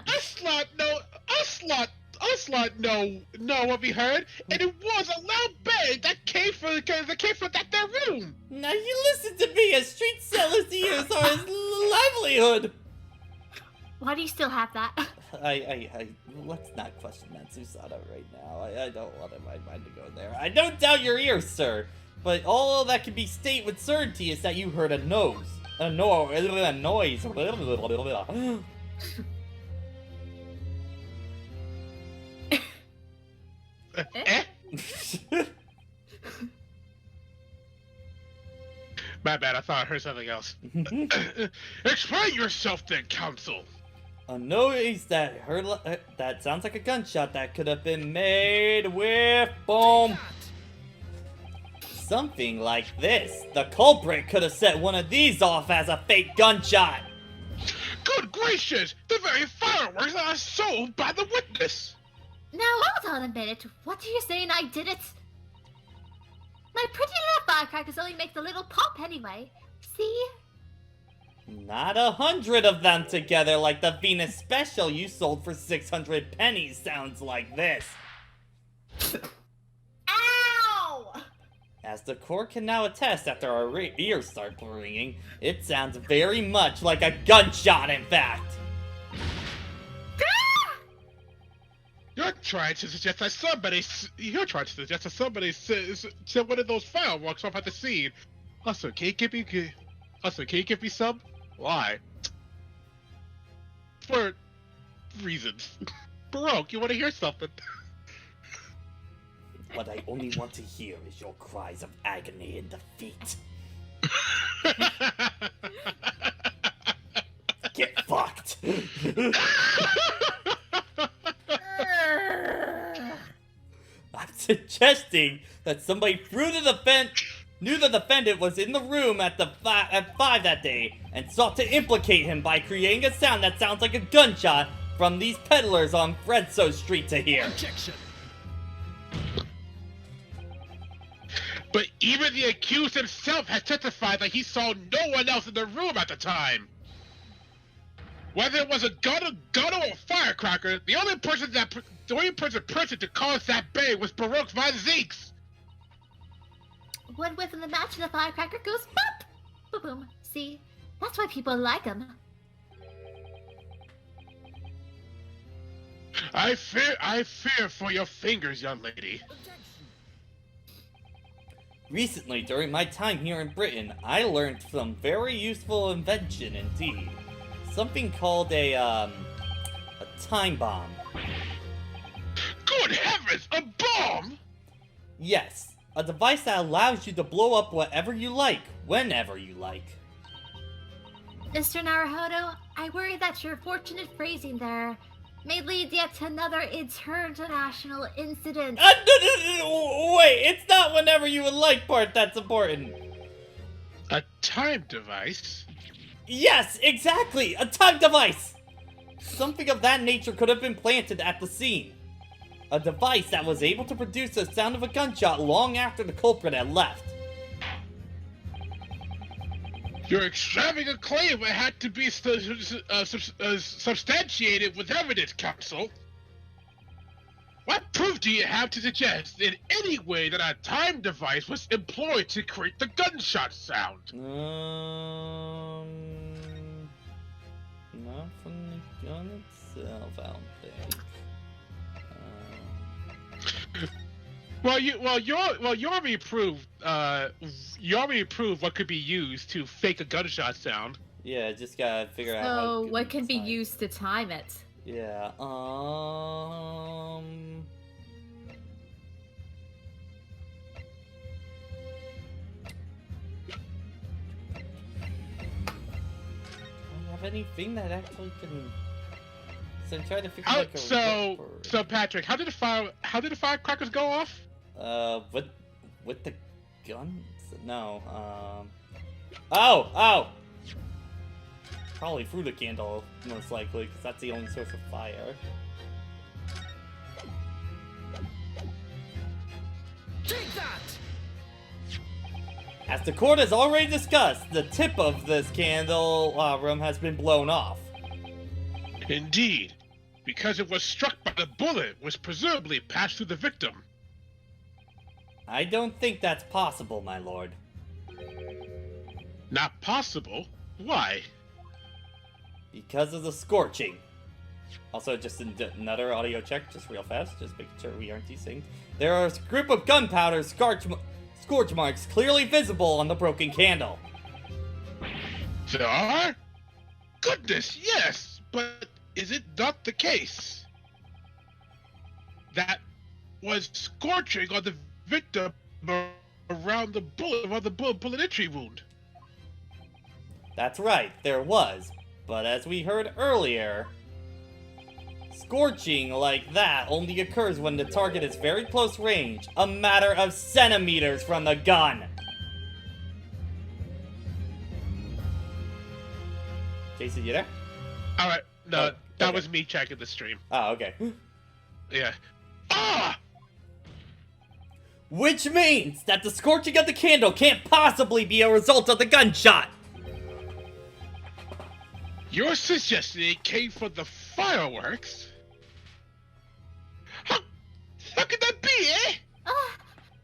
Ocelot, no, what we heard, and it was a loud bang that came from that room. Now you listen to me, a street seller's ears are his livelihood! Why do you still have that? Let's not question that Susanna right now. I don't want my mind to go there. I don't doubt your ears, sir, but all that can be stated with certainty is that you heard a noise. A noise. Eh? My bad, I thought I heard something else. Explain yourself then, counsel. A noise that that sounds like a gunshot that could have been made with boom. Something like this. The culprit could have set one of these off as a fake gunshot. Good gracious! The very fireworks are sold by the witness! Now, hold on a minute. What are you saying I did it? My pretty little firecrackers only make the little pop anyway. See? Not 100 of them together like the Venus special you sold for 600 pennies sounds like this. Ow! As the court can now attest after our ears start ringing, it sounds very much like a gunshot, in fact. You're trying to suggest that somebody set one of those fireworks off at the scene. Also, can you give me some? Why? For reasons. Baroque, you want to hear something? What I only want to hear is your cries of agony and defeat. Get fucked. I'm suggesting that somebody threw to the vent knew the defendant was in the room at 5 that day and sought to implicate him by creating a sound that sounds like a gunshot from these peddlers on Fredso Street to hear. Objection. But even the accused himself has testified that he saw no one else in the room at the time. Whether it was a gun or a firecracker, the only person present to cause that bang was Baruch von Zinks. One whiff in the match and the firecracker goes pop! Boom boom. See? That's why people like him. I fear for your fingers, young lady. Recently, during my time here in Britain, I learned some very useful invention indeed. Something called a time bomb. Good heavens, a bomb! Yes, a device that allows you to blow up whatever you like, whenever you like. Mr. Naruhodo, I worry that your fortunate phrasing there may lead yet to another international incident. No, wait, it's not whenever you would like part that's important. A time device? Yes, exactly, a time device! Something of that nature could have been planted at the scene. A device that was able to produce the sound of a gunshot long after the culprit had left. Your extravagant claim had to be substantiated with evidence, counsel. What proof do you have to suggest in any way that a time device was employed to create the gunshot sound? Not from the gun itself, I don't think. You already proved what could be used to fake a gunshot sound. Yeah, just gotta figure out how So, to what can be decide. used to time it? Yeah, I don't have anything that actually can. So I'm trying to figure out. So Patrick, how did the firecrackers go off? With the guns? No. Oh. Probably through the candle, most likely, because that's the only source of fire. Take that! As the court has already discussed, the tip of this candle room has been blown off. Indeed, because it was struck by the bullet, which presumably passed through the victim. I don't think that's possible, my lord. Not possible? Why? Because of the scorching. Also, just another audio check, just real fast, just making sure we aren't desync. There are a group of gunpowder scorch marks clearly visible on the broken candle. There are? Goodness, yes, but is it not the case that was scorching on the victim around the bullet entry wound? That's right, there was. But as we heard earlier, scorching like that only occurs when the target is very close range, a matter of centimeters from the gun. Jason, you there? Alright, no, Oh, that okay. was me checking the stream. Oh, okay. Yeah. Ah! Which means that the scorching of the candle can't possibly be a result of the gunshot. You're suggesting it came from the fireworks? How could that be, eh?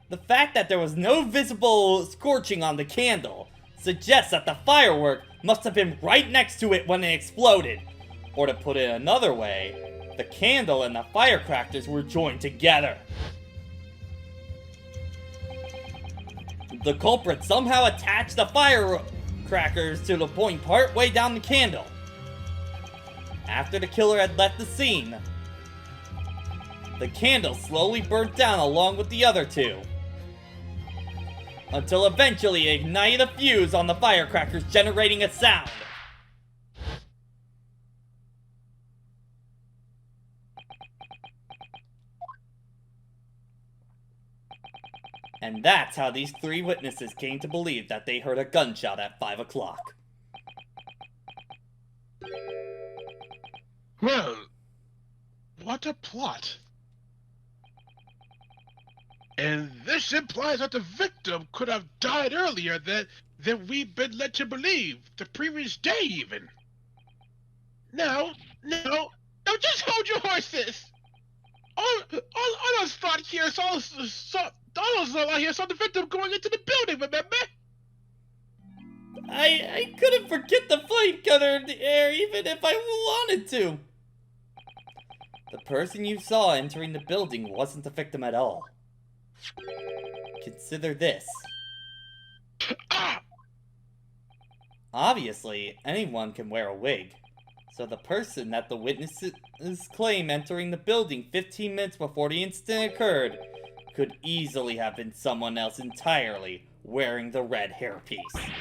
The fact that there was no visible scorching on the candle suggests that the firework must have been right next to it when it exploded. Or to put it another way, the candle and the firecrackers were joined together. The culprit somehow attached the firecrackers to the point partway down the candle. After the killer had left the scene, the candle slowly burnt down along with the other two, until eventually it ignited a fuse on the firecrackers, generating a sound. And that's how these 3 witnesses came to believe that they heard a gunshot at 5 o'clock. Well, what a plot. And this implies that the victim could have died earlier than we've been led to believe, the previous day even. Now, just hold your horses. All those thought here saw the victim going into the building, remember? I couldn't forget the flame cutter in the air even if I wanted to. The person you saw entering the building wasn't the victim at all. Consider this. Obviously, anyone can wear a wig. So the person that the witnesses claim entering the building 15 minutes before the incident occurred could easily have been someone else entirely wearing the red hairpiece.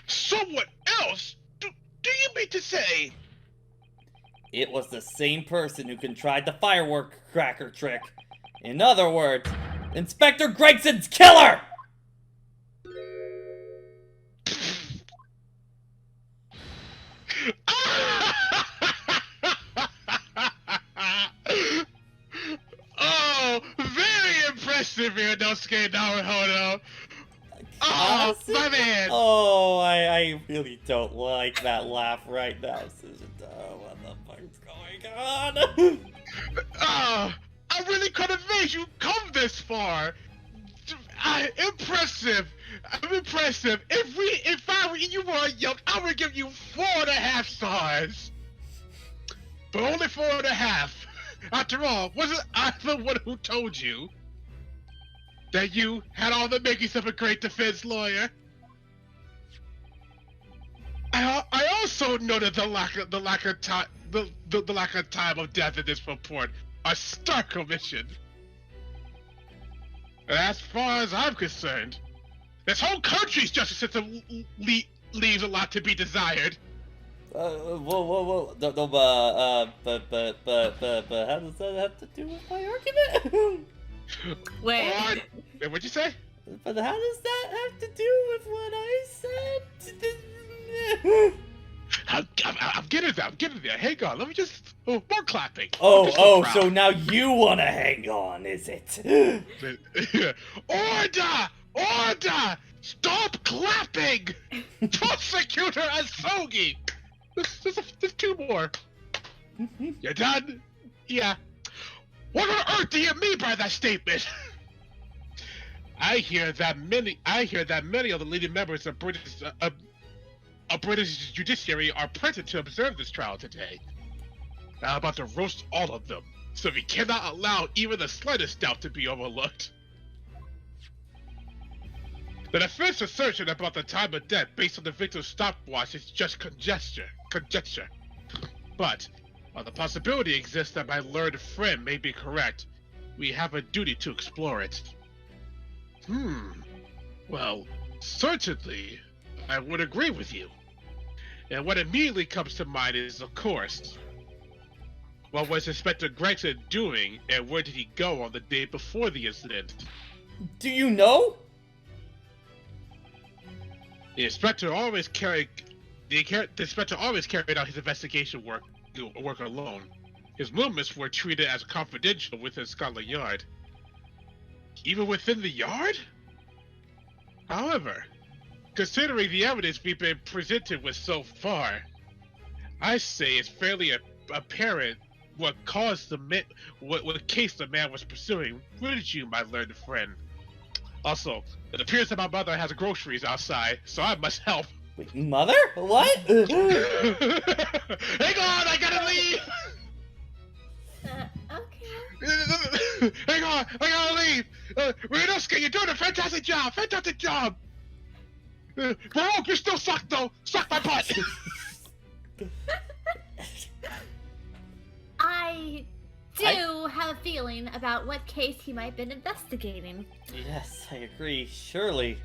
Someone else? Do you mean to say? It was the same person who contrived the firework cracker trick. In other words, Inspector Gregson's killer! Oh, very impressive, Inosuke Naruhodo. Oh, my man. Oh, I really don't like that laugh right now, Susan. Oh, what the fuck's going on? Oh, I really could have made you come this far. Impressive. I'm impressive. If I were you were young, I would give you 4.5 stars. But only 4.5. After all, wasn't I the one who told you that you had all the makings of a great defense lawyer? I also noted the lack of time, the lack of time of death in this report. A stark omission. And as far as I'm concerned, this whole country's justice system leaves a lot to be desired. Whoa. But how does that have to do with my argument? Wait. What'd you say? But how does that have to do with what I said? I'm getting there. Hang on, let me just... Oh, more clapping. So now you want to hang on, is it? Order! Stop clapping! Prosecutor Asogi! There's 2 more. You done? Yeah. What on earth do you mean by that statement? I hear that many of the leading members of British judiciary are present to observe this trial today. I'm about to roast all of them, so we cannot allow even the slightest doubt to be overlooked. The defense assertion about the time of death based on the victim's stopwatch is just conjecture. But, while the possibility exists that my learned friend may be correct, we have a duty to explore it. Well, certainly, I would agree with you. And what immediately comes to mind is, of course, what was Inspector Gregson doing, and where did he go on the day before the incident? Do you know? The inspector always carried out his investigation work alone. His movements were treated as confidential within Scotland Yard. Even within the yard? However, considering the evidence we've been presented with so far, I say it's fairly apparent what case the man was pursuing. Wouldn't you, my learned friend? Also, it appears that my mother has groceries outside, so I must help. Wait, mother? What? Hang on, I gotta leave! Okay. Hang on, I gotta leave! Ryunosuke, you're doing a fantastic job! Baroque, you're still sucked though! Suck my butt! I do have a feeling about what case he might have been investigating. Yes, I agree, surely.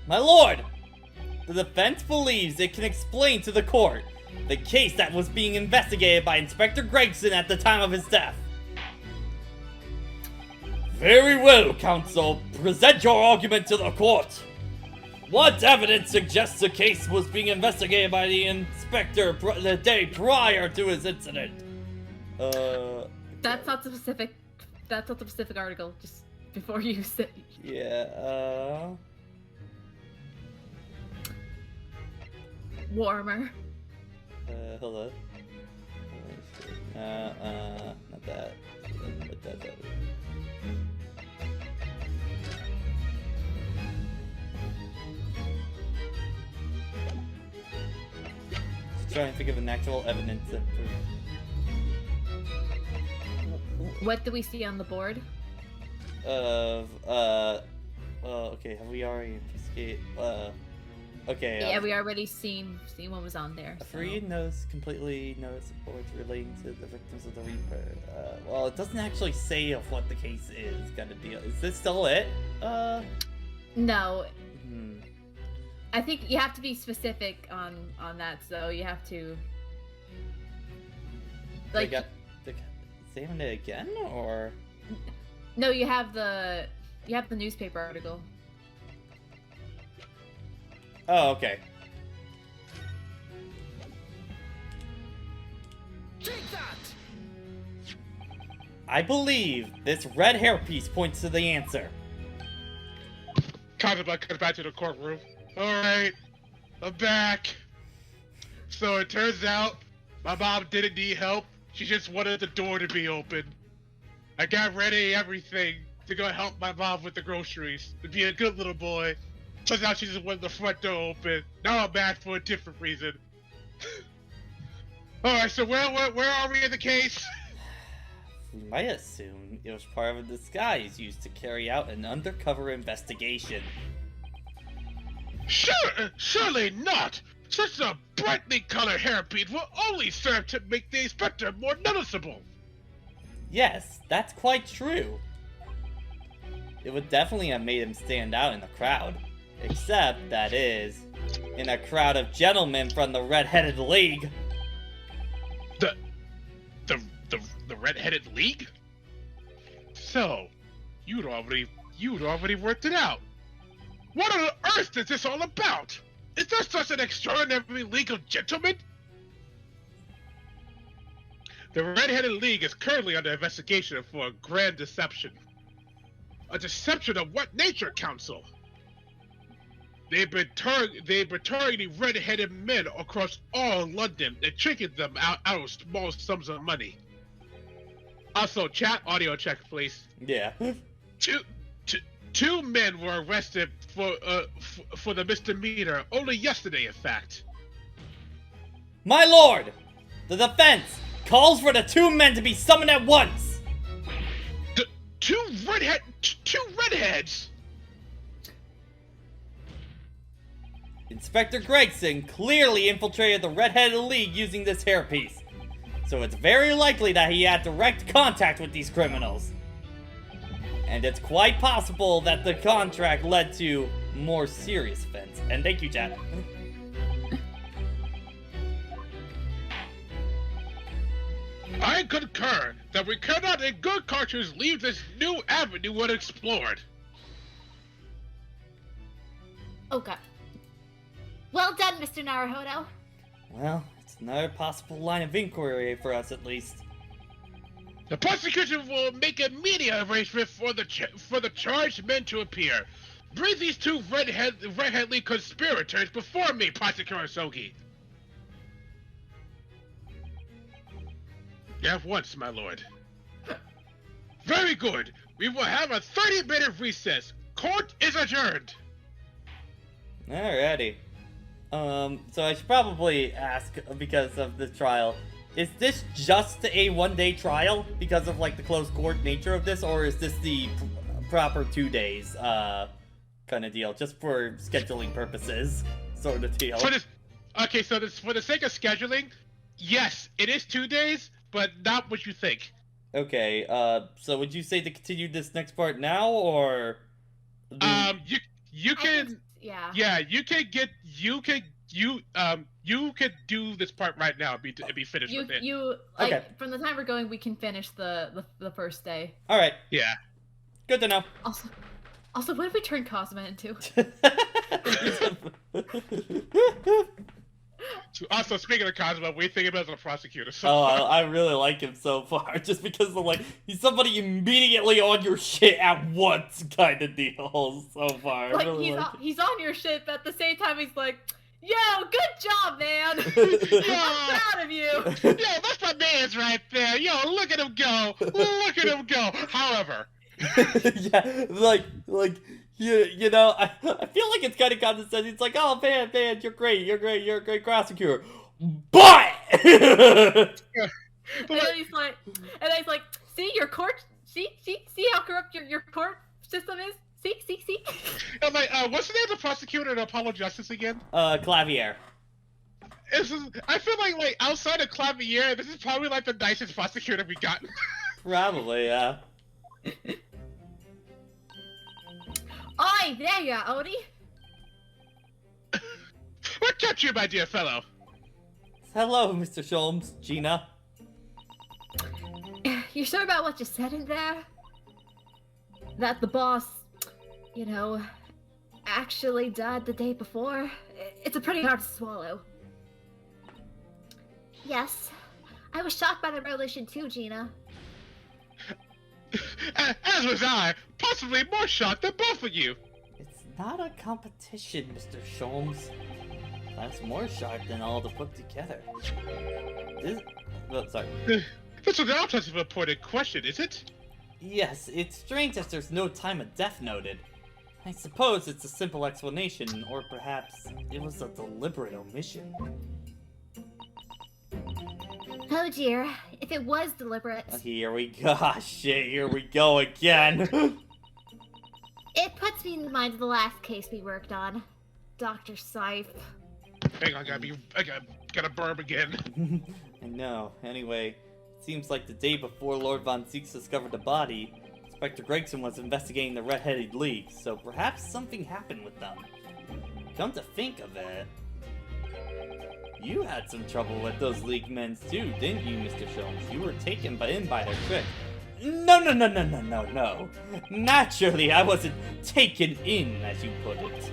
My lord! The defense believes it can explain to the court the case that was being investigated by Inspector Gregson at the time of his death. Very well, counsel. Present your argument to the court. What evidence suggests the case was being investigated by the inspector the day prior to his incident? That's not the specific. That's not the specific article. Just before you say. Yeah. Warmer. Hold on. Not that. But that. Just trying to think of an actual evidence that What do we see on the board? well, okay, have we already investigated, okay. Yeah, we already seen what was on there. A free completely knows reports relating to the victims of the Reaper. Well, it doesn't actually say of what the case is, kind of deal. Is this still it? No. I think you have to be specific on that, so you have to. Like, examine it again, or? No, you have the newspaper article. Oh, okay. Take that! I believe this red hairpiece points to the answer. Comes back to the courtroom. Alright, I'm back. So it turns out my mom didn't need help. She just wanted the door to be open. I got ready everything to go help my mom with the groceries, to be a good little boy. Turns out she just wanted the front door open. Now I'm back for a different reason. Alright, so where are we in the case? We might assume it was part of a disguise used to carry out an undercover investigation. Surely not! Such a brightly colored hairpiece will only serve to make the inspector more noticeable! Yes, that's quite true. It would definitely have made him stand out in the crowd. Except, that is, in a crowd of gentlemen from the Red-Headed League. The Red-Headed League? So, you'd already worked it out. What on earth is this all about? Is there such an extraordinary league of gentlemen? The Red-Headed League is currently under investigation for a grand deception. A deception of what nature, Counsel? They've been targeting red-headed men across all London and tricking them out of small sums of money. Also, chat, audio check, please. Yeah. Two men were arrested for the misdemeanor only yesterday, in fact. My lord! The defense calls for the two men to be summoned at once! Two redheads? Inspector Gregson clearly infiltrated the Red-Headed League using this hairpiece. So it's very likely that he had direct contact with these criminals. And it's quite possible that the contract led to more serious offense. And thank you, chat. I concur that we cannot in good conscience leave this new avenue unexplored. Okay. Well done, Mr. Naruhodo. Well, it's another possible line of inquiry for us, at least. The prosecution will make a media arrangement for the charged men to appear. Bring these two red-headed conspirators before me, Prosecutor Sogi. You have once, my lord. Very good. We will have a 30-minute recess. Court is adjourned. Alrighty. So I should probably ask, because of the trial, is this just a one-day trial because of, like, the close court nature of this, or is this the proper 2 days, kind of deal, just for scheduling purposes, sort of deal? For the sake of scheduling, yes, it is 2 days, but not what you think. Okay, so would you say to continue this next part now, or? You can. Yeah, You can do this part right now. Be finished with it. Like, Okay. from the time we're going, we can finish the first day. Alright. Yeah. Good to know. Also, what did we turn Cosmo into? Also, speaking of Cosmo, we think of him as a prosecutor. So Oh, I really like him so far, just because of, like, he's somebody immediately on your shit at once kind of deal so far. I Like, really like it. he's on your shit, but at the same time, he's like, yo, good job, man! Yeah. I'm proud of you! Yo, that's my man's right there. Yo, look at him go. Look at him go. However, Yeah, like, you know, I feel like it's kind of condescending. It's like, oh, man, you're great, you're a great prosecutor. But! And then he's like, see your court, see how corrupt your court system is? See? I'm like, what's the name of the prosecutor in Apollo Justice again? Clavier. I feel like outside of Clavier, this is probably like the nicest prosecutor we got. Probably, yeah. Oi, there you are, Odie. What kept you, my dear fellow? Hello, Mr. Sholmes, Gina. You sure about what you said in there? That the boss, you know, actually died the day before? It's a pretty hard to swallow. Yes. I was shocked by the revelation too, Gina. As was I, possibly more shocked than both of you. It's not a competition, Mr. Sholmes. That's more sharp than all to put together. Sorry. That's an autopsy reported question, is it? Yes, it's strange that there's no time of death noted. I suppose it's a simple explanation, or perhaps it was a deliberate omission. Oh dear, if it was deliberate. Here we go. Ah, shit, here we go again. It puts me in mind of the last case we worked on. Dr. Scythe. Hang on, I gotta burp again. I know. Anyway, it seems like the day before Lord Von Zieks discovered the body, Inspector Gregson was investigating the Red-Headed League, so perhaps something happened with them. Come to think of it, you had some trouble with those League men too, didn't you, Mr. Sholmes? You were taken in by their trick. No. Naturally, I wasn't taken in, as you put it.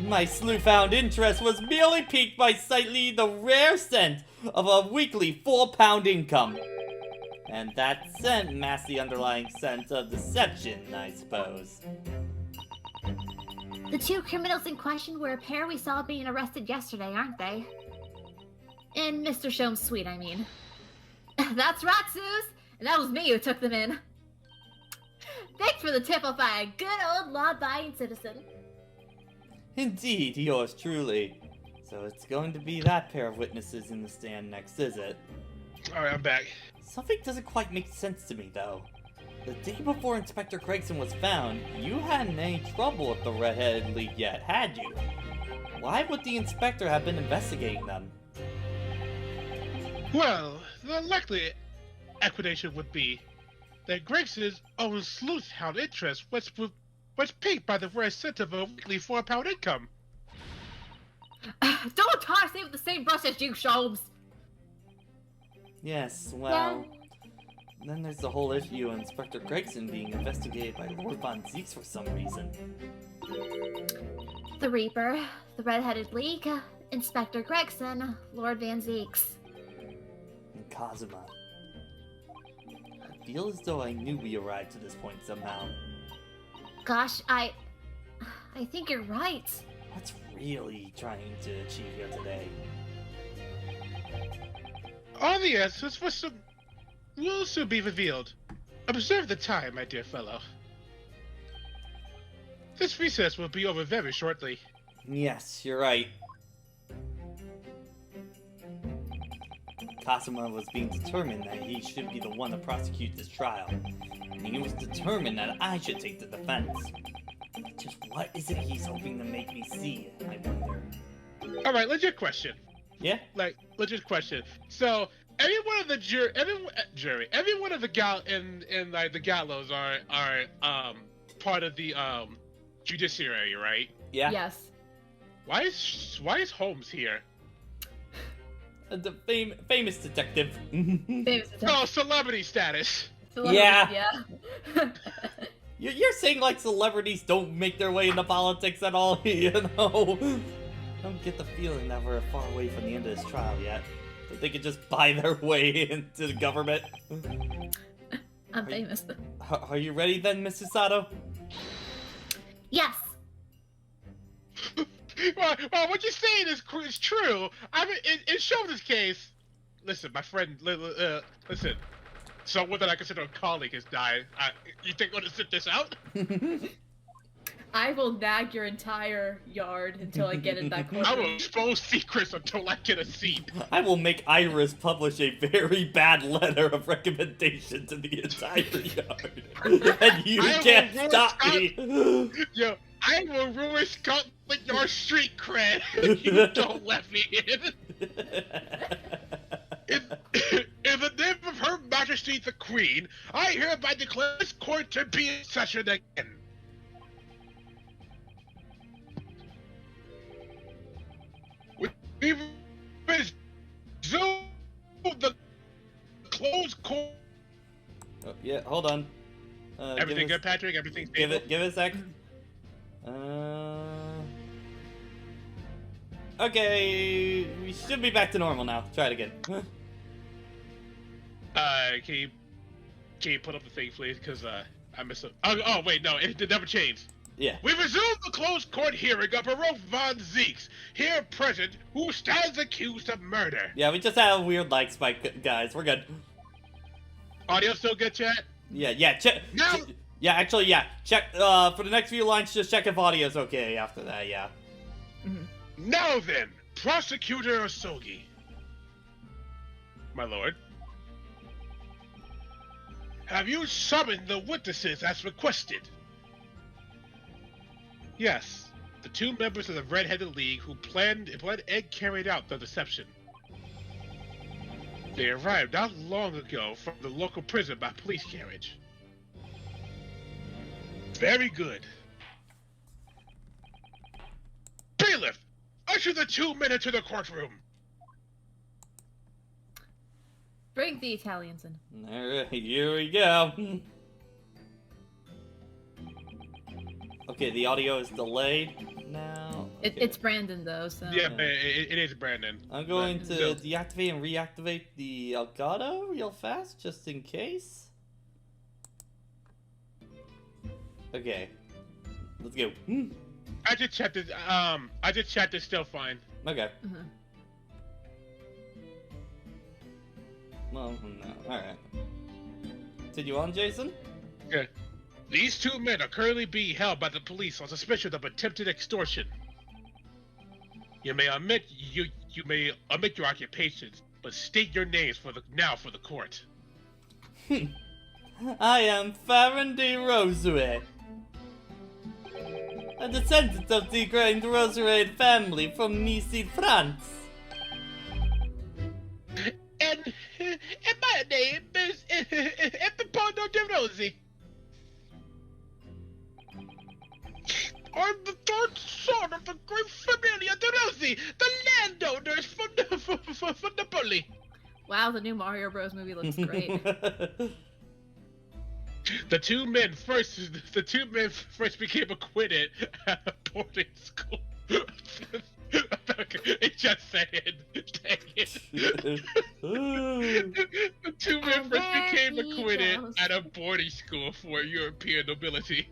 My sleuth-hound interest was merely piqued by slightly the rare scent of a weekly 4-pound income. And that scent masked the underlying sense of deception, I suppose. The two criminals in question were a pair we saw being arrested yesterday, aren't they? In Mr. Sholmes' suite, I mean. That's right, Suze! And that was me who took them in. Thanks for the tip off by a good old law-abiding citizen. Indeed, yours truly. So it's going to be that pair of witnesses in the stand next, is it? Alright, I'm back. Something doesn't quite make sense to me, though. The day before Inspector Gregson was found, you hadn't any trouble with the Red-Headed League yet, had you? Why would the inspector have been investigating them? Well, the likely explanation would be that Gregson's own sleuth-hound interest was piqued by the rare scent of a weekly 4-pound income. Don't try to say with the same brush as you, Sholmes! Yes, well... Then there's the whole issue of Inspector Gregson being investigated by Lord Von Zieks for some reason. The Reaper, the Red-Headed League, Inspector Gregson, Lord Van Zieks. And Kazuma. I feel as though I knew we arrived to this point somehow. Gosh, I think you're right. What's really trying to achieve here today? All the answers will soon be revealed. Observe the time, my dear fellow. This recess will be over very shortly. Yes, you're right. Kazuma was being determined that he should be the one to prosecute this trial. And he was determined that I should take the defense. Just what is it he's hoping to make me see, I wonder. Alright, legit question. Yeah? Legit question. So, every one of the every one of the the gallows are part of the judiciary, right? Yeah? Yes. Why is Holmes here? The famous detective. Famous Oh, celebrity status. Celebrity, Yeah. yeah. You're saying like celebrities don't make their way into politics at all, you know? I don't get the feeling that we're far away from the end of this trial yet. That they could just buy their way into the government. I'm famous. Are you ready then, Mrs. Sato? Yes. Well, what you're saying is true. I mean, in Shona's case, listen, my friend, listen, someone that I consider a colleague has died. You think I'm gonna sit this out? I will nag your entire yard until I get in that courtroom. I will expose secrets until I get a seat. I will make Iris publish a very bad letter of recommendation to the entire yard. And you can't stop me. Yo, I will ruin Scotland Yard street cred if you don't let me in. In the name of Her Majesty the Queen, I hereby declare this court to be in session again. We resume the closed court. Oh, yeah, hold on. Everything good, Patrick? Everything's stable? Give it a sec. Okay, we should be back to normal now. Try it again. Can you put up the thing, please? Because I missed it. Oh, wait, no, it never changed. Yeah. We resume the closed court hearing of Baruch von Zeeks, here present, who stands accused of murder. Yeah, we just had a weird lag spike, guys. We're good. Audio still good, chat? Yeah, check. Now, Yeah, actually, yeah. Check, for the next few lines, just check if audio's okay after that, yeah. now then, Prosecutor Osogi. My lord. Have you summoned the witnesses as requested? Yes, the two members of the Red-Headed League who planned and carried out the deception. They arrived not long ago from the local prison by police carriage. Very good. Bailiff, usher the two men into the courtroom. Bring the Italians in. Alright, here we go. Okay, the audio is delayed now. Okay. It's Brandon though, so. Yeah, it is Brandon. I'm going to Go. deactivate and reactivate the Elgato real fast, just in case. Okay, let's go. I just checked it. I just checked. It's still fine. Okay. Mhm. Well, no. All right. Continue on, Jason. Okay. These two men are currently being held by the police on suspicion of attempted extortion. You may omit your occupations, but state your names for the court. I am Farron de Roseret, a descendant of the Grand Roseret family from Nice, France. And my name is Epipono de Rosi. I'm the third son of the great familia de Rosi, the landowners from Napoli. Wow, the new Mario Bros. Movie looks great. The two men first became acquitted at a boarding school. It just said it. Dang it. The two men first became acquitted at a boarding school for European nobility.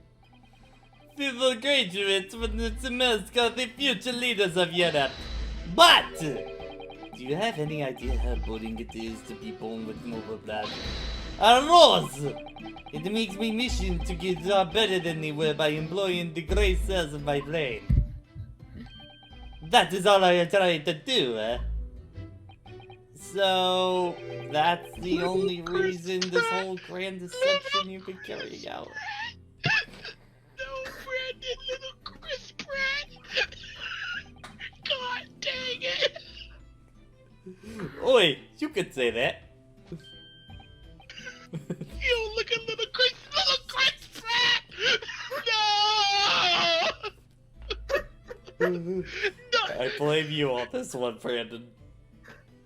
People graduates from the semester are the future leaders of Europe. But, do you have any idea how boring it is to be born with noble blood? A rose! It makes my mission to get a job better than they were by employing the gray cells of my brain. That is all I am trying to do, eh? So, that's the only reason this whole grand deception you've been carrying out. No, Brandon, little Chris Pratt! God dang it! Oi, you could say that. You look at little Chris Pratt! No! No! I blame you on this one, Brandon.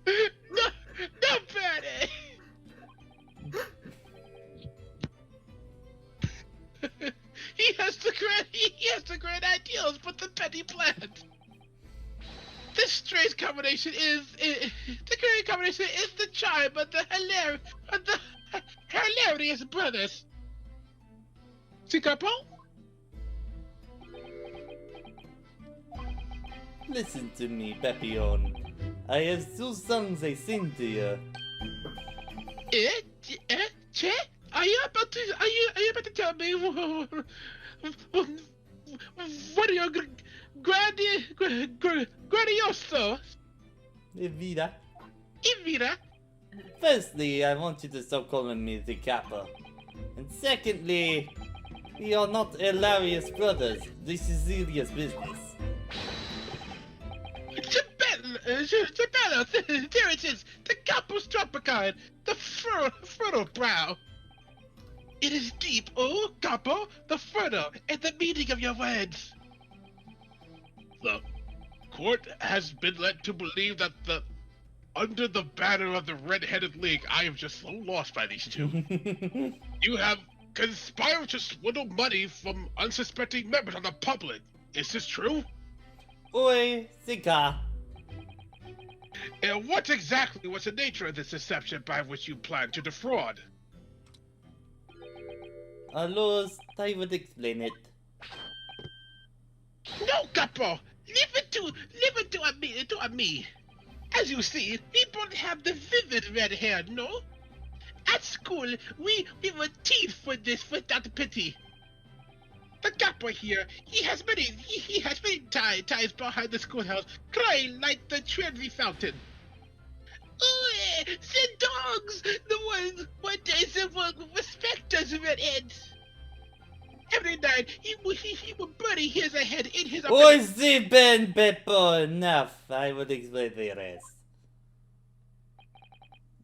No, Patty! already planned. This strange combination is the charm of the hilarious brothers. See, Capo? Listen to me, Papillon. I have two songs I sing to you. Che? Are you about to tell me what are your grandioso? Evita. Evita? Firstly, I want you to stop calling me the Kappa. And secondly, we are not hilarious brothers. This is serious business. Gebello, there it is, the Capo's Tropicon, the fertile brow. It is deep, oh, Capo, the fertile, and the meaning of your words. The court has been led to believe that under the banner of the Red-Headed League, I am just so lost by these two. You have conspired to swindle money from unsuspecting members of the public. Is this true? Oi, Sika. And what exactly was the nature of this deception by which you plan to defraud? Lost, I would explain it. No, Capo! Leave it to me. As you see, we both have the vivid red hair, no? At school, we were teased for this without pity. The Capo here, he has many ties behind the schoolhouse, crying like the Trinity fountain. Oh, the dogs! The ones one day said will respect us redheads. Every night, he would bury his head in his... Oi, si ben Beppo, enough. I would explain the rest.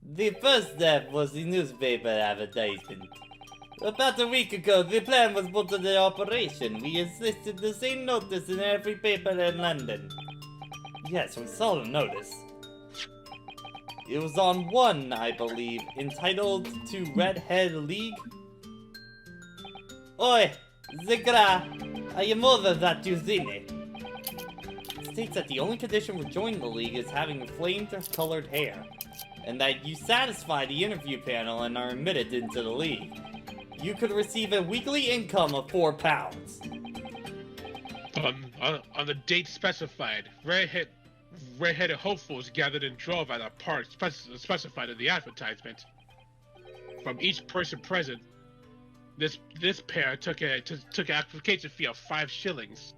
The first step was the newspaper advertisement. About a week ago, the plan was put into operation. We insisted the same notice in every paper in London. Yes, we saw the notice. It was on one, I believe, entitled to Redhead League. Oi, Zigra, I am over that you've seen it. It states that the only condition for joining the league is having flame-colored hair, and that you satisfy the interview panel and are admitted into the league. You could receive a weekly income of £4. On the date specified, red-headed hopefuls gathered in drove at a park specified in the advertisement. From each person present, this pair took an application fee of 5 shillings.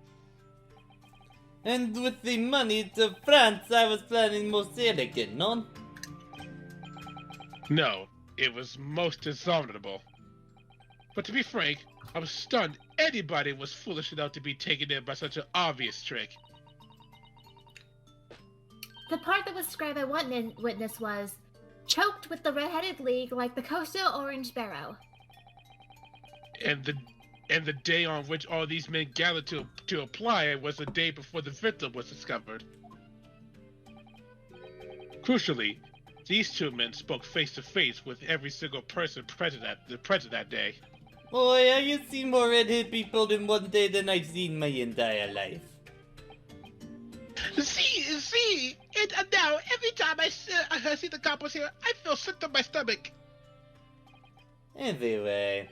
And with the money to France, I was planning most elegant, no? No, it was most dishonorable. But to be frank, I was stunned anybody was foolish enough to be taken in by such an obvious trick. The part that was described by one witness was choked with the Red-Headed League like the coastal orange barrow. And the day on which all these men gathered to apply was the day before the victim was discovered. Crucially, these two men spoke face to face with every single person present that day. Boy, I have seen more redhead people in one day than I've seen my entire life. See, and now every time I see the coppers here, I feel sick to my stomach. Anyway,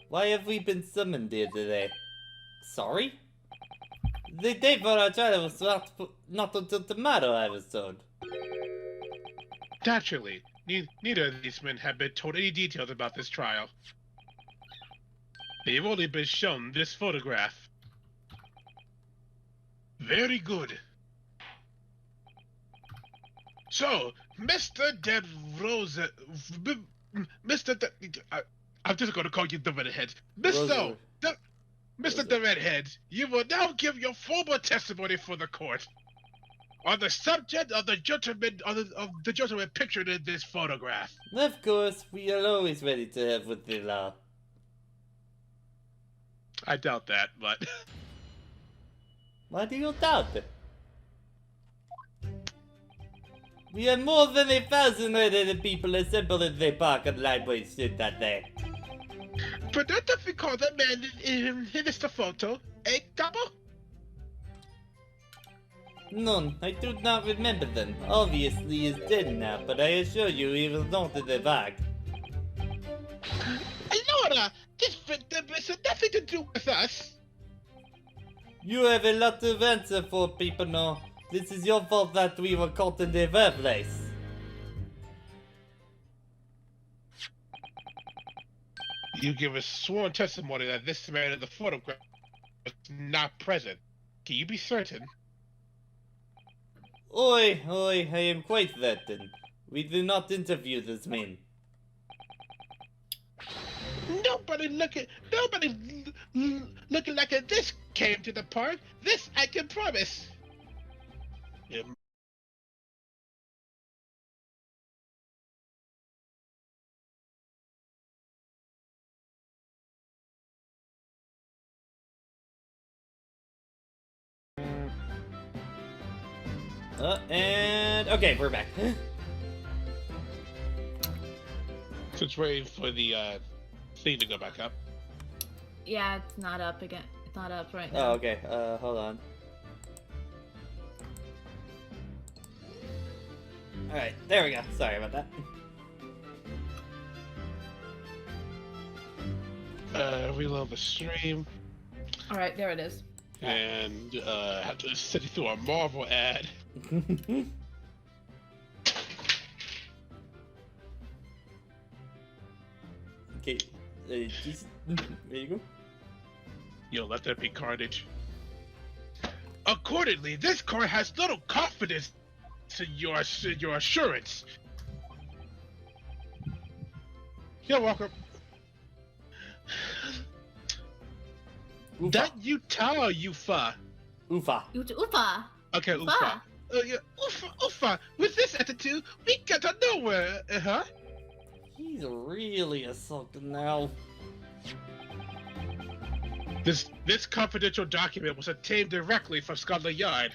why have we been summoned here today? Sorry? The date for our trial was not until tomorrow, I was told. Naturally, neither of these men have been told any details about this trial. They've only been shown this photograph. Very good. So, Mr. Dead Rose... I'm just going to call you the Redhead. Mr. The Redhead, you will now give your formal testimony for the court on the subject of the gentleman pictured in this photograph. Of course, we are always ready to help with the law. I doubt that, but... Why do you doubt it? We had more than 1,000 redheaded people assembled in the park on Lightway Street that day. But don't you recall that man in this photo, eh, Capo? None. I do not remember them. Obviously, he is dead now, but I assure you he will not in the back. Laura, this has nothing to do with us. You have a lot to answer for, people now. This is your fault that we were caught in the first place. You give us sworn testimony that this man in the photograph was not present. Can you be certain? Oi, I am quite certain. We do not interview this man. Nobody looking like this came to the park. This I can promise. And okay, we're back. Just waiting for the thing to go back up. Yeah, it's not up again. It's not up right Oh, now. okay. Hold on. Alright, there we go. Sorry about that. Reload the stream. Alright, there it is. And have to sit through a Marvel ad. Okay, just, there you go. Yo, let that be carnage. Accordingly, this court has little confidence in your assurance. You're welcome. Oofa. That you tell Ufa. Oofa. Ufa. Okay, Ufa. Yeah, Ufa. With this attitude, we get to nowhere. Huh? He's really a sultan now. This confidential document was obtained directly from Scotland Yard.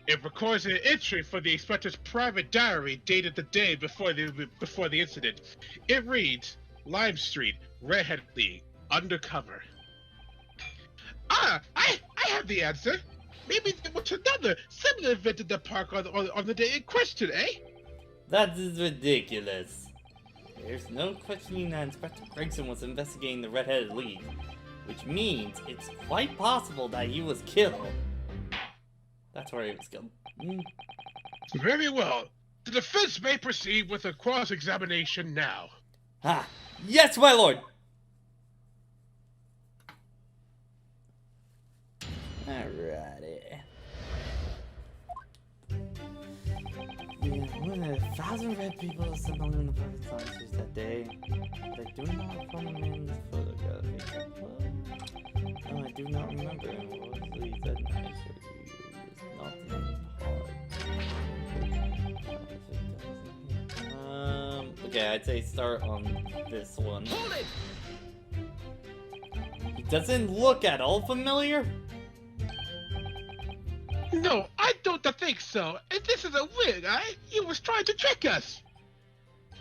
It records an entry for the inspector's private diary dated the day before the incident. It reads, Lime Street, Redhead League, undercover. Ah, I have the answer. Maybe there was another similar event in the park on the day in question, eh? That is ridiculous. There's no questioning that Inspector Gregson was investigating the Red-Headed League, which means it's quite possible that he was killed. That's where he was killed. Very well. The defense may proceed with a cross-examination now. Ah, yes, my lord! Alrighty. Yeah, when 1,000 red people assembled in the public concerts that day, they do not from the man's photography. No, I do not remember. What was he said? I said he was not in the okay, I'd say start on this one. Hold it! He doesn't look at all familiar. No, I don't think so. And this is a wig, eh? He was trying to trick us.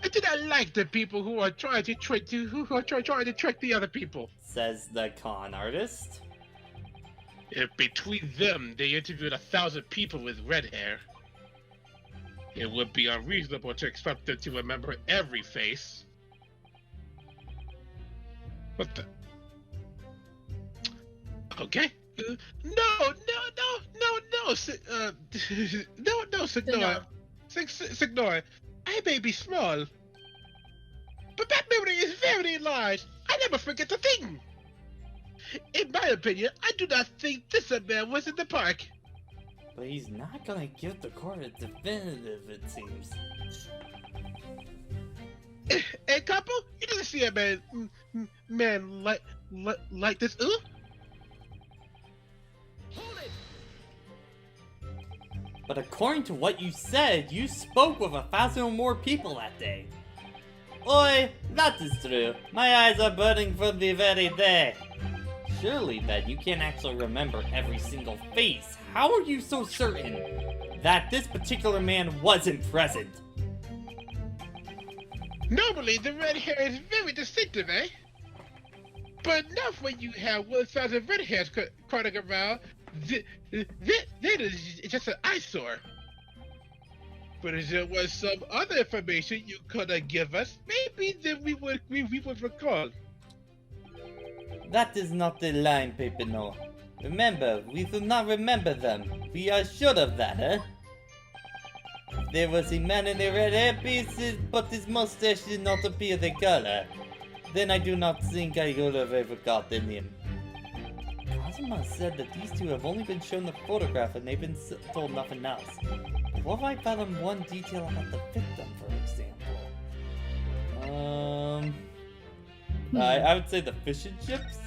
I do not like the people who are trying to trick the other people. Says the con artist. If between them they interviewed 1,000 people with red hair, it would be unreasonable to expect them to remember every face. What the? Okay. No, Signor. I may be small, but that memory is very large. I never forget a thing. In my opinion, I do not think this man was in the park. But he's not gonna give the court a definitive, it seems. Hey, couple, you didn't see a man like this, Hold it! But according to what you said, you spoke with 1,000 or more people that day. Oi, that is true. My eyes are burning from the very day. Surely then you can't actually remember every single face. How are you so certain that this particular man wasn't present? Normally, the red hair is very distinctive, eh? But not when you have 1,000 red hairs crowding around. then it's just an eyesore. But if there was some other information you could have given us, maybe then we would recall. That is not the line, Pepino. Remember, we do not remember them. We are sure of that, huh? There was a man in a red hairpiece, but his mustache did not appear the color. Then I do not think I would have ever gotten him. Kazuma said that these two have only been shown the photograph and they've been told nothing else. What if I tell them one detail about the victim, for example? I would say the fish and chips.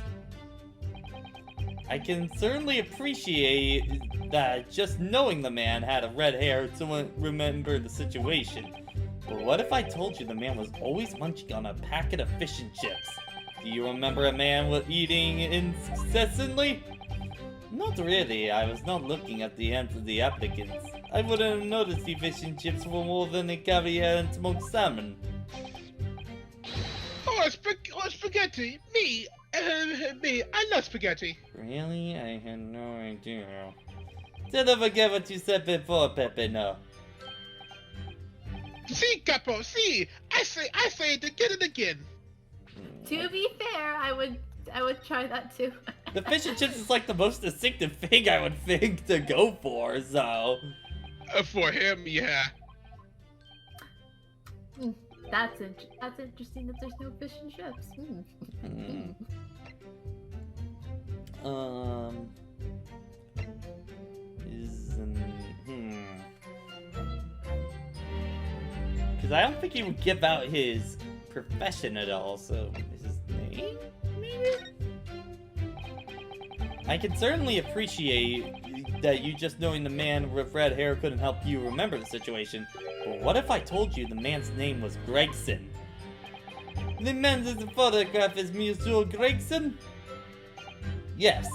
I can certainly appreciate that just knowing the man had a red hair to remember the situation. But what if I told you the man was always munching on a packet of fish and chips? Do you remember a man eating incessantly? Not really, I was not looking at the hands of the applicants. I wouldn't have noticed the fish and chips were more than a caviar and smoked salmon. Oh, spaghetti! Me, I love spaghetti. Really? I had no idea. Did I forget what you said before, Pepino? See, Capo, see! I say it again and again. To be fair, I would try that too. The fish and chips is like the most distinctive thing I would think to go for, so... For him, yeah. That's interesting that there's no fish and chips. Because I don't think he would give out his profession at all, so his name, maybe? I can certainly appreciate that you just knowing the man with red hair couldn't help you remember the situation, but what if I told you the man's name was Gregson? The man in the photograph is Monsieur Gregson? Yes.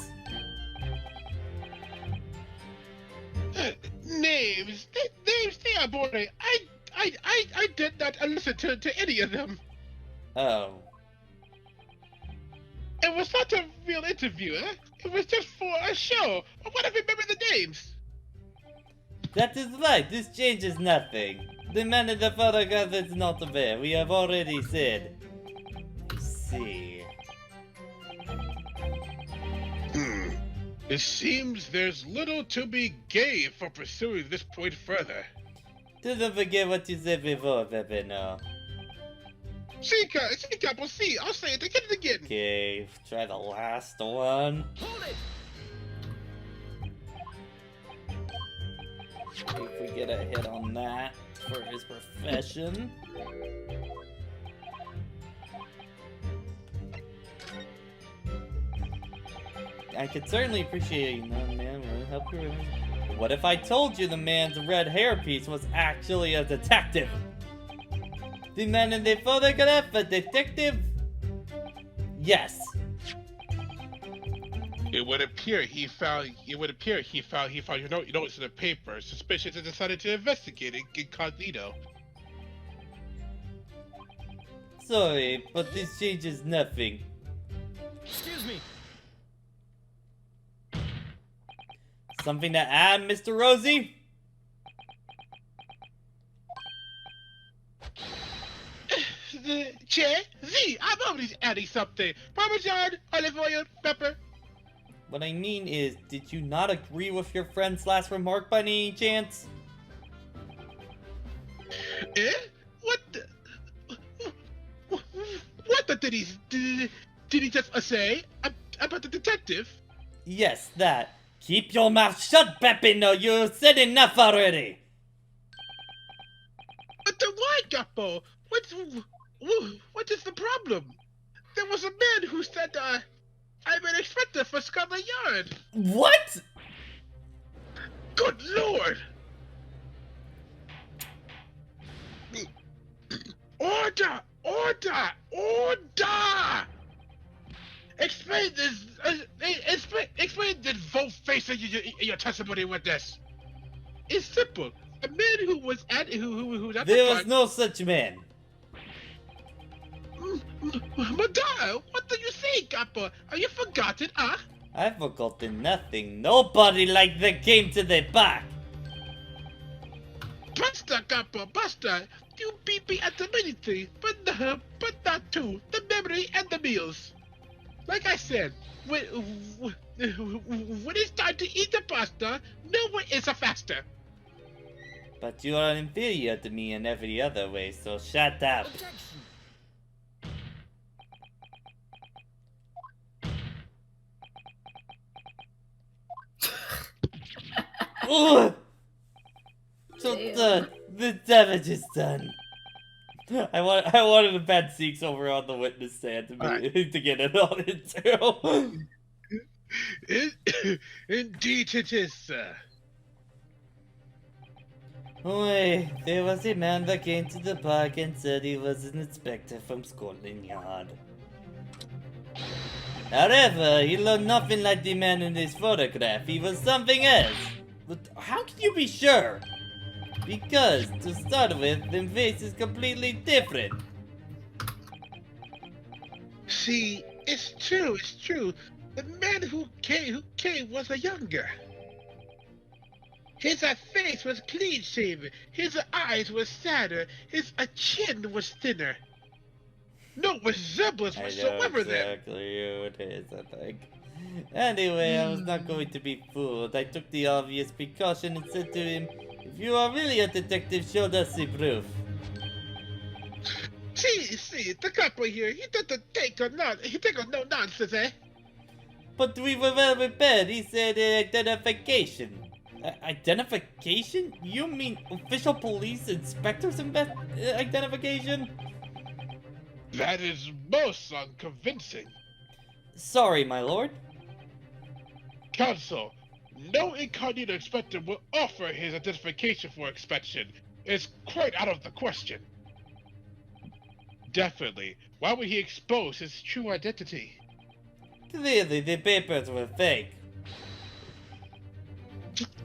Names, they are boring. I did not listen to any of them. Oh. It was not a real interview, huh? It was just for a show. What if I remember the names? That is right, this changes nothing. The man in the photograph is not there, we have already said. See. It seems there's little to be gained for pursuing this point further. Don't forget what you said before, Pepino. See, Capo, see, I'll say it again and again. Okay, try the last one. Hold it! If we get a hit on that for his profession. I could certainly appreciate you, man. Will help you remember. But what if I told you the man's red hairpiece was actually a detective? The man in the photograph, a detective? Yes. It would appear he found you notes in the paper. Suspicious and decided to investigate it incognito. Sorry, but this changes nothing. Excuse me. Something to add, Mr. Rosie? Che, Z, I'm always adding something. Parmesan, olive oil, pepper. What I mean is, did you not agree with your friend's last remark by any chance? Eh? What did he just say about the detective? Yes, that. Keep your mouth shut, Pepino! You said enough already! But then why, Capo? What is the problem? There was a man who said, I'm an inspector for Scotland Yard. What? Good Lord! Order! Order! Order! Explain this. Explain this vote-face in your testimony with this. It's simple. A man who was at There was no such man. Madonna, what do you say, Kappa? Are you forgotten, huh? I've forgotten nothing. Nobody liked the game to the back. Buster, Capo, Buster, you beat me at the many things, but not to the memory and the meals. Like I said, when it's time to eat the pasta, no one is a faster. But you are inferior to me in every other way, so shut up. Objection. Ugh! So the damage is done. I wanted to bet Zeke's over on the witness stand to, to get it on it too. Indeed it is, sir. Wait, there was a man that came to the park and said he was an inspector from Scotland Yard. However, he looked nothing like the man in this photograph. He was something else. But how can you be sure? Because, to start with, the face is completely different. See, it's true. The man who came was a younger. His face was clean-shaven, his eyes were sadder, his chin was thinner. No resemblance whatsoever there. Exactly who it is, I think. Anyway, I was not going to be fooled. I took the obvious precaution and said to him, if you are really a detective, show us the proof. See, the couple here, he doesn't take no nonsense, eh? But we were well prepared. He said identification. Identification? You mean official police inspector's identification? That is most unconvincing. Sorry, my lord. Counsel, no incognito inspector will offer his identification for inspection. It's quite out of the question. Definitely. Why would he expose his true identity? Clearly, the papers were fake.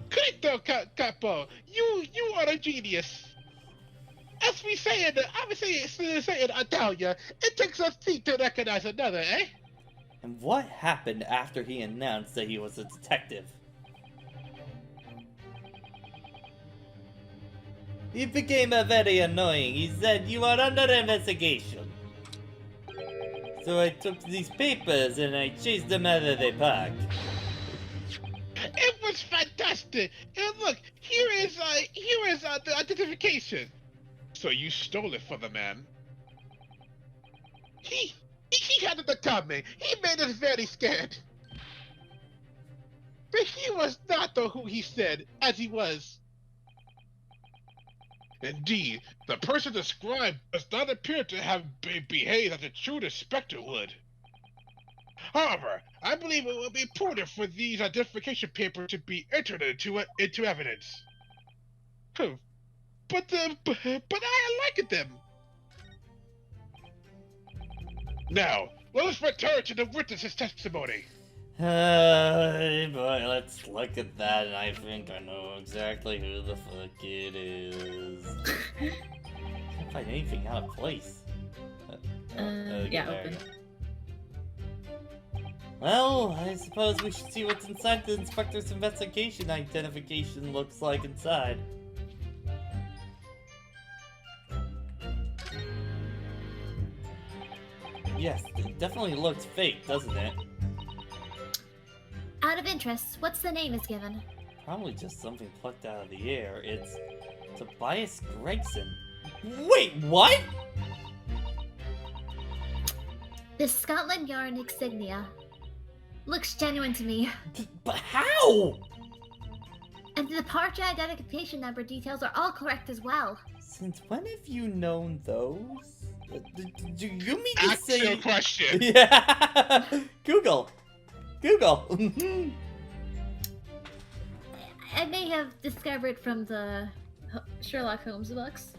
Correcto, Capo. You are a genius. As we say in Italia, it takes a feat to recognize another, eh? And what happened after he announced that he was a detective? He became very annoying. He said, you are under investigation. So I took these papers and I chased them out of the park. It was fantastic. And look, here is the identification. So you stole it for the man. He had it coming. He made us very scared. But he was not who he said, as he was. Indeed, the person described does not appear to have behaved as a true inspector would. However, I believe it will be important for these identification papers to be entered into evidence. But I like them. Now, let us return to the witness's testimony. Boy, let's look at that, and I think I know exactly who the fuck it is. Can't find anything out of place. Yeah, open. Well, I suppose we should see what's inside the inspector's investigation identification looks like inside. Yes, it definitely looks fake, doesn't it? Out of interest, what's the name is given? Probably just something plucked out of the air. It's Tobias Gregson. Wait, what? The Scotland Yard insignia. Looks genuine to me. But how? And the departure identification number details are all correct as well. Since when have you known those? Do you mean to Ask say... your question. Yeah! Google! I may have discovered from the Sherlock Holmes books.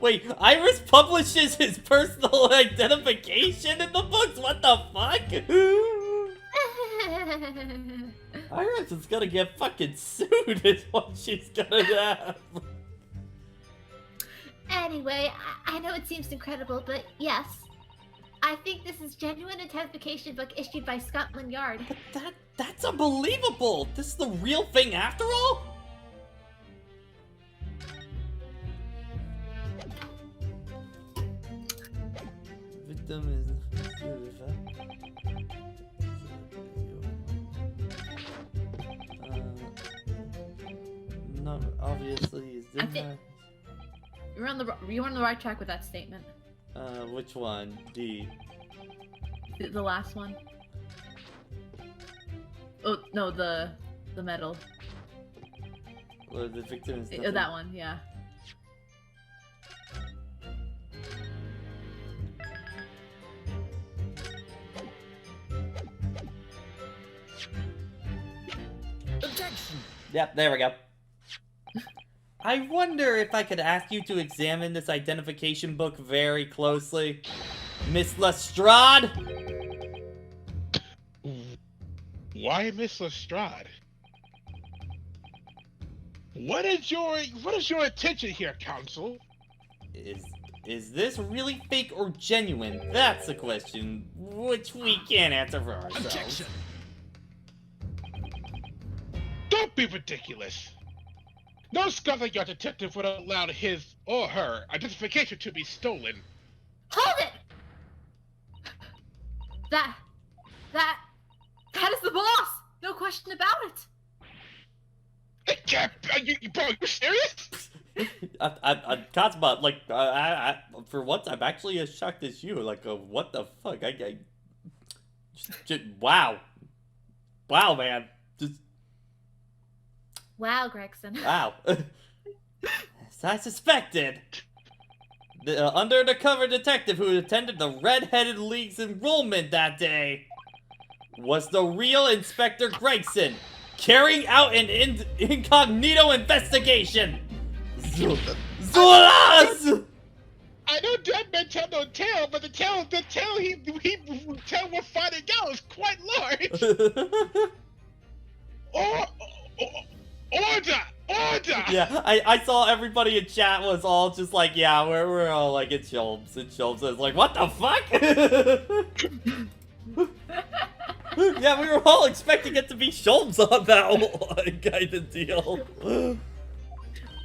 Wait, Iris publishes his personal identification in the books? What the fuck? Iris is gonna get fucking sued is what she's gonna have. Anyway, I know it seems incredible, but yes, I think this is genuine identification book issued by Scotland Yard. But that's unbelievable! This is the real thing after all? Victim is... no, obviously is I think you're on the right track with that statement. Which one? D. The last one. Oh no, the medal. Or the victim is Oh, that one, yeah. Objection! Yep, there we go. I wonder if I could ask you to examine this identification book very closely. Miss Lestrade? Why Miss Lestrade? What is your intention here, Counsel? Is this really fake or genuine? That's a question which we can't answer for ourselves. Objection! Don't be ridiculous. No Scotland Yard detective would allow his or her identification to be stolen. Hold it! That is the boss! No question about it! It can't. Bro, you serious? Kazuma, like, for once, I'm actually as shocked as you. Like, what the fuck? Wow. Wow, man. Just... Wow, Gregson. Wow. As I suspected. The undercover detective who attended the Red-Headed League's enrollment that day was the real Inspector Gregson, carrying out an incognito investigation. Zulas! I know dead men tell no tale, but the tale we're finding out is quite large. Order! Yeah, I saw everybody in chat was all just like, yeah, we're all like, it's Sholmes. It's like, what the fuck? Yeah, we were all expecting it to be Sholmes on that whole kind of deal.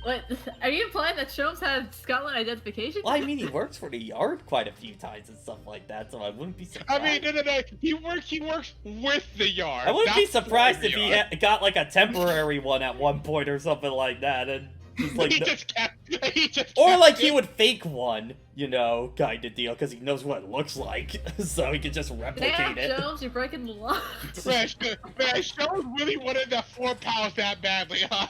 Wait, are you implying that Sholmes had Scotland identification? Well, I mean, he works for the Yard quite a few times and stuff like that, so I wouldn't be surprised. I mean, no. He works with the Yard. I wouldn't be not surprised for if the he Yard. got like a temporary one at one point or something like that, and just like, he just or kept like it. he would fake one, you know, kind of deal, because he knows what it looks like, so he could just replicate Damn, it. Sholmes, you're breaking the law. Man, Sholmes really wanted that 4 pounds that badly, huh?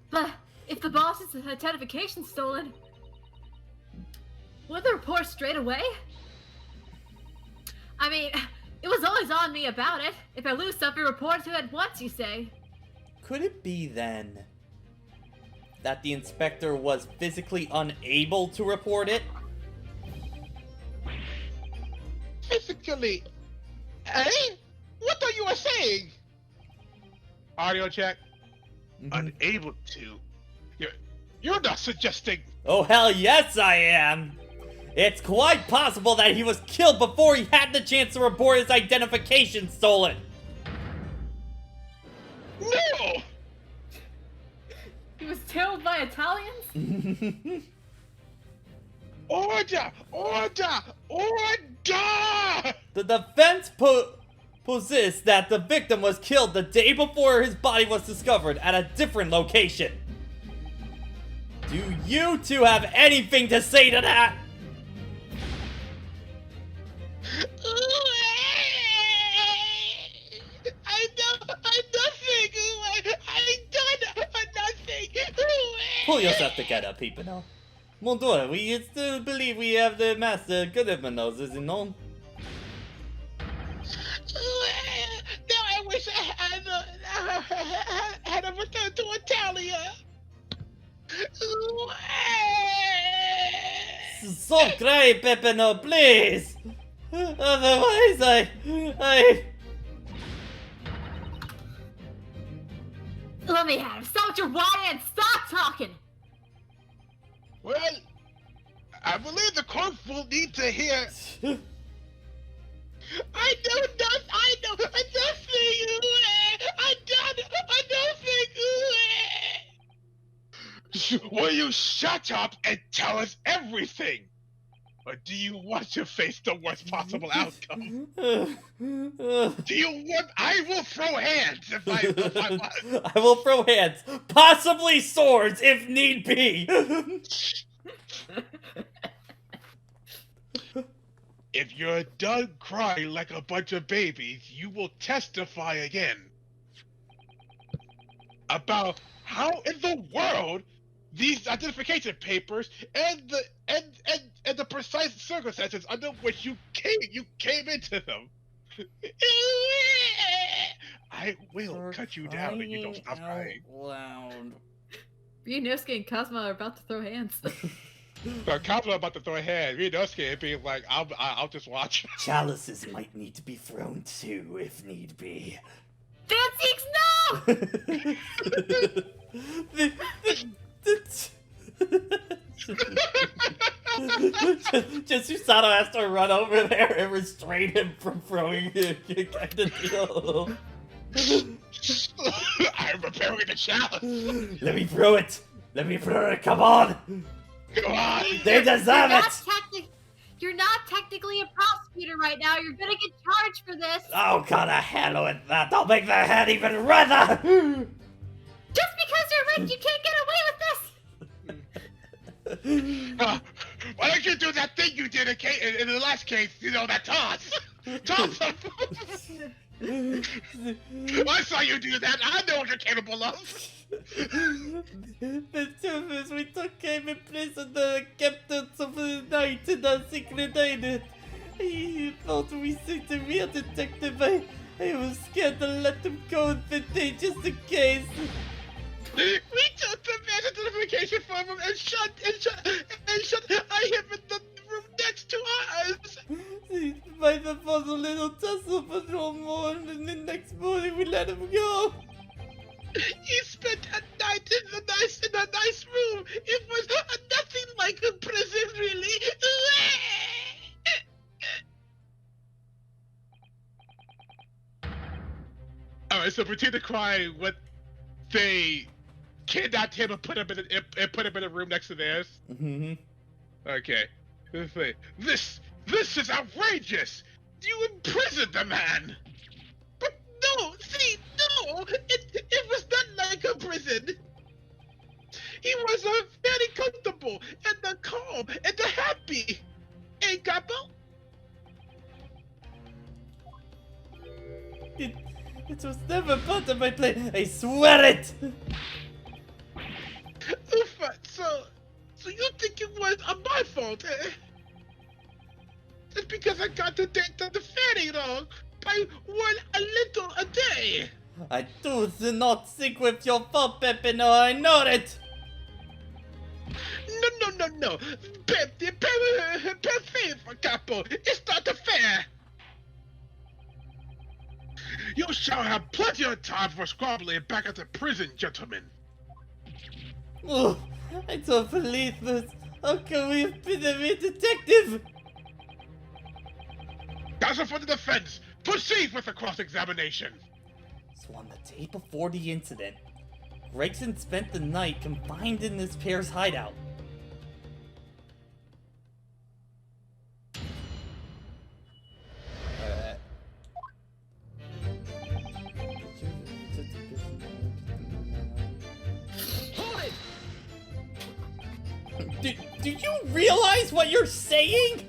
But if the boss's identification's stolen, would the report straight away? I mean, it was always on me about it. If I lose something, report to it once, you say. Could it be then that the inspector was physically unable to report it? Physically? Eh? What are you saying? Audio check. Unable to. You're not suggesting. Oh hell yes I am! It's quite possible that he was killed before he had the chance to report his identification stolen! No! He was killed by Italians? Order! The defense posits that the victim was killed the day before his body was discovered at a different location. Do you two have anything to say to that? I'm nothing! I done nothing! Pull yourself together, people. Mondor, we still believe we have the master good noses, you know? Now I wish I had a return to Italia. So cry, Pepino, please! Otherwise, Let me have him. Stop with your whining and stop talking! Well, I believe the court will need to hear. I know nothing. I know nothing. I done nothing. Will you shut up and tell us everything? Or do you want to face the worst possible outcome? Do you want? I will throw hands if I want. I will throw hands, possibly swords if need be. If you're done crying like a bunch of babies, you will testify again about how in the world these identification papers and the precise circumstances under which you came into them. I will cut you down if you don't stop crying. Loud. Ryunosuke and Kazuma are about to throw hands. So Kazuma about to throw a hand. Ryunosuke being like, I'll just watch. Chalices might need to be thrown too, if need be. Danzig's no! Just Susato has to run over there and restrain him from throwing the kind of deal. I'm preparing the chalice. Let me throw it. Let me throw it. Come on. Come on. They deserve it. You're not technically a prosecutor right now. You're gonna get charged for this. Oh, God, a hell with that. I'll make the head even redder. Just because you're rich, you can't get away with this. Why don't you do that thing you did in the last case? You know, that toss. Toss him. I saw you do that. I know what you're capable of. The truth is, we took him in prison and kept him for the night in a secret island. He thought we sent a real detective. I was scared to let him go in the day just in case. We took the man's identification from him and shut I him in the room next to us. He might have fought a little tussle, but no more, and the next morning we let him go. He spent a night in a nice room. It was nothing like a prison, really. Alright, so pretend to cry what they kidnapped him and put him in a room next to theirs. Mm-hmm. Okay. This is outrageous! You imprisoned the man! But no! It was not like a prison! He was very comfortable, and calm, and happy! Hey, Capo? It was never part of my plan. I swear it! Ufa, so you think it was my fault, eh? Just because I got the date of the ferry wrong by a little a day. I do not think with your fault, Peppino, I know it! No. Per favor, Capo, it's not fair. You shall have plenty of time for squabbling back at the prison, gentlemen. Oh, I don't believe this. How can we have been a real detective? Counsel for the defense, proceed with the cross-examination. So on the day before the incident, Gregson spent the night confined in this pair's hideout. Do you realize what you're saying?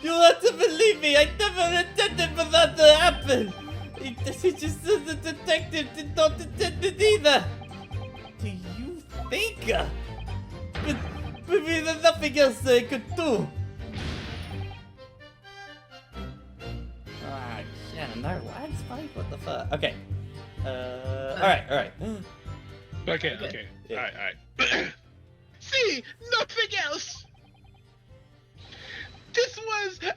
You'll have to believe me, I never intended for that to happen! He just said the detective did not intend it either! Do you think? But there's nothing else they could do! Ah, shit, another lag spike? What the fuck? Okay. Alright. Okay. Yeah. Alright. See, nothing else. This was the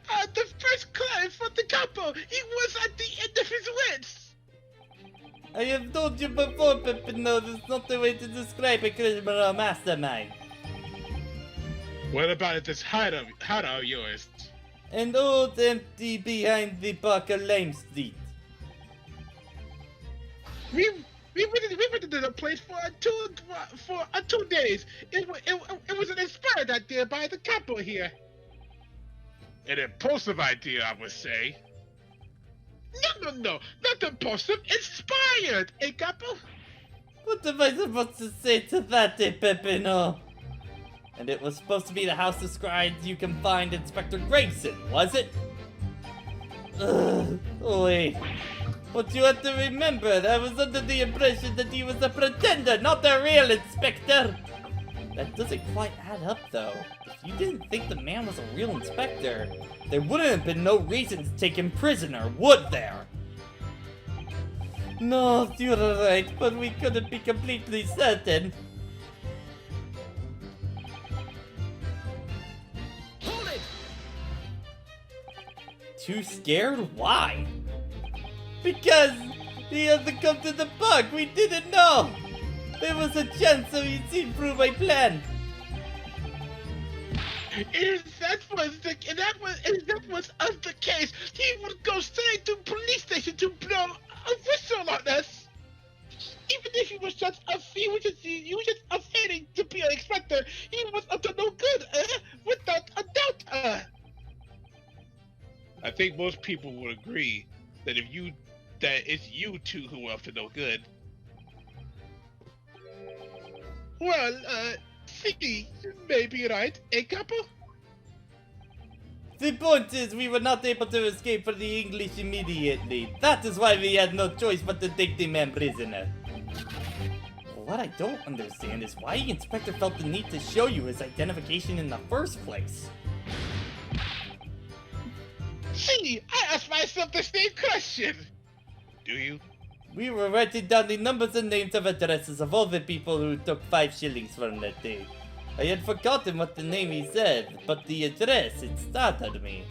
first client for the capo. He was at the end of his wits. I have told you before, Peppino, there's not a way to describe a criminal mastermind. What about this hideout of yours? An old empty behind the back of Lime Street. We rented the place for 2 days. It was an inspired idea by the couple here. An impulsive idea, I would say. No, not impulsive. Inspired, a couple. What am I supposed to say to that, Peppino? And it was supposed to be the house described you can find Inspector Gregson, was it? Wait. But you have to remember, I was under the impression that he was a pretender, not a real inspector! That doesn't quite add up, though. If you didn't think the man was a real inspector, there wouldn't have been no reason to take him prisoner, would there? No, you're right, but we couldn't be completely certain. Hold it! Too scared? Why? Because he had to come to the park. We didn't know. There was a chance so he'd see through my plan. If that was the case, he would go straight to police station to blow a whistle on us. Even if he was just failing to be an inspector, he was up to no good, without a doubt. I think most people would agree that it's you two who are up to no good. Well, see, you may be right, a couple? The point is, we were not able to escape from the English immediately. That is why we had no choice but to take the man prisoner. What I don't understand is why the inspector felt the need to show you his identification in the first place. See, I asked myself the same question. Do you? We were writing down the numbers and names of addresses of all the people who took 5 shillings from that day. I had forgotten what the name he said, but the address, it startled me.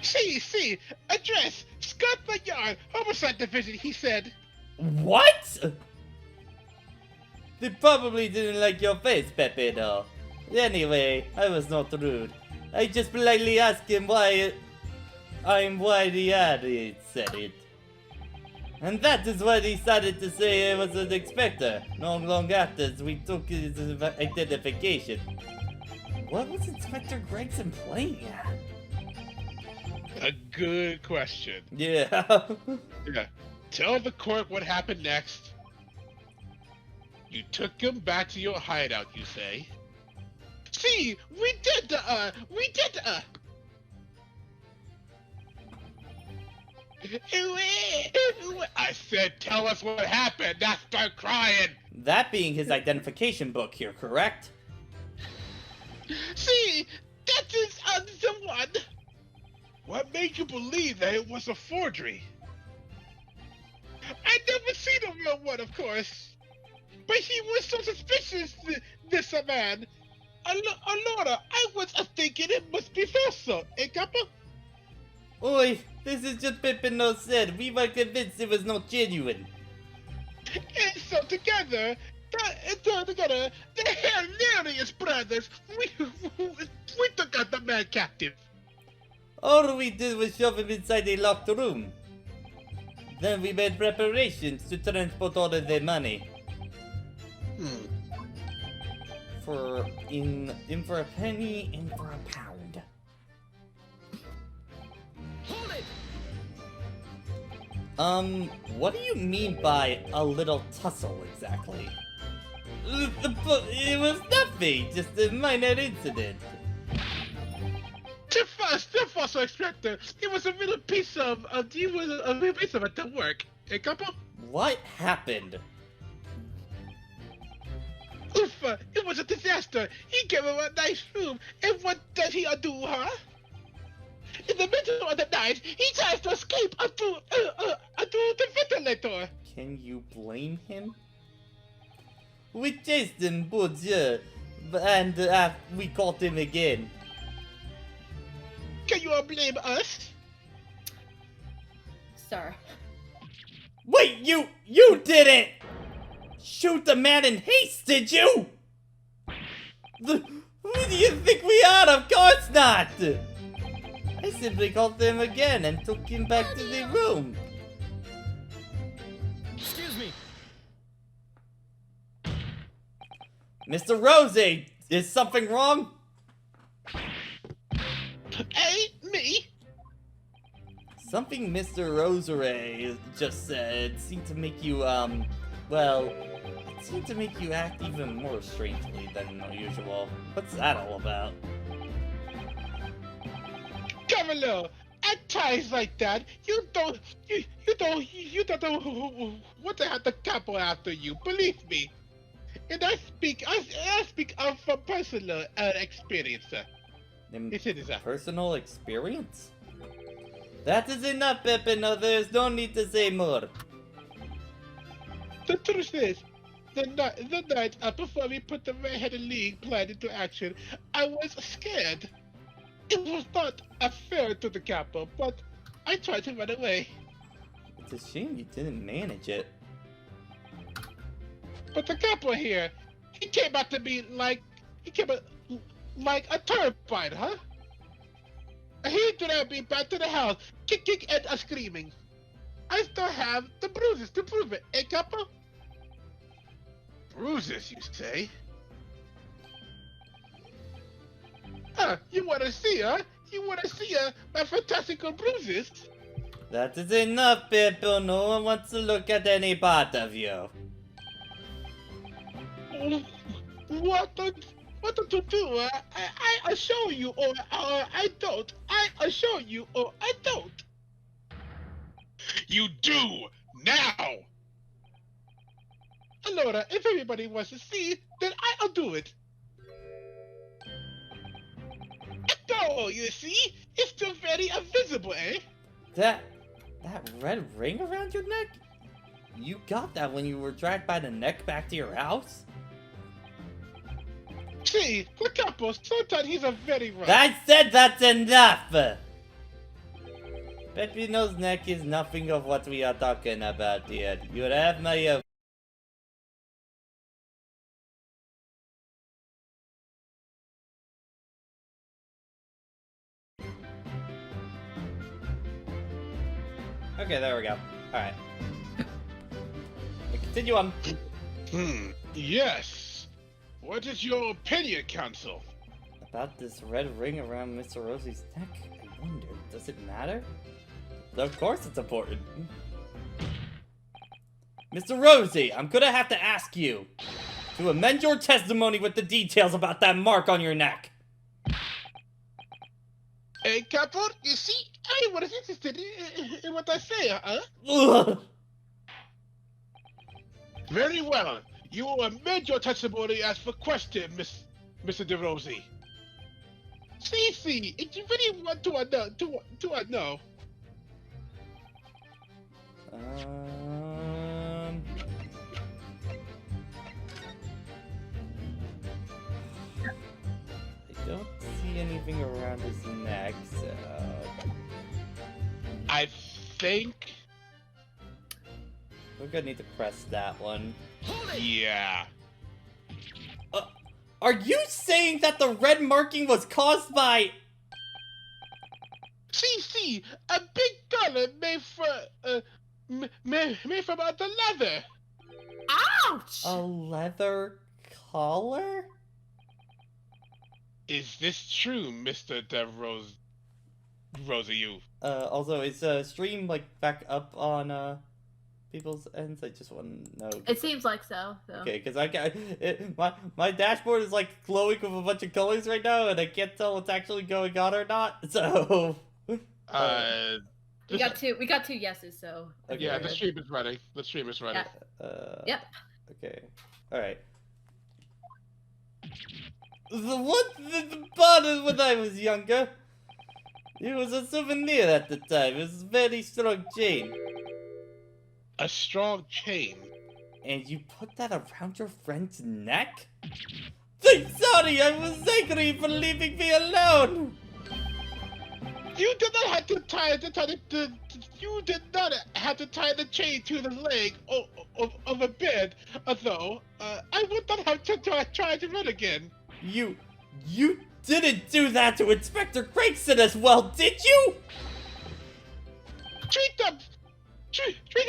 See, address, Scotland Yard, Homicide Division, he said. What? They probably didn't like your face, Pepe, though. Anyway, I was not rude. I just politely asked him why the ad said it. And that is why he started to say I was an inspector. Not long after, we took his identification. What was Inspector Gregson playing at? A good question. Yeah. Yeah. Tell the court what happened next. You took him back to your hideout, you say? See, we did. I said, tell us what happened, not start crying. That being his identification book here, correct? See, that is the one. What made you believe that it was a forgery? I never seen a real one, of course. But he was so suspicious, this man. Alora, I was thinking it must be falso, eh, Kappa? Oi, this is just Pippino said. We were convinced it was not genuine. And so together, the hilarious brothers, we took out the man captive. All we did was shove him inside a locked room. Then we made preparations to transport all of their money. In for a penny, in for a pound. Hold it! What do you mean by a little tussle exactly? It was nothing, just a minor incident. The false inspector, it was a real piece of it to work. A couple? What happened? Oofa, it was a disaster. He gave him a nice room, and what does he do, huh? In the middle of the night, he tries to escape through the ventilator. Can you blame him? We chased him, but yeah, and we caught him again. Can you blame us? Sir. Wait, you didn't shoot the man in haste, did you? Who do you think we are? Of course not! I simply called him again and took him back to the room. Excuse me. Mr. Rosie, is something wrong? Hey, me? Something Mr. Rosary just said seemed to make you, well, it seemed to make you act even more strangely than usual. What's that all about? Cavalier, at times like that, you don't want to have the capo after you, believe me. And I speak of a personal experience, sir. Yes, it is, sir. Personal experience? That is enough, Pepino. There's no need to say more. The truth is, the night before we put the Red-Headed League plan into action, I was scared. It was not fair to the capo, but I tried to run away. It's a shame you didn't manage it. But the capo here, he came back to me like a turbine, huh? He dragged me back to the house, kicking and screaming. I still have the bruises to prove it, eh, capo? Bruises, you say? You wanna see, huh? You wanna see my fantastical bruises? That is enough, Pepino. No one wants to look at any part of you. What to do? I assure you, or I don't. I assure you, or I don't. You do now. Allora, if everybody wants to see, then I'll do it. No, you see, it's still very invisible, eh? That red ring around your neck? You got that when you were dragged by the neck back to your house? See, the capo, sometimes he's a very right. I said that's enough! Pepino's neck is nothing of what we are talking about here. You have my Okay, there we go. Alright. Continue on. Yes. What is your opinion, Counsel? About this red ring around Mr. Rosie's neck? I wonder, does it matter? Of course it's important. Mr. Rosie, I'm gonna have to ask you to amend your testimony with the details about that mark on your neck. Hey, Capo, you see, I was interested in what I say, huh? Ugh. Very well. You will amend your testimony as requested, Mr. De Rosie. See, if you really want to know. I don't see anything around his neck, so... I think... We're gonna need to press that one. Yeah. Are you saying that the red marking was caused by... See, a big collar made from the leather. Ouch! A leather collar? Is this true, Mr. De Rosie, you? Also, is stream, like, back up on, people's ends? I just want to know. It seems like so. Okay, because my dashboard is, like, glowing with a bunch of colors right now, and I can't tell what's actually going on or not, so... We got two yeses, so... Okay. Yeah, the stream is ready. Yeah. Yep. Okay. Alright. The bottle when I was younger. It was a souvenir at the time. It was a very strong chain. A strong chain. And you put that around your friend's neck? I'm sorry, I was angry for leaving me alone. You did not have to tie the chain to the leg of a bed, though. I would not have to try to run again. You didn't do that to Inspector Gregson as well, did you? Treat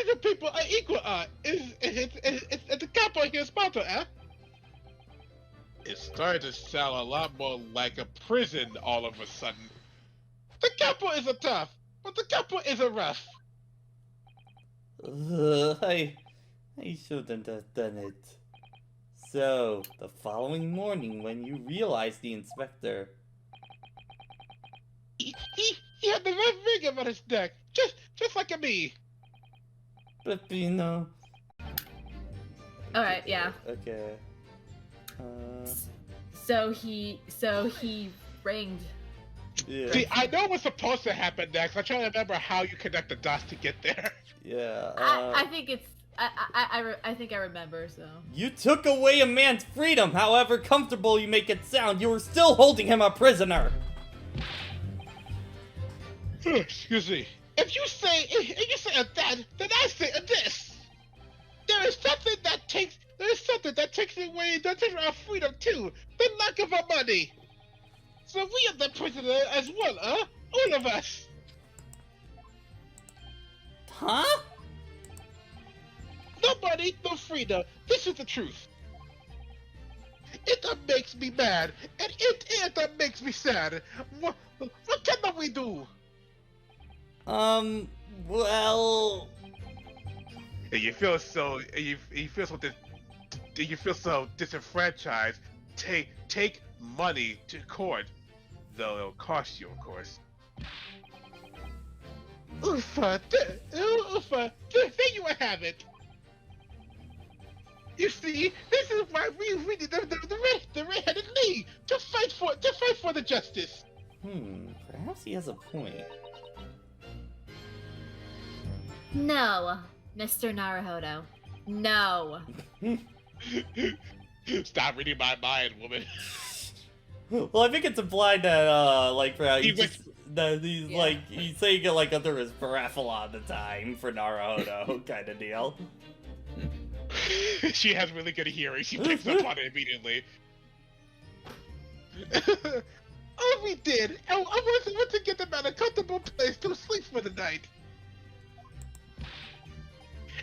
the people equal, it's the capo here sponsor, It's starting to sound a lot more like a prison all of a sudden. The capo is a tough, but the capo is a rough. I shouldn't have done it. So, the following morning when you realized the inspector... He had the red ring around his neck, just like me. Peppino... Alright, yeah. Okay. So he ringed. Yeah. See, I know what's supposed to happen next. I'm trying to remember how you connect the dots to get there. Yeah, I think it's I think I remember, so. You took away a man's freedom, however comfortable you make it sound. You were still holding him a prisoner. Excuse me. If you say that, then I say this. There is something that takes away our freedom too. The lack of our money. So we are the prisoner as well, all of us. Huh? No money, no freedom. This is the truth. It makes me mad, and it makes me sad. What can we do? Well... You feel so disenfranchised. Take money to court, though it'll cost you, of course. Oofa, there you have it. You see, this is why we need the red-headed league to fight for the justice. Perhaps he has a point. No, Mr. Naruhodo. No. Stop reading my mind, woman. Well, I think it's implied that, like, he's Yeah. like, he's saying it, like, under his breath a lot of the time for Naruhodo kind of deal. She has really good hearing. She picks up on it immediately. All we did, I want to get them at a comfortable place to sleep for the night.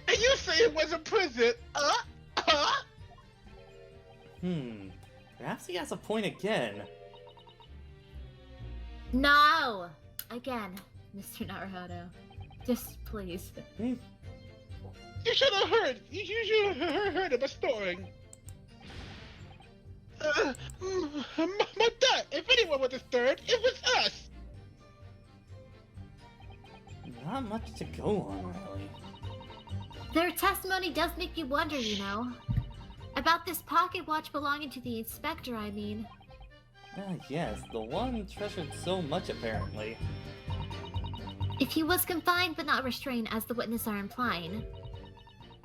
And you say it was a prison? Perhaps he has a point again. No. Again, Mr. Naruhodo. Just please. You should have heard. You should have heard of a story. My dad. If anyone was disturbed, it was us. Not much to go on, really. Their testimony does make you wonder, you know. About this pocket watch belonging to the inspector, I mean. Ah, yes, the one treasured so much, apparently. If he was confined but not restrained, as the witnesses are implying,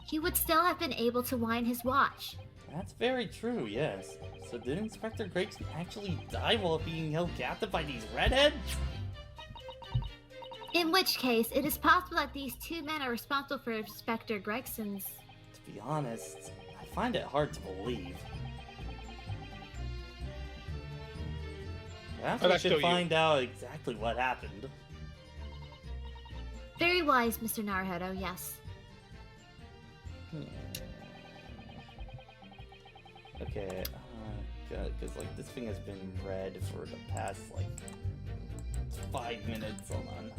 he would still have been able to wind his watch. That's very true, yes. So did Inspector Gregson actually die while being held captive by these redheads? In which case, it is possible that these two men are responsible for Inspector Gregson's... To be honest, I find it hard to believe. Perhaps we should find out exactly what happened. Very wise, Mr. Naruhodo, yes. Okay, because like this thing has been read for the past like 5 minutes. Hold on.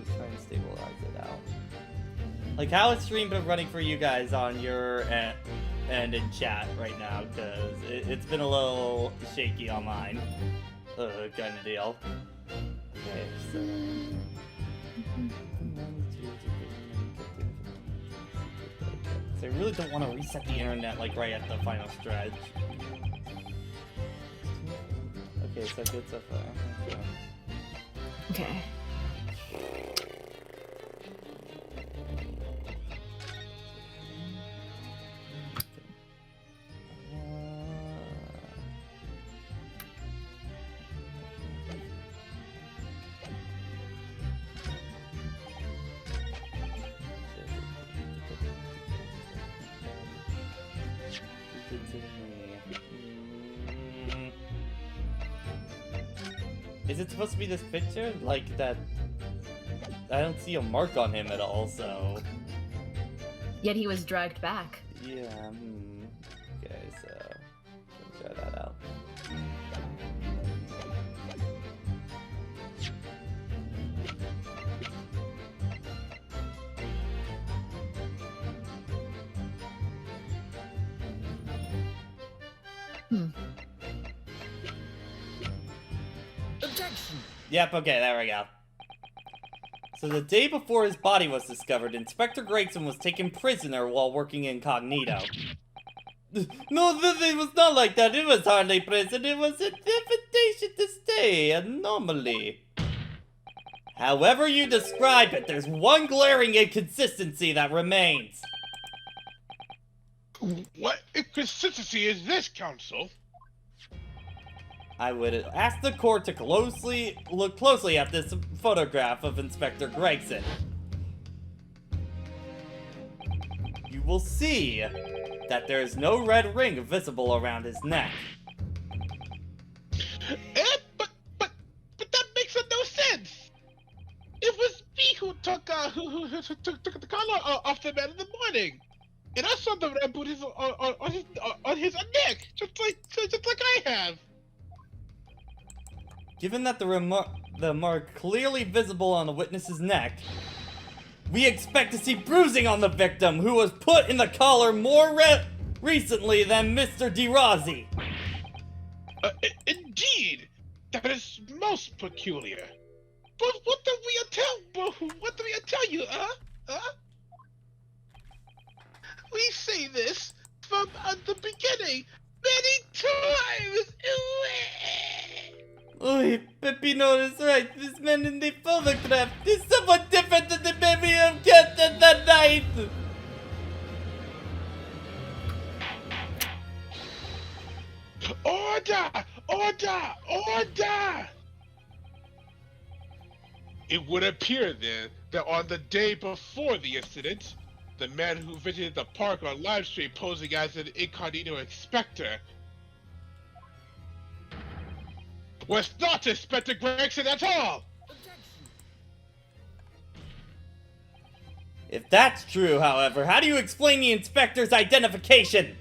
Try and stabilize it out. Like, how is stream been running for you guys on your end in chat right now? Because it's been a little shaky on mine. Kind of deal. Okay, so... So I really don't want to reset the internet like right at the final stretch. Okay, so good so far. Okay. Is it supposed to be this picture? Like that... I don't see a mark on him at all, so... Yet he was dragged back. Yeah, okay, so... Let's try that out. Objection! Yep, okay, there we go. So the day before his body was discovered, Inspector Gregson was taken prisoner while working incognito. No, it was not like that. It was hardly prison. It was an invitation to stay, anomaly. However you describe it, there's one glaring inconsistency that remains. What inconsistency is this, Counsel? I would ask the court to look closely at this photograph of Inspector Gregson. You will see that there is no red ring visible around his neck. But that makes no sense. It was me who took the collar off the man in the morning, and I saw the red boot on his neck, just like I have. Given that the mark clearly visible on the witness's neck, we expect to see bruising on the victim, who was put in the collar more recently than Mr. DeRozzi. Indeed, that is most peculiar. But what did we tell you, huh? We say this from the beginning many times. Oi, Peppino is right. This man in the photograph is somewhat different than the baby of cat at that night. Order! It would appear then that on the day before the incident, the man who visited the park on live stream posing as an incognito inspector was not Inspector Gregson at all! If that's true, however, how do you explain the inspector's identification?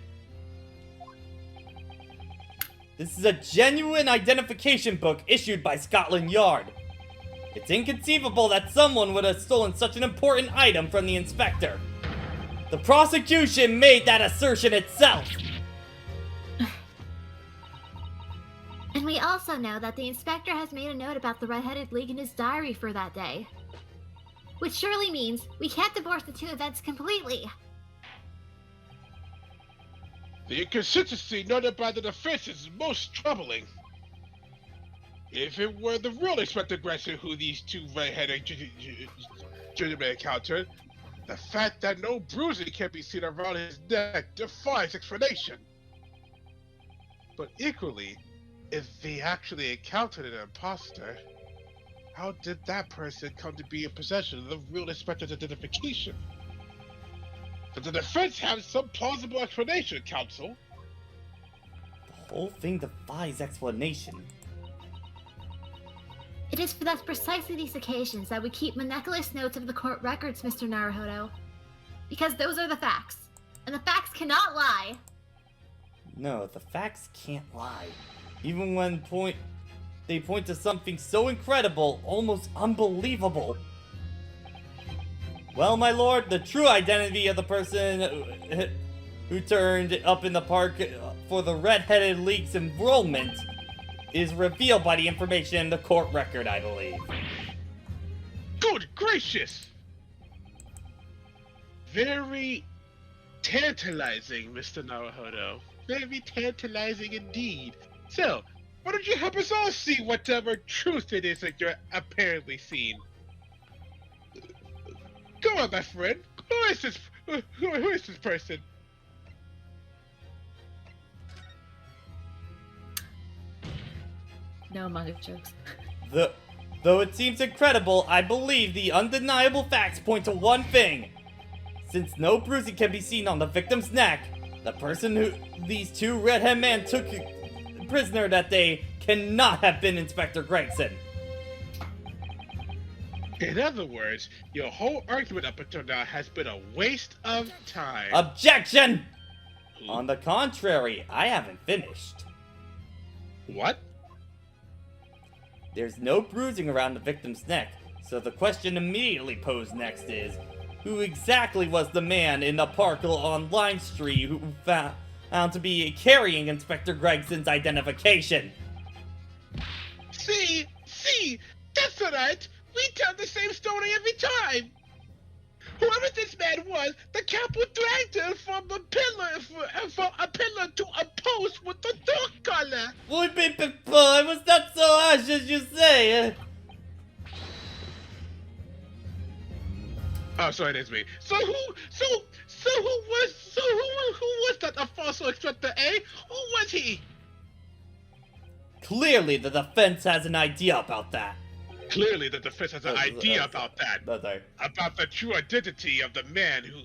This is a genuine identification book issued by Scotland Yard. It's inconceivable that someone would have stolen such an important item from the inspector. The prosecution made that assertion itself. And we also know that the inspector has made a note about the Red-Headed League in his diary for that day. Which surely means we can't divorce the two events completely. The inconsistency noted by the defense is most troubling. If it were the real Inspector Gregson who these two red-headed gentlemen encountered, the fact that no bruising can be seen around his neck defies explanation. But equally, if they actually encountered an imposter, how did that person come to be in possession of the real Inspector's identification? Does the defense have some plausible explanation, Counsel? The whole thing defies explanation. It is for that precisely these occasions that we keep meticulous notes of the court records, Mr. Naruhodo. Because those are the facts. And the facts cannot lie. No, the facts can't lie. Even when they point to something so incredible, almost unbelievable. Well, my lord, the true identity of the person who turned up in the park for the Red-Headed League's enrollment is revealed by the information in the court record, I believe. Good gracious! Very tantalizing, Mr. Naruhodo. Very tantalizing indeed. So, why don't you help us all see whatever truth it is that you're apparently seeing? Go on, my friend. Who is this person? No manga jokes. Though it seems incredible, I believe the undeniable facts point to one thing. Since no bruising can be seen on the victim's neck, the person who these two redhead men took prisoner that they cannot have been Inspector Gregson. In other words, your whole argument up until now has been a waste of time. Objection! On the contrary, I haven't finished. What? There's no bruising around the victim's neck, so the question immediately posed next is, who exactly was the man in the parkle on Lime Street who found to be carrying Inspector Gregson's identification? See, that's right. We tell the same story every time. Whoever this man was, the couple dragged him from a pillar to a post with a dog collar. I was not so harsh as you say. Oh, sorry, that's me. So who was that? A false Inspector A? Who was he? Clearly, the defense has an idea about that. Clearly, the defense has an idea about that. Sorry. About the true identity of the man who,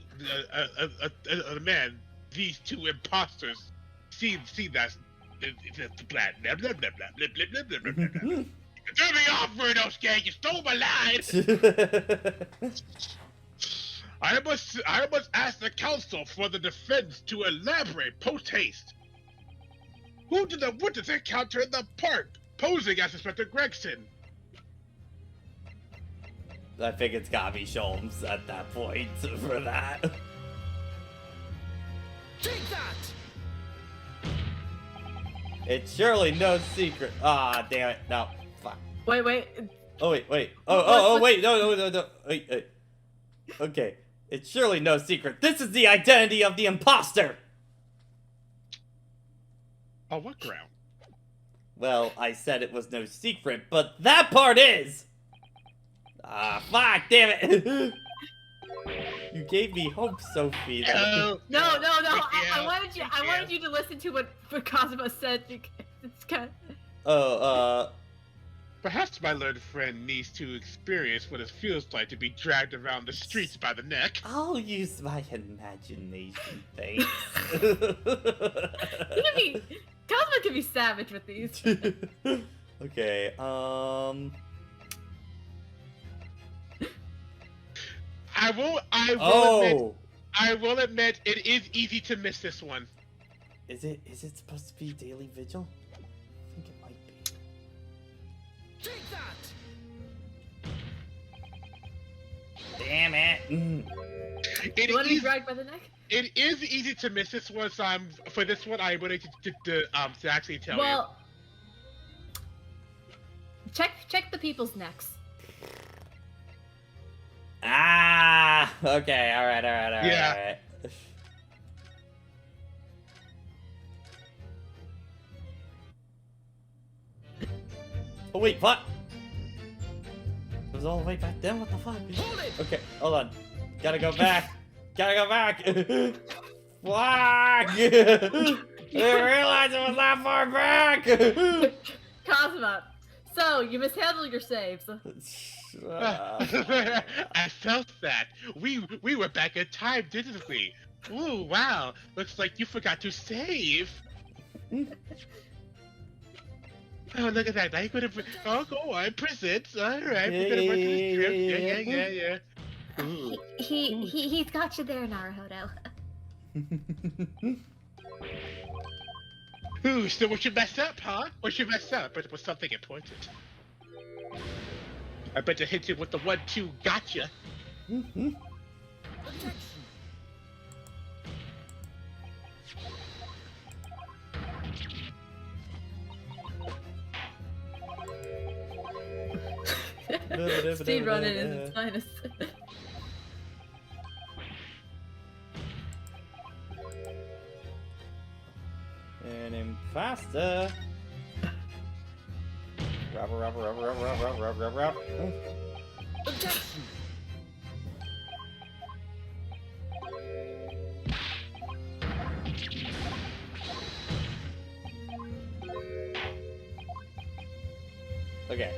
the man these two imposters see that's the plan. Blah blah blah blah blah blah blah blah blah blah. Turn me off, Brunoske! You stole my line. I must ask the counsel for the defense to elaborate post haste. Who did the witness encounter in the park, posing as Inspector Gregson? I think it's gotta be Sholmes at that point for that. Take that! It's surely no secret. Ah, damn it. No. Fuck. Wait. Oh, wait. Oh, wait. No. Wait. Okay. It's surely no secret. This is the identity of the imposter! On what ground? Well, I said it was no secret, but that part is! Ah, fuck, damn it! You gave me hope, Sophie. No. No. Yeah, I wanted you to listen to what Cosmo said. It's kind Oh, Perhaps my learned friend needs to experience what it feels like to be dragged around the streets by the neck. I'll use my imagination, thanks. Cosmo can be savage with these. Okay, I will admit it is easy to miss this one. Is it supposed to be Daily Vigil? I think it might be. Take that! Damn it! You want to be dragged by the neck? It is easy to miss this one, so I'm willing to actually tell you. Well, check the people's necks. Ah! Okay, alright. Yeah. Alright. Oh wait, what? It was all the way back then? What the fuck? Hold it! Okay, hold on. Gotta go back. Fuck! I didn't realize it was that far back! Cosmo, so you mishandled your saves. I felt that. We were back in time, didn't we? Ooh, wow. Looks like you forgot to save. Oh, look at that. Now you're gonna... Oh, go on. Present. Alright, we're gonna run through the script. Yeah. Ooh. He's got you there, Naruhodo. Ooh, so what you messed up, huh? What you messed up? But it was something important. I bet you hit you with the 1-2 gotcha. Speed running is its finest. And imposter. Rub. Objection! Okay.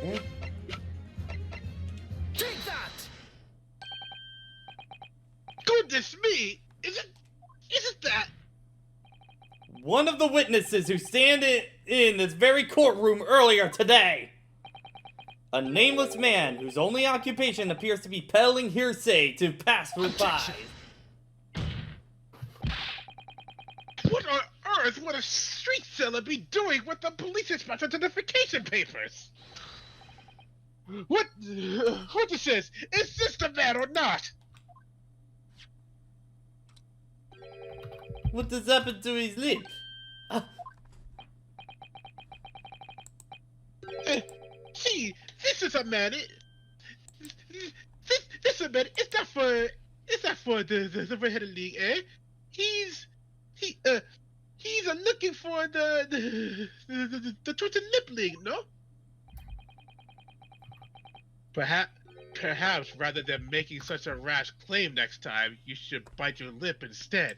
Take that! Goodness me! Isn't that? One of the witnesses who stand in this very courtroom earlier today. A nameless man whose only occupation appears to be peddling hearsay to pass for spies. What on earth would a street seller be doing with the police inspector identification papers? What it says? Is this the man or not? What has happened to his lip? See, this is a man. This is a man. It's not for the red-headed league, eh? He's looking for the twisted lip league, no? Perhaps rather than making such a rash claim next time, you should bite your lip instead.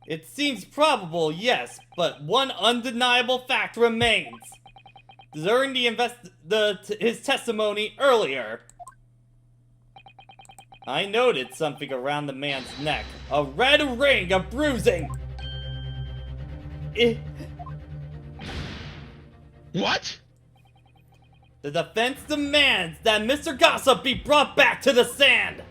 It seems probable, yes, but one undeniable fact remains. During his testimony earlier, I noted something around the man's neck. A red ring of bruising. What? The defense demands that Mr. Gossip be brought back to the stand.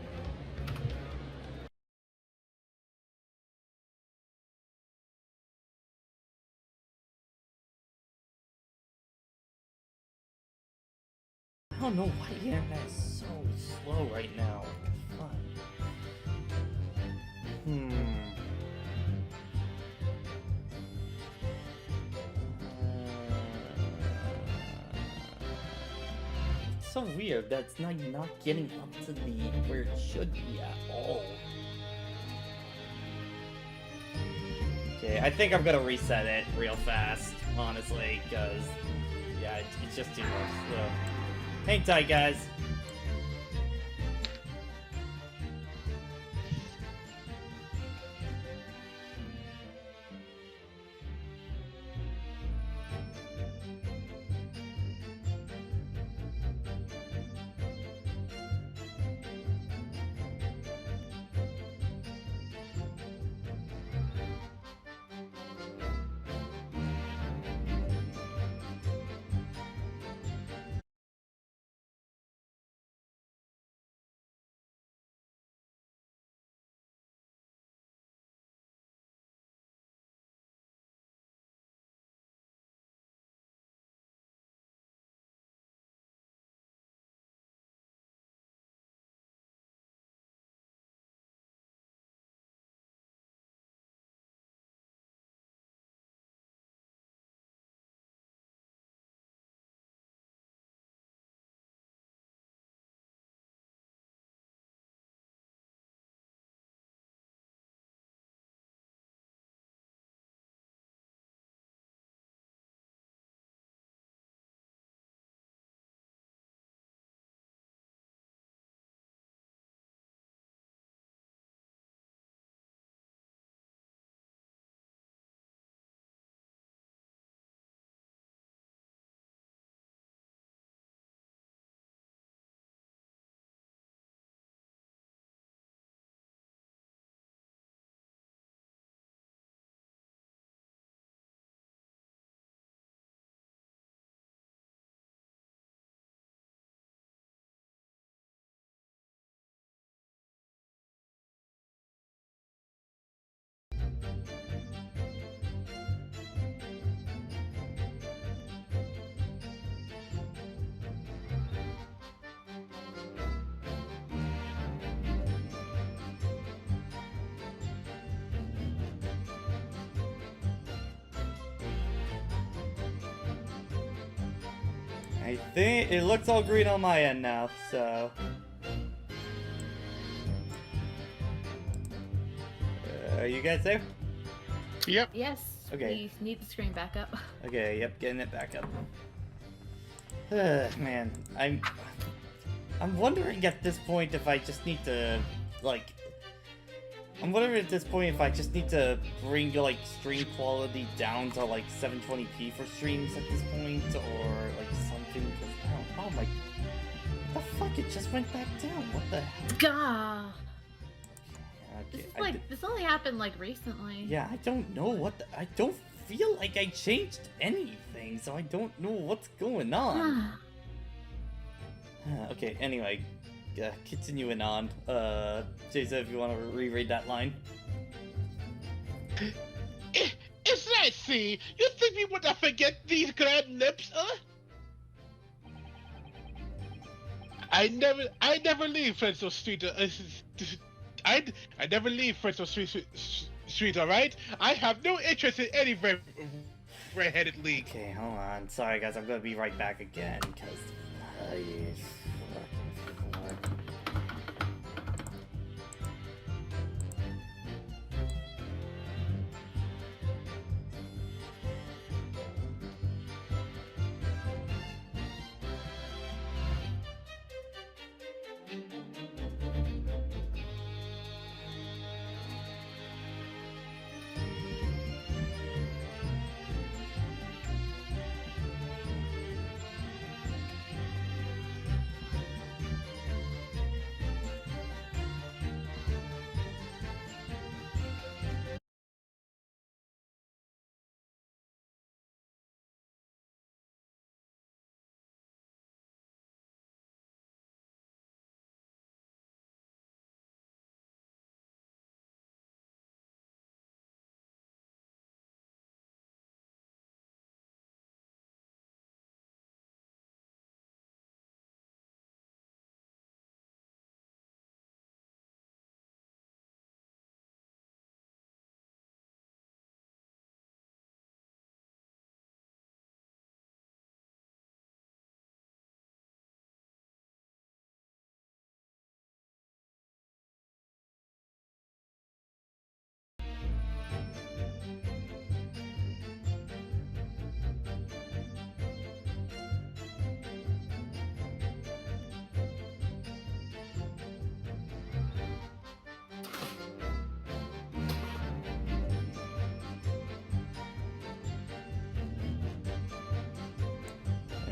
I don't know why the internet is so slow right now. Fuck. It's so weird that it's not getting up to the where it should be at all. Okay, I think I'm gonna reset it real fast, honestly, because yeah, it's just too much. So, hang tight, guys. I think it looks all green on my end now, so... are you guys there? Yep. Yes. Okay. We need the screen back up. Okay, yep, getting it back up. Man, I'm wondering at this point if I just need to, like... I'm wondering at this point if I just need to bring, like, stream quality down to, like, 720p for streams at this point, or, like, something, because I don't... Oh my... What the fuck? It just went back down. What the heck? Gah! Okay, This is like, this only happened like recently. yeah, I don't know what the... I don't feel like I changed anything, so I don't know what's going on. Okay, anyway, continuing on. Jason, if you want to reread that line. It's that, see? You think we would not forget these grand lips, huh? I never leave Fresno Street. I never leave Fresno Street. All right. I have no interest in any red-headed league. Okay, hold on. Sorry, guys. I'm gonna be right back again because.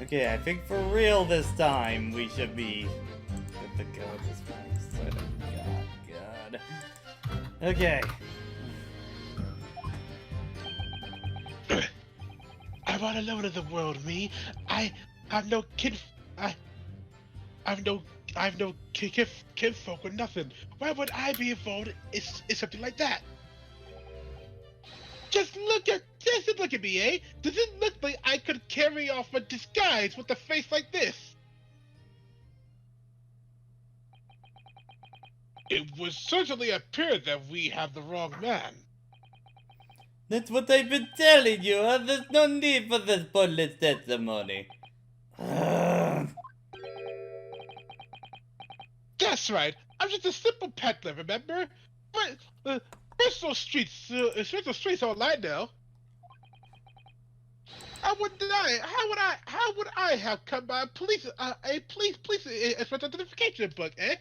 Okay, I think for real this time we should be good to go at this point. God. Okay. I'm all alone in the world, me. I have no kinfolk or nothing. Why would I be involved in something like that? Just look at me, eh? Does it look like I could carry off a disguise with a face like this? It would certainly appear that we have the wrong man. That's what I've been telling you, huh? There's no need for this pointless testimony. That's right. I'm just a simple peddler, remember? But Bristol Street's all I know. How would I have come by a police identification book, eh?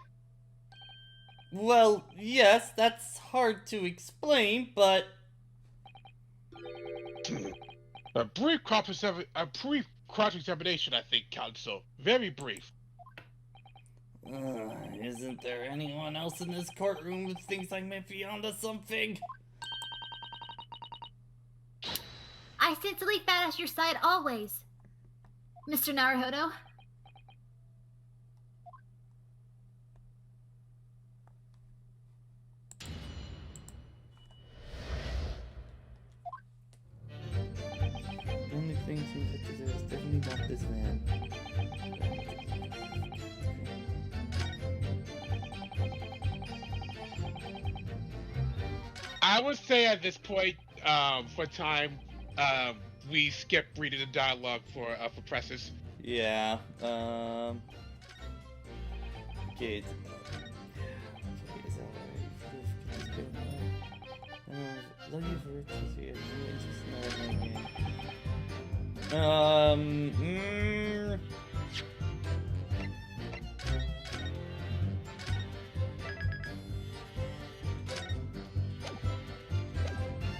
Well, yes, that's hard to explain, but A brief cross-examination, I think, counsel. Very brief. isn't there anyone else in this courtroom who thinks I might be onto something? I sit to leap at your side always, Mr. Naruhodo. The only thing seems like there's definitely not this man. I would say at this point, for time, we skip reading the dialogue for presses. Yeah, okay,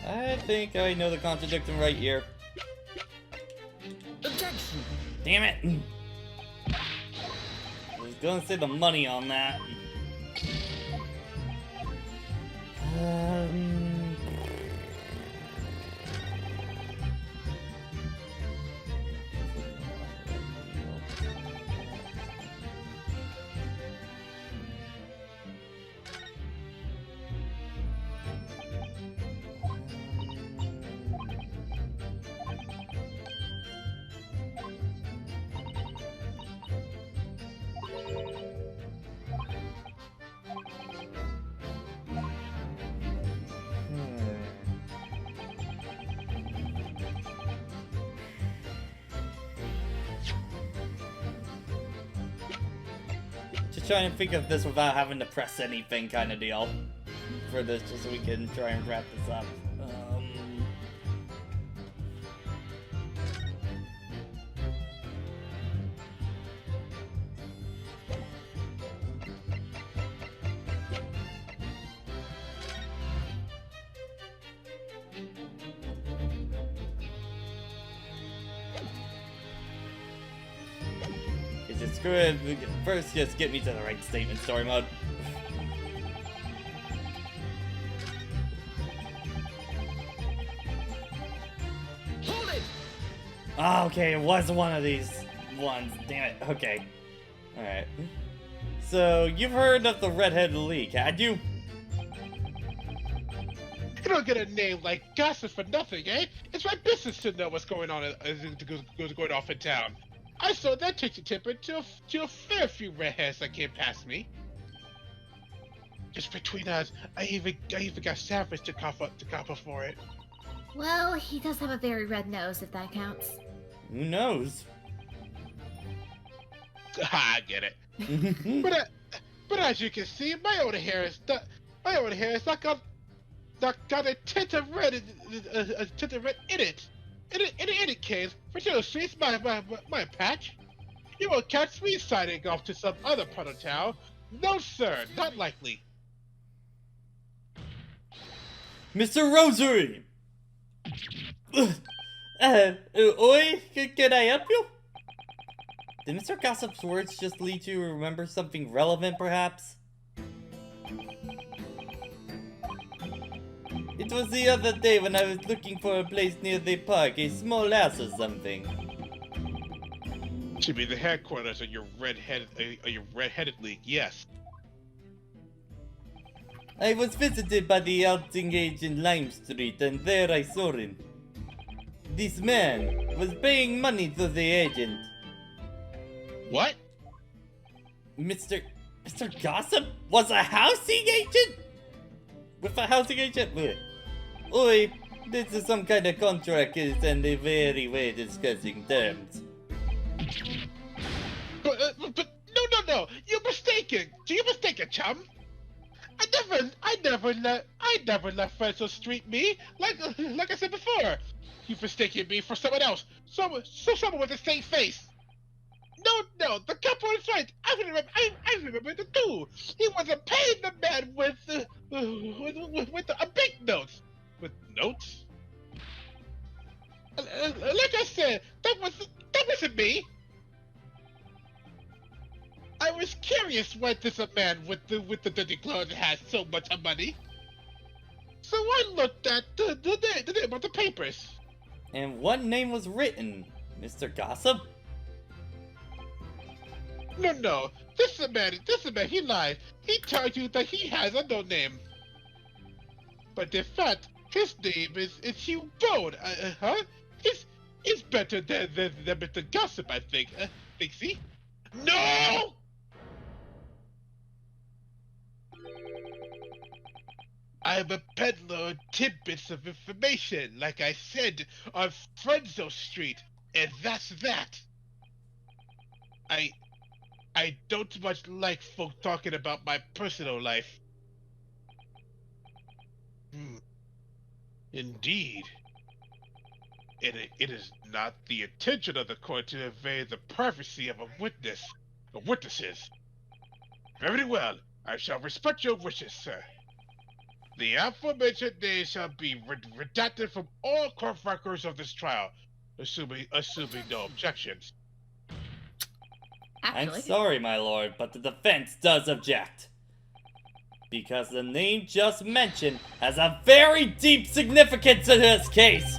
I think I know the contradiction right here. Objection! Damn it! I was gonna say the money on that. just trying to think of this without having to press anything kind of deal for this, just so we can try and wrap this up. Just screw it. First, just get me to the right statement story mode. Hold it! Oh, okay, it was one of these ones. Damn it. Okay. Alright. So, you've heard of the Redhead League, had you? You don't get a name like Gossip for nothing, eh? It's my business to know what's going on, going off in town. I saw that takes a temper to a fair few redheads that came past me. Just between us, I even got Savage to cop up for it. Well, he does have a very red nose, if that counts. Who knows? I get it. But as you can see, my own hair is not got a tint of red in it. In any case, for your streets, my patch, you will catch me siding off to some other part of town. No, sir, not likely. Mr. Rosary! Oi, can I help you? Did Mr. Gossip's words just lead you to remember something relevant, perhaps? It was the other day when I was looking for a place near the park, a small house or something. Should be the headquarters of your redheaded league, yes. I was visited by the outing agent Lime Street, and there I saw him. This man was paying money to the agent. What? Mr. Gossip was a housing agent? With a housing agent? Wait. Oi, this is some kind of contract and a very way discussing terms. But no, you're mistaken. You're mistaken, chum. I never let friends street me like I said before. You've mistaken me for someone else. Someone with the same face. No, the couple is right. I remember the two. He wasn't paying the man with a big note. With notes? Like I said, that wasn't me. I was curious why this man with the dirty clothes has so much money. So I looked at the name of the papers. And what name was written? Mr. Gossip? No. This man, he lied. He told you that he has a no name. But in fact, his name is Hugh Bone. He's better than Mr. Gossip, I think. Thinks he? No! I'm a peddler of tidbits of information, like I said, on Frenzo Street, and that's that. I don't much like folk talking about my personal life. Indeed. It is not the intention of the court to invade the privacy of witnesses. Very well, I shall respect your wishes, sir. The aforementioned names shall be redacted from all court records of this trial, assuming no objections. Actually, I'm sorry, my lord, but the defense does object. Because the name just mentioned has a very deep significance in this case.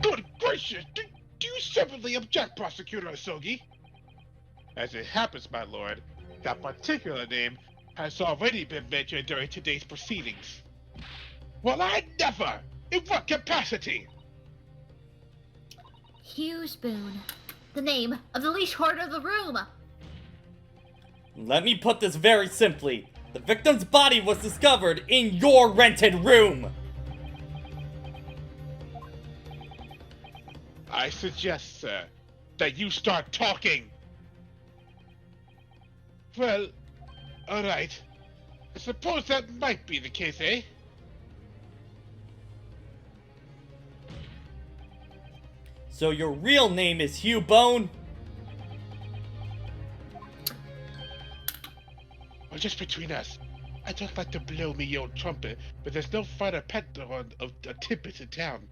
Good gracious! Do you separately object, Prosecutor Asogi? As it happens, my lord, that particular name has already been mentioned during today's proceedings. Well, I never! In what capacity? Hugh Spoon. The name of the leash hoarder of the room. Let me put this very simply. The victim's body was discovered in your rented room. I suggest, sir, that you start talking. Well, alright. I suppose that might be the case, eh? So your real name is Hugh Bone? Well, just between us. I just like to blow me old trumpet, but there's no finer pantheon of tidbits in town.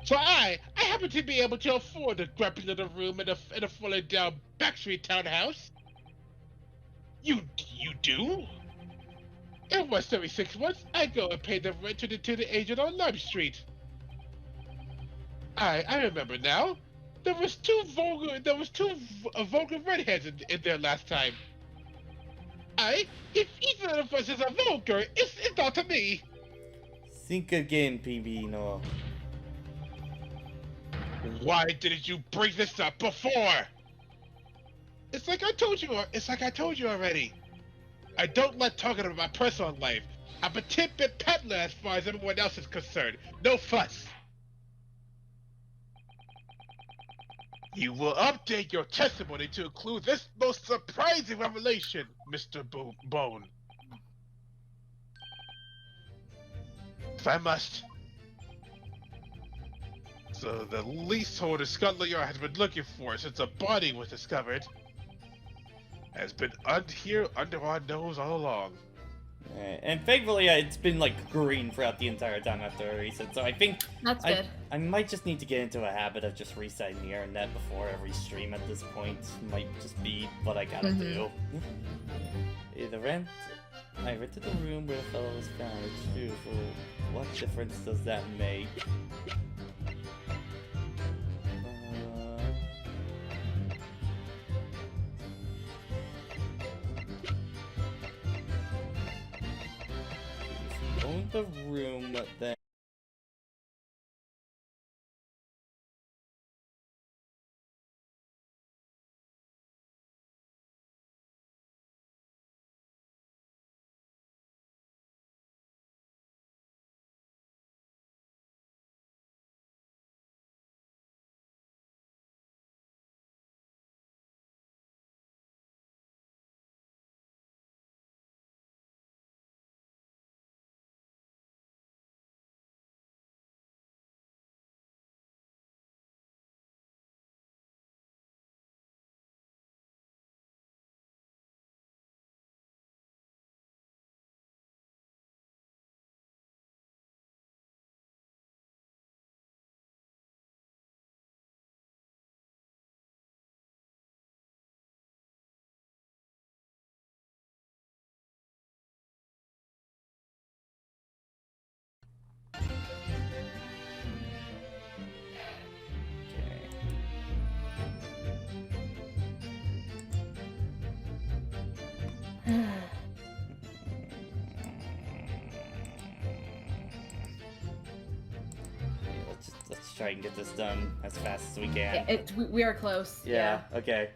So I happen to be able to afford a grumpy little room in a fallen down backstreet townhouse. You do? And once every 6 months, I go and pay the rent to the agent on Lime Street. I remember now. There was two vulgar redheads in there last time. If either of us is a vulgar, it's not to me. Think again, Pibino. Why didn't you bring this up before? It's like I told you already. I don't like talking about my personal life. I'm a tidbit peddler as far as everyone else is concerned. No fuss. You will update your testimony to include this most surprising revelation, Mr. Bone. If I must. So the leaseholder Scotland Yard has been looking for since a body was discovered. Has been here under our nose all along. And thankfully, it's been like green throughout the entire time after a reset, so I think That's good. I might just need to get into a habit of just resetting the internet before every stream at this point. Might just be what I gotta do. The rent. I rented the room where the fellow was found. It's true. So what difference does that make? Own the room then. Let's try and get this done as fast as we can. Yeah, we are close. Yeah, okay.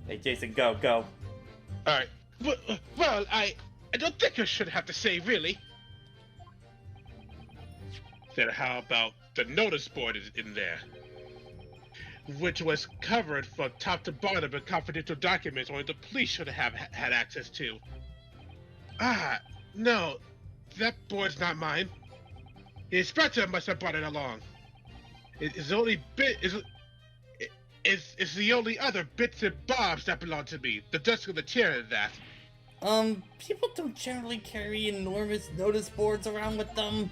Hey, Jason, go. Alright. Well, I don't think I should have to say, really. Then how about the notice board in there? Which was covered from top to bottom with confidential documents only the police should have had access to. No. That board's not mine. The inspector must have brought it along. It's the only other bits and bobs that belong to me. The desk and the chair and that. People don't generally carry enormous notice boards around with them.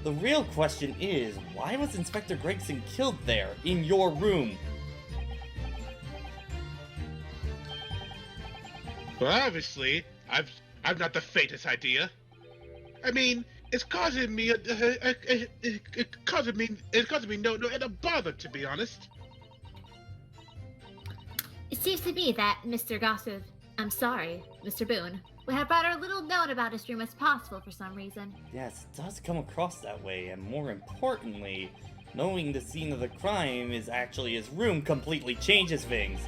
The real question is, why was Inspector Gregson killed there, in your room? Well, obviously, I've not the faintest idea. I mean, it's causing me no end of bother, to be honest. It seems to me that Mr. Gossip, I'm sorry, Mr. Boone, would have better little known about his room as possible for some reason. Yes, it does come across that way, and more importantly, knowing the scene of the crime is actually his room completely changes things.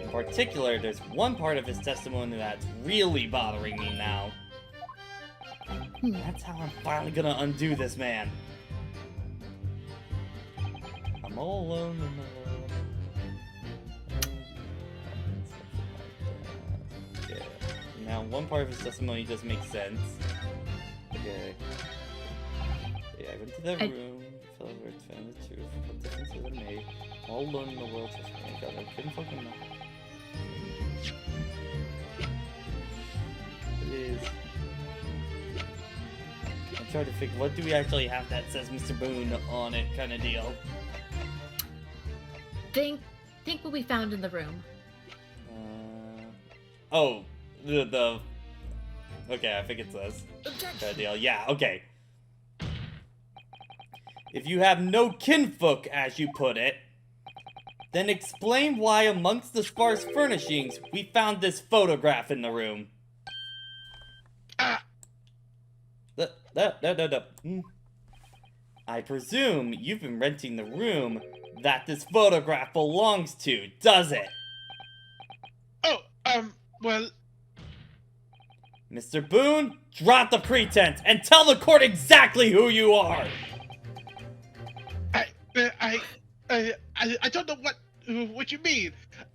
In particular, there's one part of his testimony that's really bothering me now. That's how I'm finally gonna undo this man. I'm all alone in the world. Now, one part of his testimony does make sense. Okay. Yeah, I went to that room, fell over, found the truth. What difference does it make? All alone in the world, just oh my god, I couldn't fucking know. It is. I'm trying to figure, what do we actually have that says Mr. Boone on it, kind of deal? Think what we found in the room. Oh, the. Okay, I think it says. Kind of deal. Yeah, okay. If you have no kinfolk, as you put it, then explain why amongst the sparse furnishings we found this photograph in the room. I presume you've been renting the room that this photograph belongs to, does it? Oh, well... Mr. Boone, drop the pretense and tell the court exactly who you are! I don't know what you mean.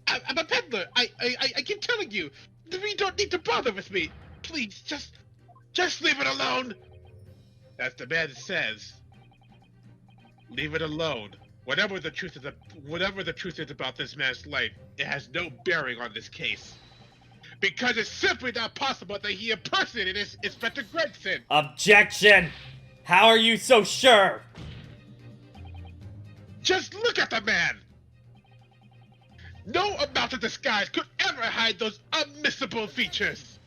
I'm a peddler. I keep telling you. You don't need to bother with me. Please, just leave it alone. As the man says. Leave it alone. Whatever the truth is about this man's life, it has no bearing on this case. Because it's simply not possible that he impersonated Inspector Gregson. Objection! How are you so sure? Just look at the man! No amount of disguise could ever hide those unmissable features!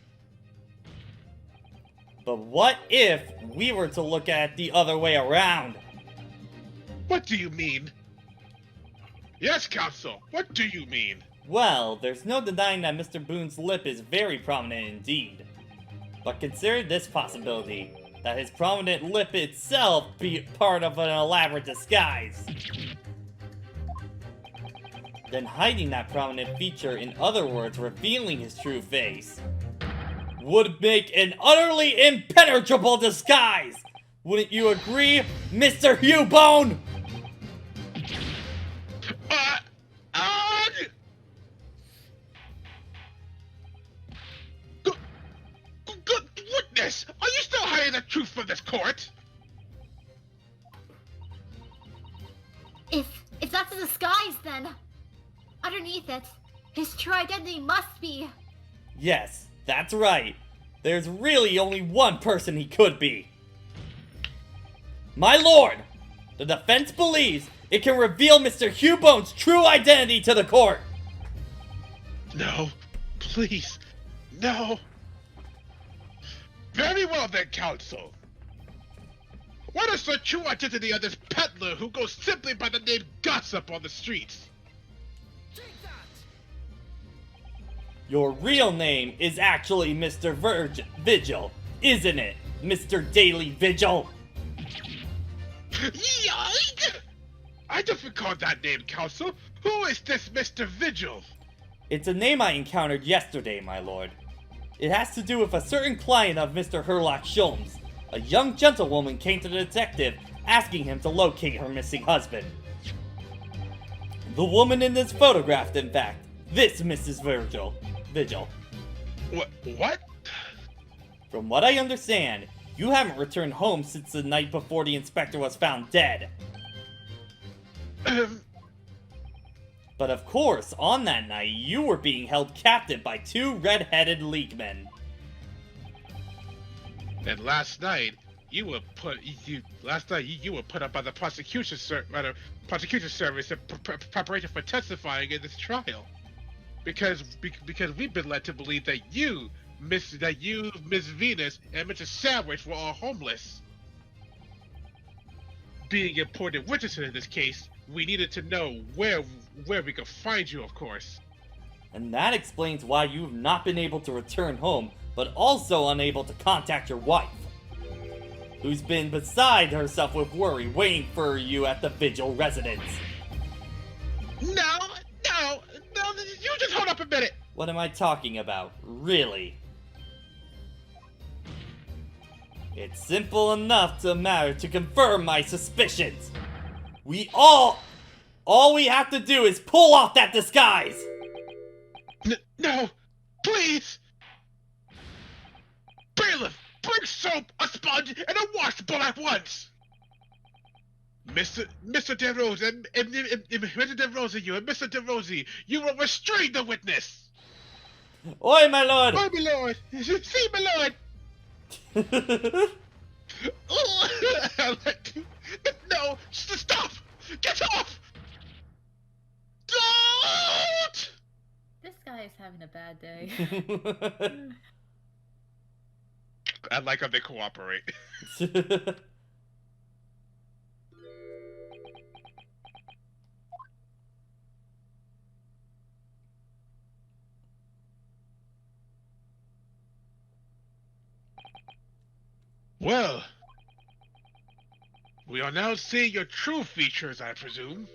But what if we were to look at it the other way around? What do you mean? Yes, counsel, what do you mean? Well, there's no denying that Mr. Boone's lip is very prominent indeed. But consider this possibility, that his prominent lip itself be part of an elaborate disguise. Then hiding that prominent feature, in other words, revealing his true face, would make an utterly impenetrable disguise! Wouldn't you agree, Mr. Hugh-Bone? Good witness! Are you still hiding the truth from this court? If that's a disguise, then underneath it, his true identity must be. Yes, that's right. There's really only one person he could be. My lord, the defense believes it can reveal Mr. Hugh-Bone's true identity to the court. No, please, no. Very well then, counsel. What is the true identity of this peddler who goes simply by the name Gossip on the streets? Take that! Your real name is actually Mr. Vigil, isn't it, Mr. Daily Vigil? Yoink! I don't recall that name, counsel. Who is this Mr. Vigil? It's a name I encountered yesterday, my lord. It has to do with a certain client of Mr. Herlock Sholmes. A young gentlewoman came to the detective, asking him to locate her missing husband. The woman in this photograph, in fact. This Mrs. Vigil. What? From what I understand, you haven't returned home since the night before the inspector was found dead. But of course, on that night, you were being held captive by two red-headed leaguemen. And last night, you were put up by the prosecution service in preparation for testifying in this trial, because we've been led to believe that you, Miss Venus, and Mr. Sandwich were all homeless. Being important witnesses in this case, we needed to know where we could find you, of course. And that explains why you've not been able to return home, but also unable to contact your wife, who's been beside herself with worry, waiting for you at the Vigil residence. No, you just hold up a minute. What am I talking about, really? It's simple enough to confirm my suspicions. All we have to do is pull off that disguise! No, please! Bring soap, a sponge, and a washbowl at once! Mr. DeRosa, Mr. DeRosa, you and Mr. DeRosa, you will restrain the witness! Oi, my lord! Oh, my lord! See, my lord! No! Stop! Get off! Don't! This guy is having a bad day. I like how they cooperate. Well, we are now seeing your true features, I presume.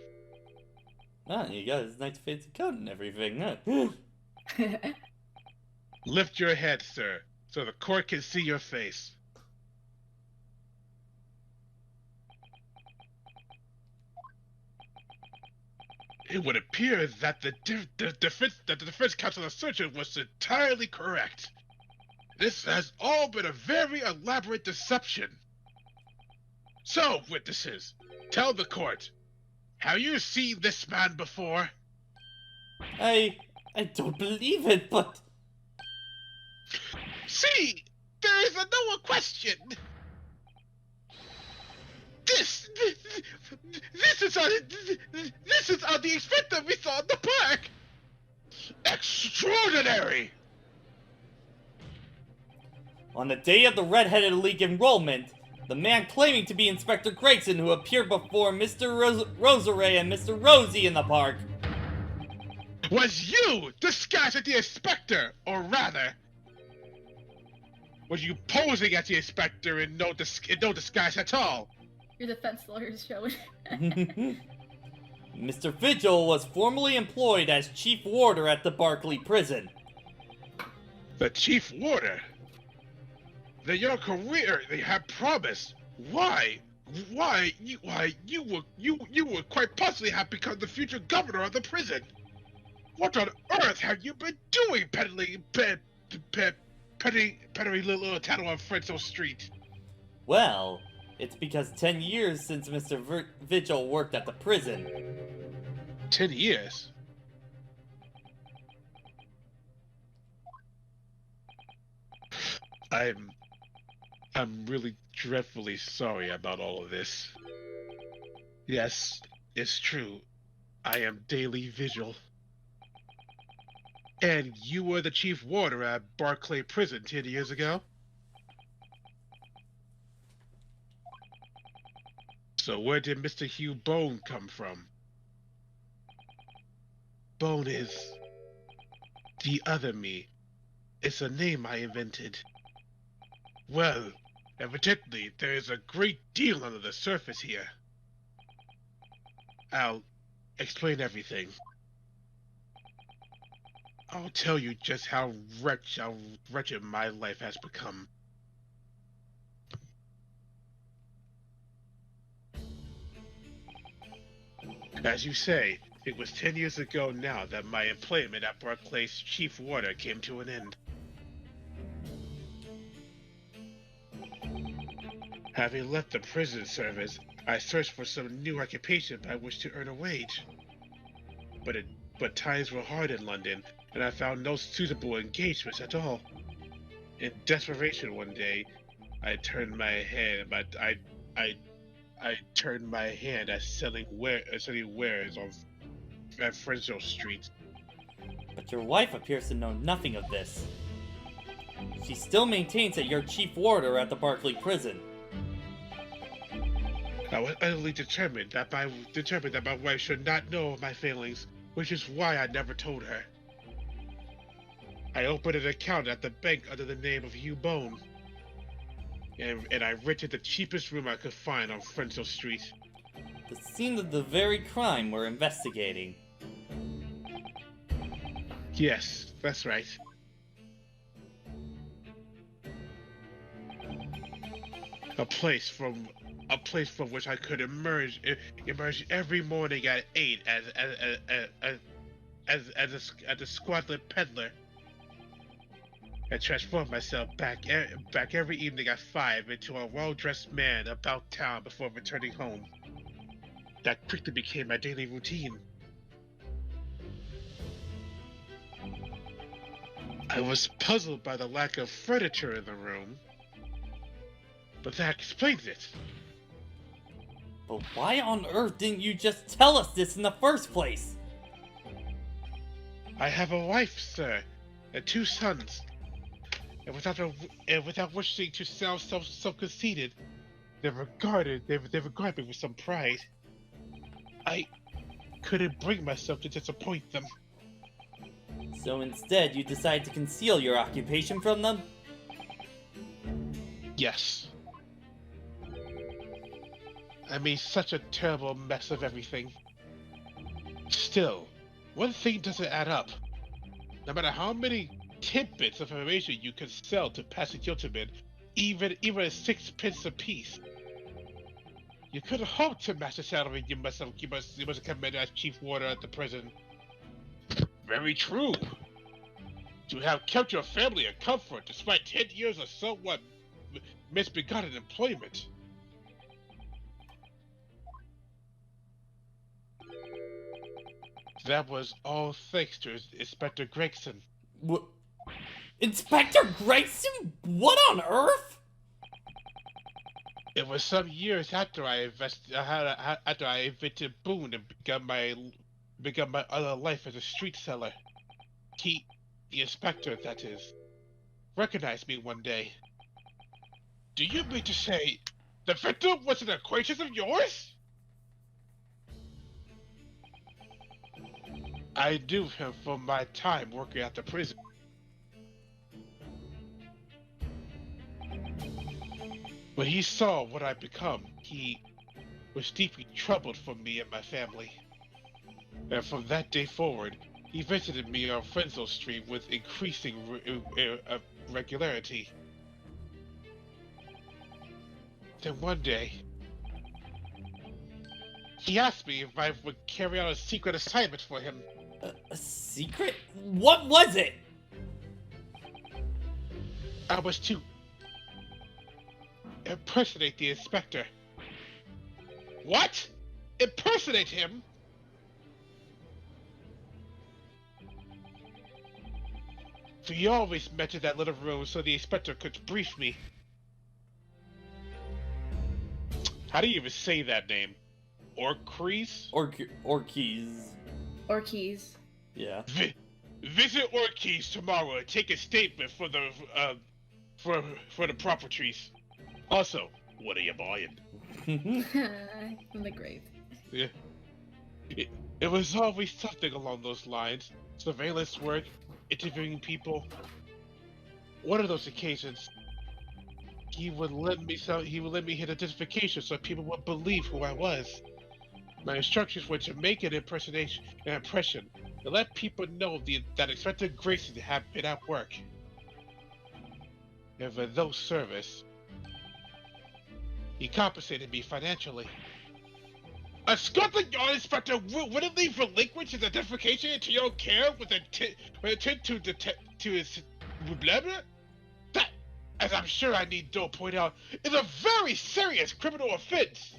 Ah, you got his nice fancy coat and everything, huh? Lift your head, sir, so the court can see your face. It would appear that the defense counsel assertion was entirely correct. This has all been a very elaborate deception. So, witnesses, tell the court, have you seen this man before? I don't believe it, but... See, there is no question. This is the inspector we saw in the park. Extraordinary. On the day of the Red-Headed League enrollment, the man claiming to be Inspector Grayson who appeared before Mr. Rosare and Mr. Rosie in the park was you disguised as the inspector, or rather, was you posing as the inspector in no disguise at all? Your defense lawyer is showing. Mr. Vigil was formerly employed as chief warder at the Barclay prison. The chief warder? Then your career they had promised. Why you would quite possibly have become the future governor of the prison. What on earth have you been doing peddling little tattle on Frenzo Street? Well, it's because 10 years since Mr. Vigil worked at the prison. 10 years? I'm really dreadfully sorry about all of this. Yes, it's true. I am Daily Vigil. And you were the chief warder at Barclay Prison 10 years ago? So where did Mr. Hugh Bone come from? Bone is the other me. It's a name I invented. Well, evidently there is a great deal under the surface here. I'll explain everything. I'll tell you just how wretched my life has become. As you say, it was 10 years ago now that my employment at Barclay's chief warder came to an end. Having left the prison service, I searched for some new occupation by which to earn a wage. But times were hard in London, and I found no suitable engagements at all. In desperation one day, I turned my hand at selling wares at Frenzo Street. But your wife appears to know nothing of this. She still maintains that you're chief warder at the Barclay prison. I was utterly determined that my wife should not know of my failings, which is why I never told her. I opened an account at the bank under the name of Hugh Bone, and I rented the cheapest room I could find on Frenzo Street. The scene of the very crime we're investigating. Yes, that's right. A place from which I could emerge every morning at 8 as a squalid peddler. and transformed myself back every evening at 5 into a well-dressed man about town before returning home. That quickly became my daily routine. I was puzzled by the lack of furniture in the room, but that explains it. But why on earth didn't you just tell us this in the first place? I have a wife, sir, and 2 sons. And without wishing to sound self-conceited, they regard me with some pride. I couldn't bring myself to disappoint them. So instead, you decide to conceal your occupation from them? Yes. I made such a terrible mess of everything. Still, one thing doesn't add up. No matter how many tidbits of information you can sell to passing gentlemen, even at 6 pence a piece, you could hope to match the salary you must have commanded as chief warder at the prison. Very true. To have kept your family in comfort despite 10 years of somewhat misbegotten employment. That was all thanks to Inspector Gregson. What? Inspector Grayson? What on earth? It was some years after I invented Boone and begun my other life as a street seller. The inspector, that is, recognized me one day. Do you mean to say the victim was an acquaintance of yours? I knew him from my time working at the prison. When he saw what I'd become, he was deeply troubled for me and my family. And from that day forward, he visited me on Frenzel Street with increasing regularity. Then one day, he asked me if I would carry out a secret assignment for him. A secret? What was it? I was to impersonate the inspector. What? Impersonate him? We always met in that little room so the inspector could brief me. How do you even say that name? Orcres? Orkeys. Orkeys. Yeah. Visit Orcres tomorrow and take a statement for the properties. Also, what are you buying? From the grave. Yeah. It was always something along those lines. Surveillance work, interviewing people. One of those occasions, he would let me hit identification so people would believe who I was. My instructions were to make an impression, to let people know that Inspector Grayson had been at work. And for those service, he compensated me financially. A Scotland Yard inspector willingly relinquished his identification into your care with intent to his blah blah? That, as I'm sure I need to point out, is a very serious criminal offense.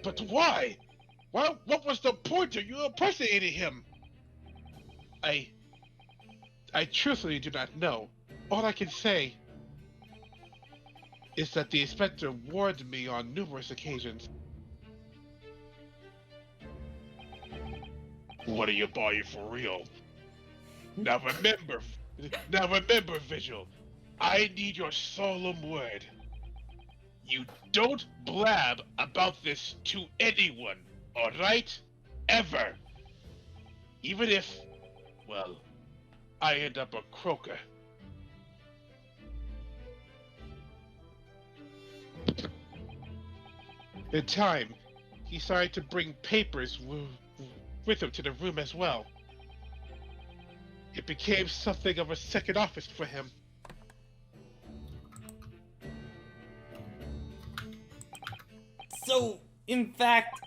But why? What was the point of you impersonating him? I truthfully do not know. All I can say is that the inspector warned me on numerous occasions. What are you buying for real? Now remember, Vigil, I need your solemn word. You don't blab about this to anyone, alright? Ever. Even if, well, I end up a croaker. In time, he started to bring papers with him to the room as well. It became something of a second office for him. So, in fact,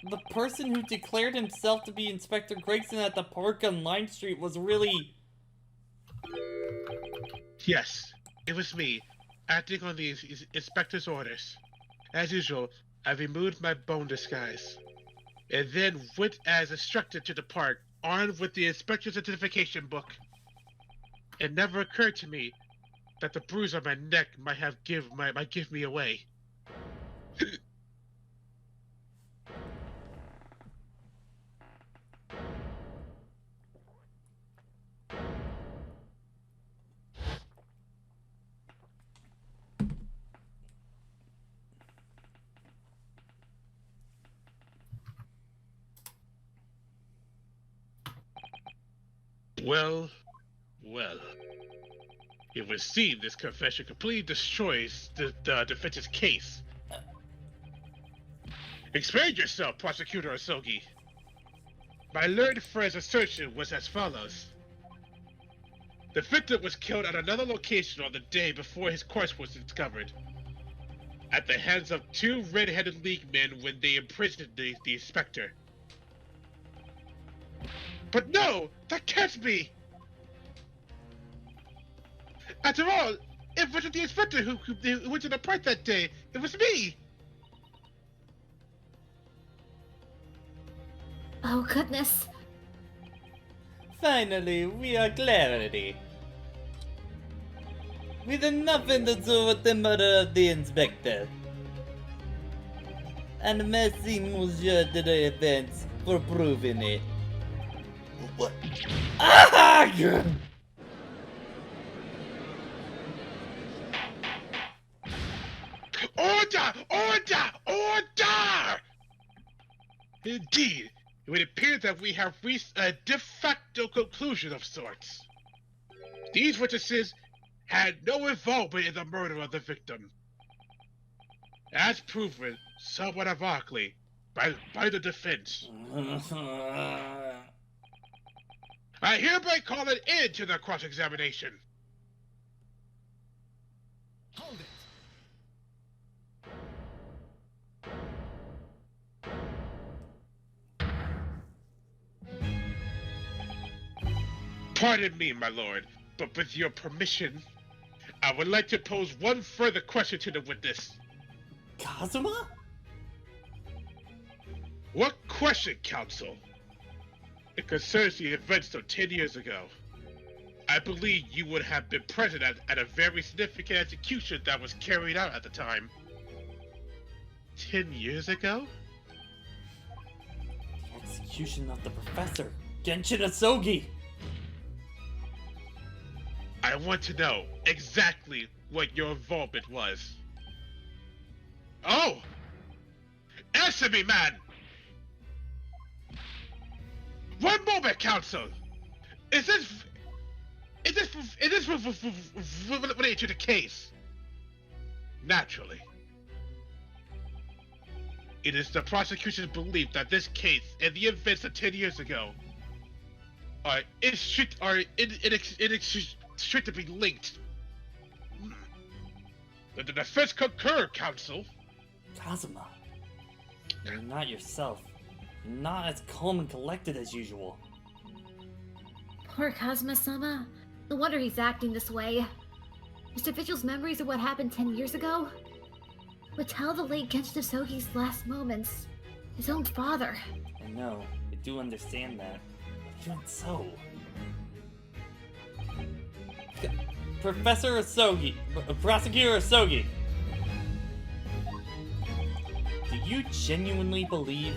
the person who declared himself to be Inspector Gregson at the park on Lime Street was really Yes, it was me, acting on the inspector's orders. As usual, I removed my bone disguise, and then went as instructed to the park, armed with the inspector's identification book. It never occurred to me that the bruise on my neck might give me away. Well, well. It would seem this confession completely destroys the defense's case. Explain yourself, Prosecutor Osogi. My learned friend's assertion was as follows. The victim was killed at another location on the day before his corpse was discovered, at the hands of two red-headed league men when they imprisoned the inspector. But no! That can't be! After all, it wasn't the inspector who went to the park that day. It was me! Oh, goodness. Finally, we are clarity. With nothing to do with the murder of the inspector. And merci, monsieur, to the events for proving it. What? Ah! Order! Order! Order! Indeed, it would appear that we have reached a de facto conclusion of sorts. These witnesses had no involvement in the murder of the victim. As proven, somewhat ironically, by the defense. I hereby call an end to the cross-examination. Hold it. Pardon me, my lord, but with your permission, I would like to pose one further question to the witness. Kazuma? What question, counsel? It concerns the events of 10 years ago. I believe you would have been present at a very significant execution that was carried out at the time. 10 years ago? The execution of the professor, Genshin Asogi! I want to know exactly what your involvement was. Oh! Answer me, man! One moment, counsel! Is this related to the case? Naturally. It is the prosecution's belief that this case and the events of 10 years ago are inextricably linked. The defense concur, counsel. Kazuma, you're not yourself. You're not as calm and collected as usual. Poor Kazuma-sama. No wonder he's acting this way. This individual's memories of what happened 10 years ago would tell the late Genshin Asogi's last moments. His own father. I know, I do understand that. But even so... Professor Asogi, Prosecutor Asogi, do you genuinely believe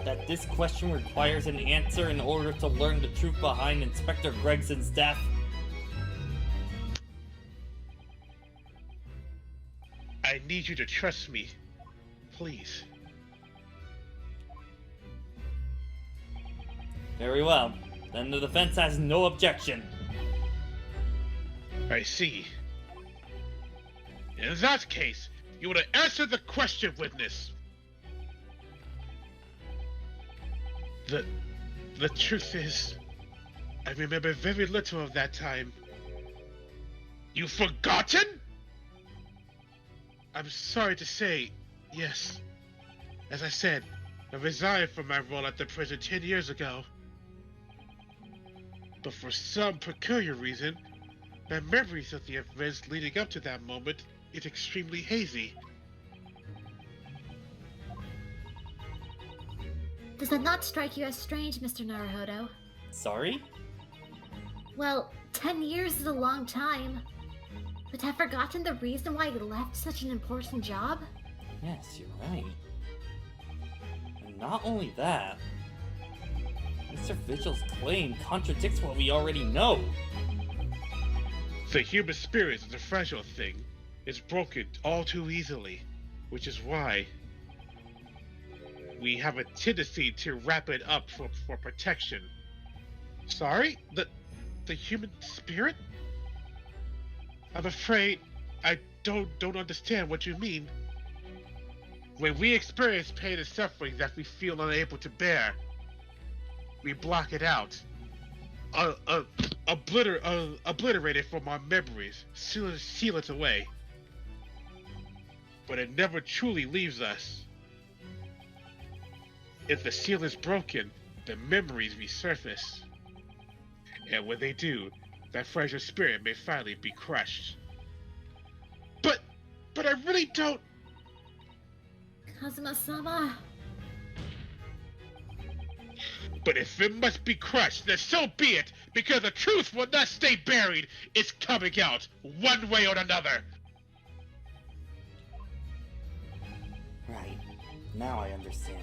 that this question requires an answer in order to learn the truth behind Inspector Gregson's death? I need you to trust me, please. Very well. Then the defense has no objection. I see. In that case, you would have answered the question, witness. The truth is, I remember very little of that time. You've forgotten? I'm sorry to say, yes. As I said, I resigned from my role at the prison 10 years ago. But for some peculiar reason, My memories of the events leading up to that moment is extremely hazy. Does that not strike you as strange, Mr. Naruhodo? Sorry? Well, 10 years is a long time. But have forgotten the reason why you left such an important job? Yes, you're right. And not only that, Mr. Vigil's claim contradicts what we already know. The human spirit is a fragile thing. It's broken all too easily, which is why we have a tendency to wrap it up for protection. Sorry? The human spirit? I'm afraid I don't understand what you mean. When we experience pain and suffering that we feel unable to bear, we block it out. Obliterate it from our memories, seal it away. But it never truly leaves us. If the seal is broken, the memories resurface. And when they do, that fragile spirit may finally be crushed. But I really don't... Kazuma-sama... But if it must be crushed, then so be it, because the truth will not stay buried. It's coming out, one way or another. Right. Now I understand.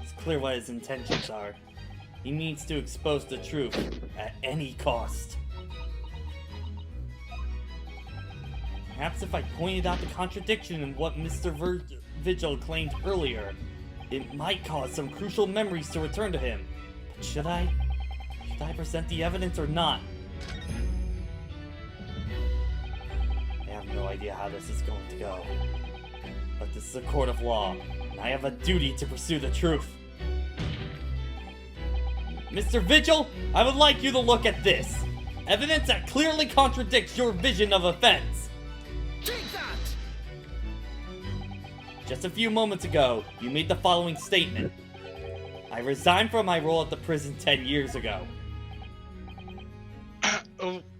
It's clear what his intentions are. He needs to expose the truth at any cost. Perhaps if I pointed out the contradiction in what Mr. Vigil claimed earlier, it might cause some crucial memories to return to him. But should I? Should I present the evidence or not? I have no idea how this is going to go. But this is a court of law, and I have a duty to pursue the truth. Mr. Vigil, I would like you to look at this. Evidence that clearly contradicts your vision of offense. Take that! Just a few moments ago, you made the following statement. I resigned from my role at the prison 10 years ago.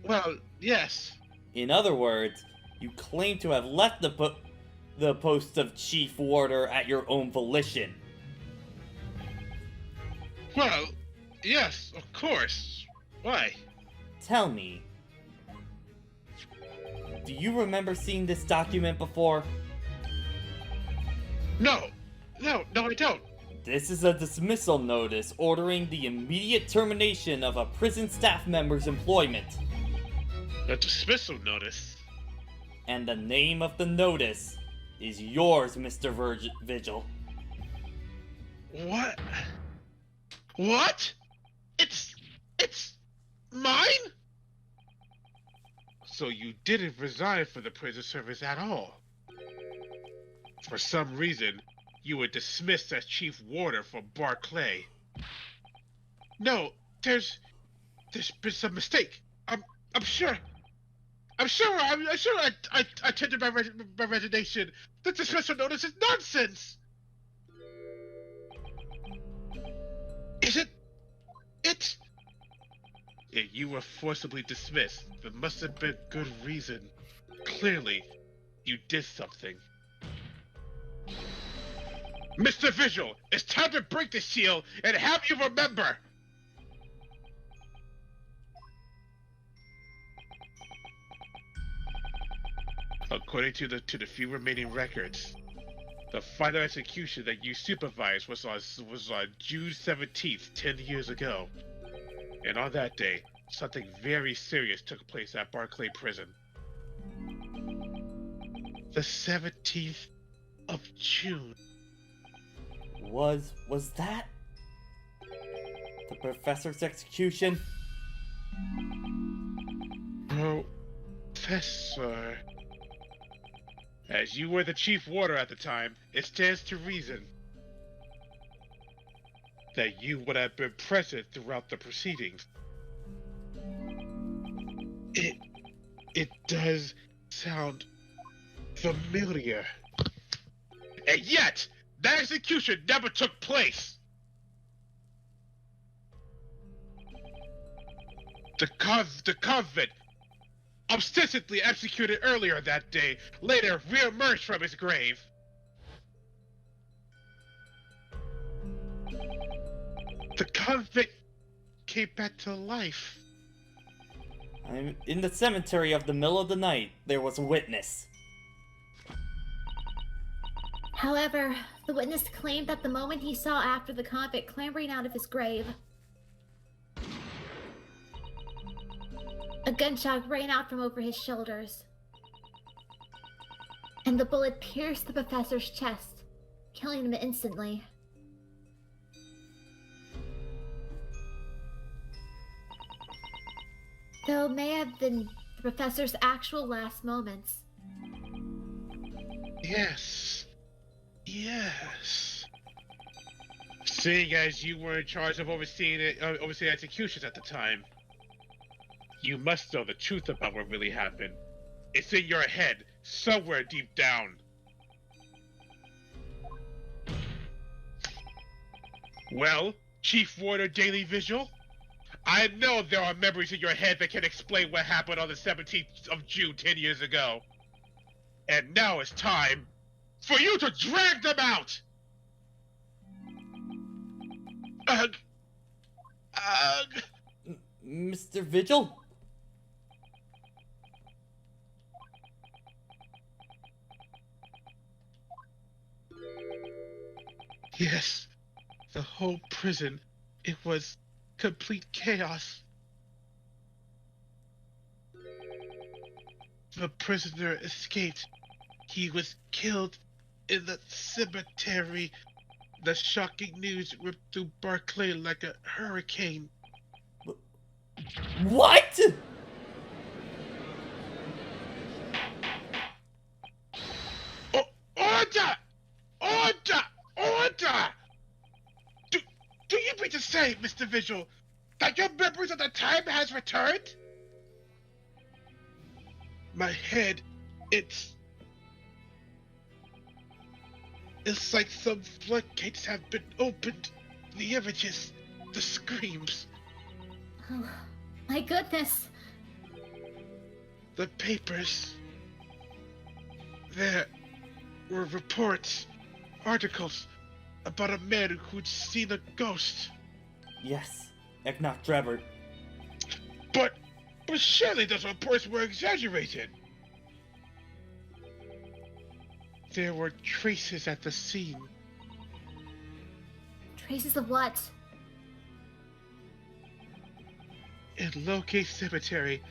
Well, yes. In other words, you claim to have left the post of chief warder at your own volition. Well, yes, of course. Why? Tell me, do you remember seeing this document before? No, I don't. This is a dismissal notice ordering the immediate termination of a prison staff member's employment. A dismissal notice? And the name of the notice is yours, Mr. Vigil. What? What? It's mine? So you didn't resign from the prison service at all? For some reason, you were dismissed as chief warder for Barclay. No, there's been some mistake. I'm sure I tendered my resignation. The dismissal notice is nonsense. Is it? If you were forcibly dismissed, there must have been good reason. Clearly, you did something. Mr. Vigil, it's time to break the seal and have you remember! According to the few remaining records, the final execution that you supervised was on June 17th, 10 years ago. And on that day, something very serious took place at Barclay Prison. The 17th of June. Was that the professor's execution? Professor. As you were the chief warder at the time, it stands to reason that you would have been present throughout the proceedings. It does sound familiar. And yet, that execution never took place! The convent ostensibly executed earlier that day, later re-emerged from his grave. The convict came back to life. I'm in the cemetery of the middle of the night. There was a witness. However, the witness claimed that the moment he saw after the convict clambering out of his grave, a gunshot rang out from over his shoulders, and the bullet pierced the professor's chest, killing him instantly. Though it may have been the professor's actual last moments. Yes. Yes. Seeing as you were in charge of overseeing executions at the time, you must know the truth about what really happened. It's in your head, somewhere deep down. Well, Chief Warder Daily Vigil, I know there are memories in your head that can explain what happened on the 17th of June 10 years ago. And now it's time for you to drag them out! Ugh. Mr. Vigil? Yes, the whole prison, it was complete chaos. The prisoner escaped. He was killed in the cemetery. The shocking news ripped through Barclay like a hurricane. What? Order! Order! Order! Do you mean to say, Mr. Vigil, that your memories of the time has returned? My head, it's like some floodgates have been opened. The images, the screams. Oh, my goodness. The papers. There were reports, articles about a man who'd seen a ghost. Yes, Eknok Trevor. But surely those reports were exaggerated. There were traces at the scene. Traces of what? In Loke Cemetery,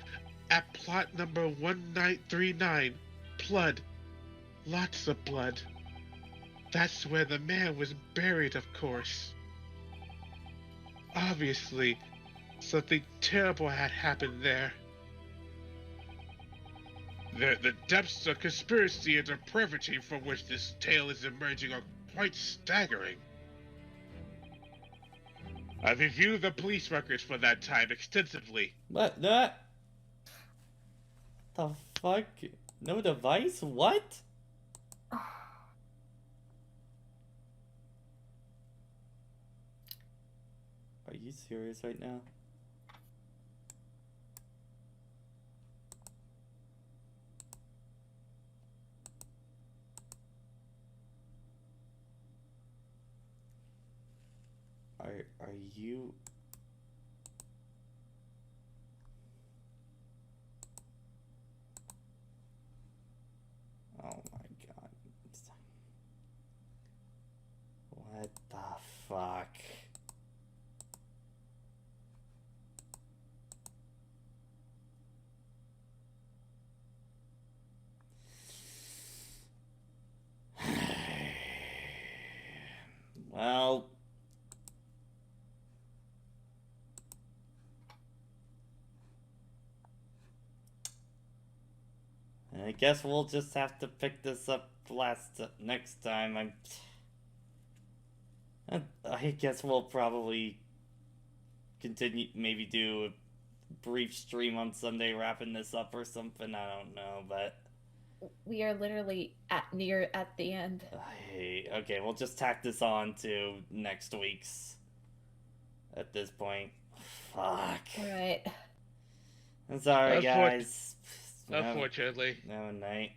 at plot number 1939, blood. Lots of blood. That's where the man was buried, of course. Obviously, something terrible had happened there. The depths of conspiracy and depravity from which this tale is emerging are quite staggering. I've reviewed the police records for that time extensively. What? That? The fuck? No device? What? Are you serious right now? Are you... Oh my god. What the fuck? Well... I guess we'll just have to pick this up next time. I guess we'll probably continue, maybe do a brief stream on Sunday wrapping this up or something. I don't know, but We are literally at the end. okay, we'll just tack this on to next week's at this point. Fuck. Right. I'm sorry, That's guys. Now- Unfortunately. Now a night.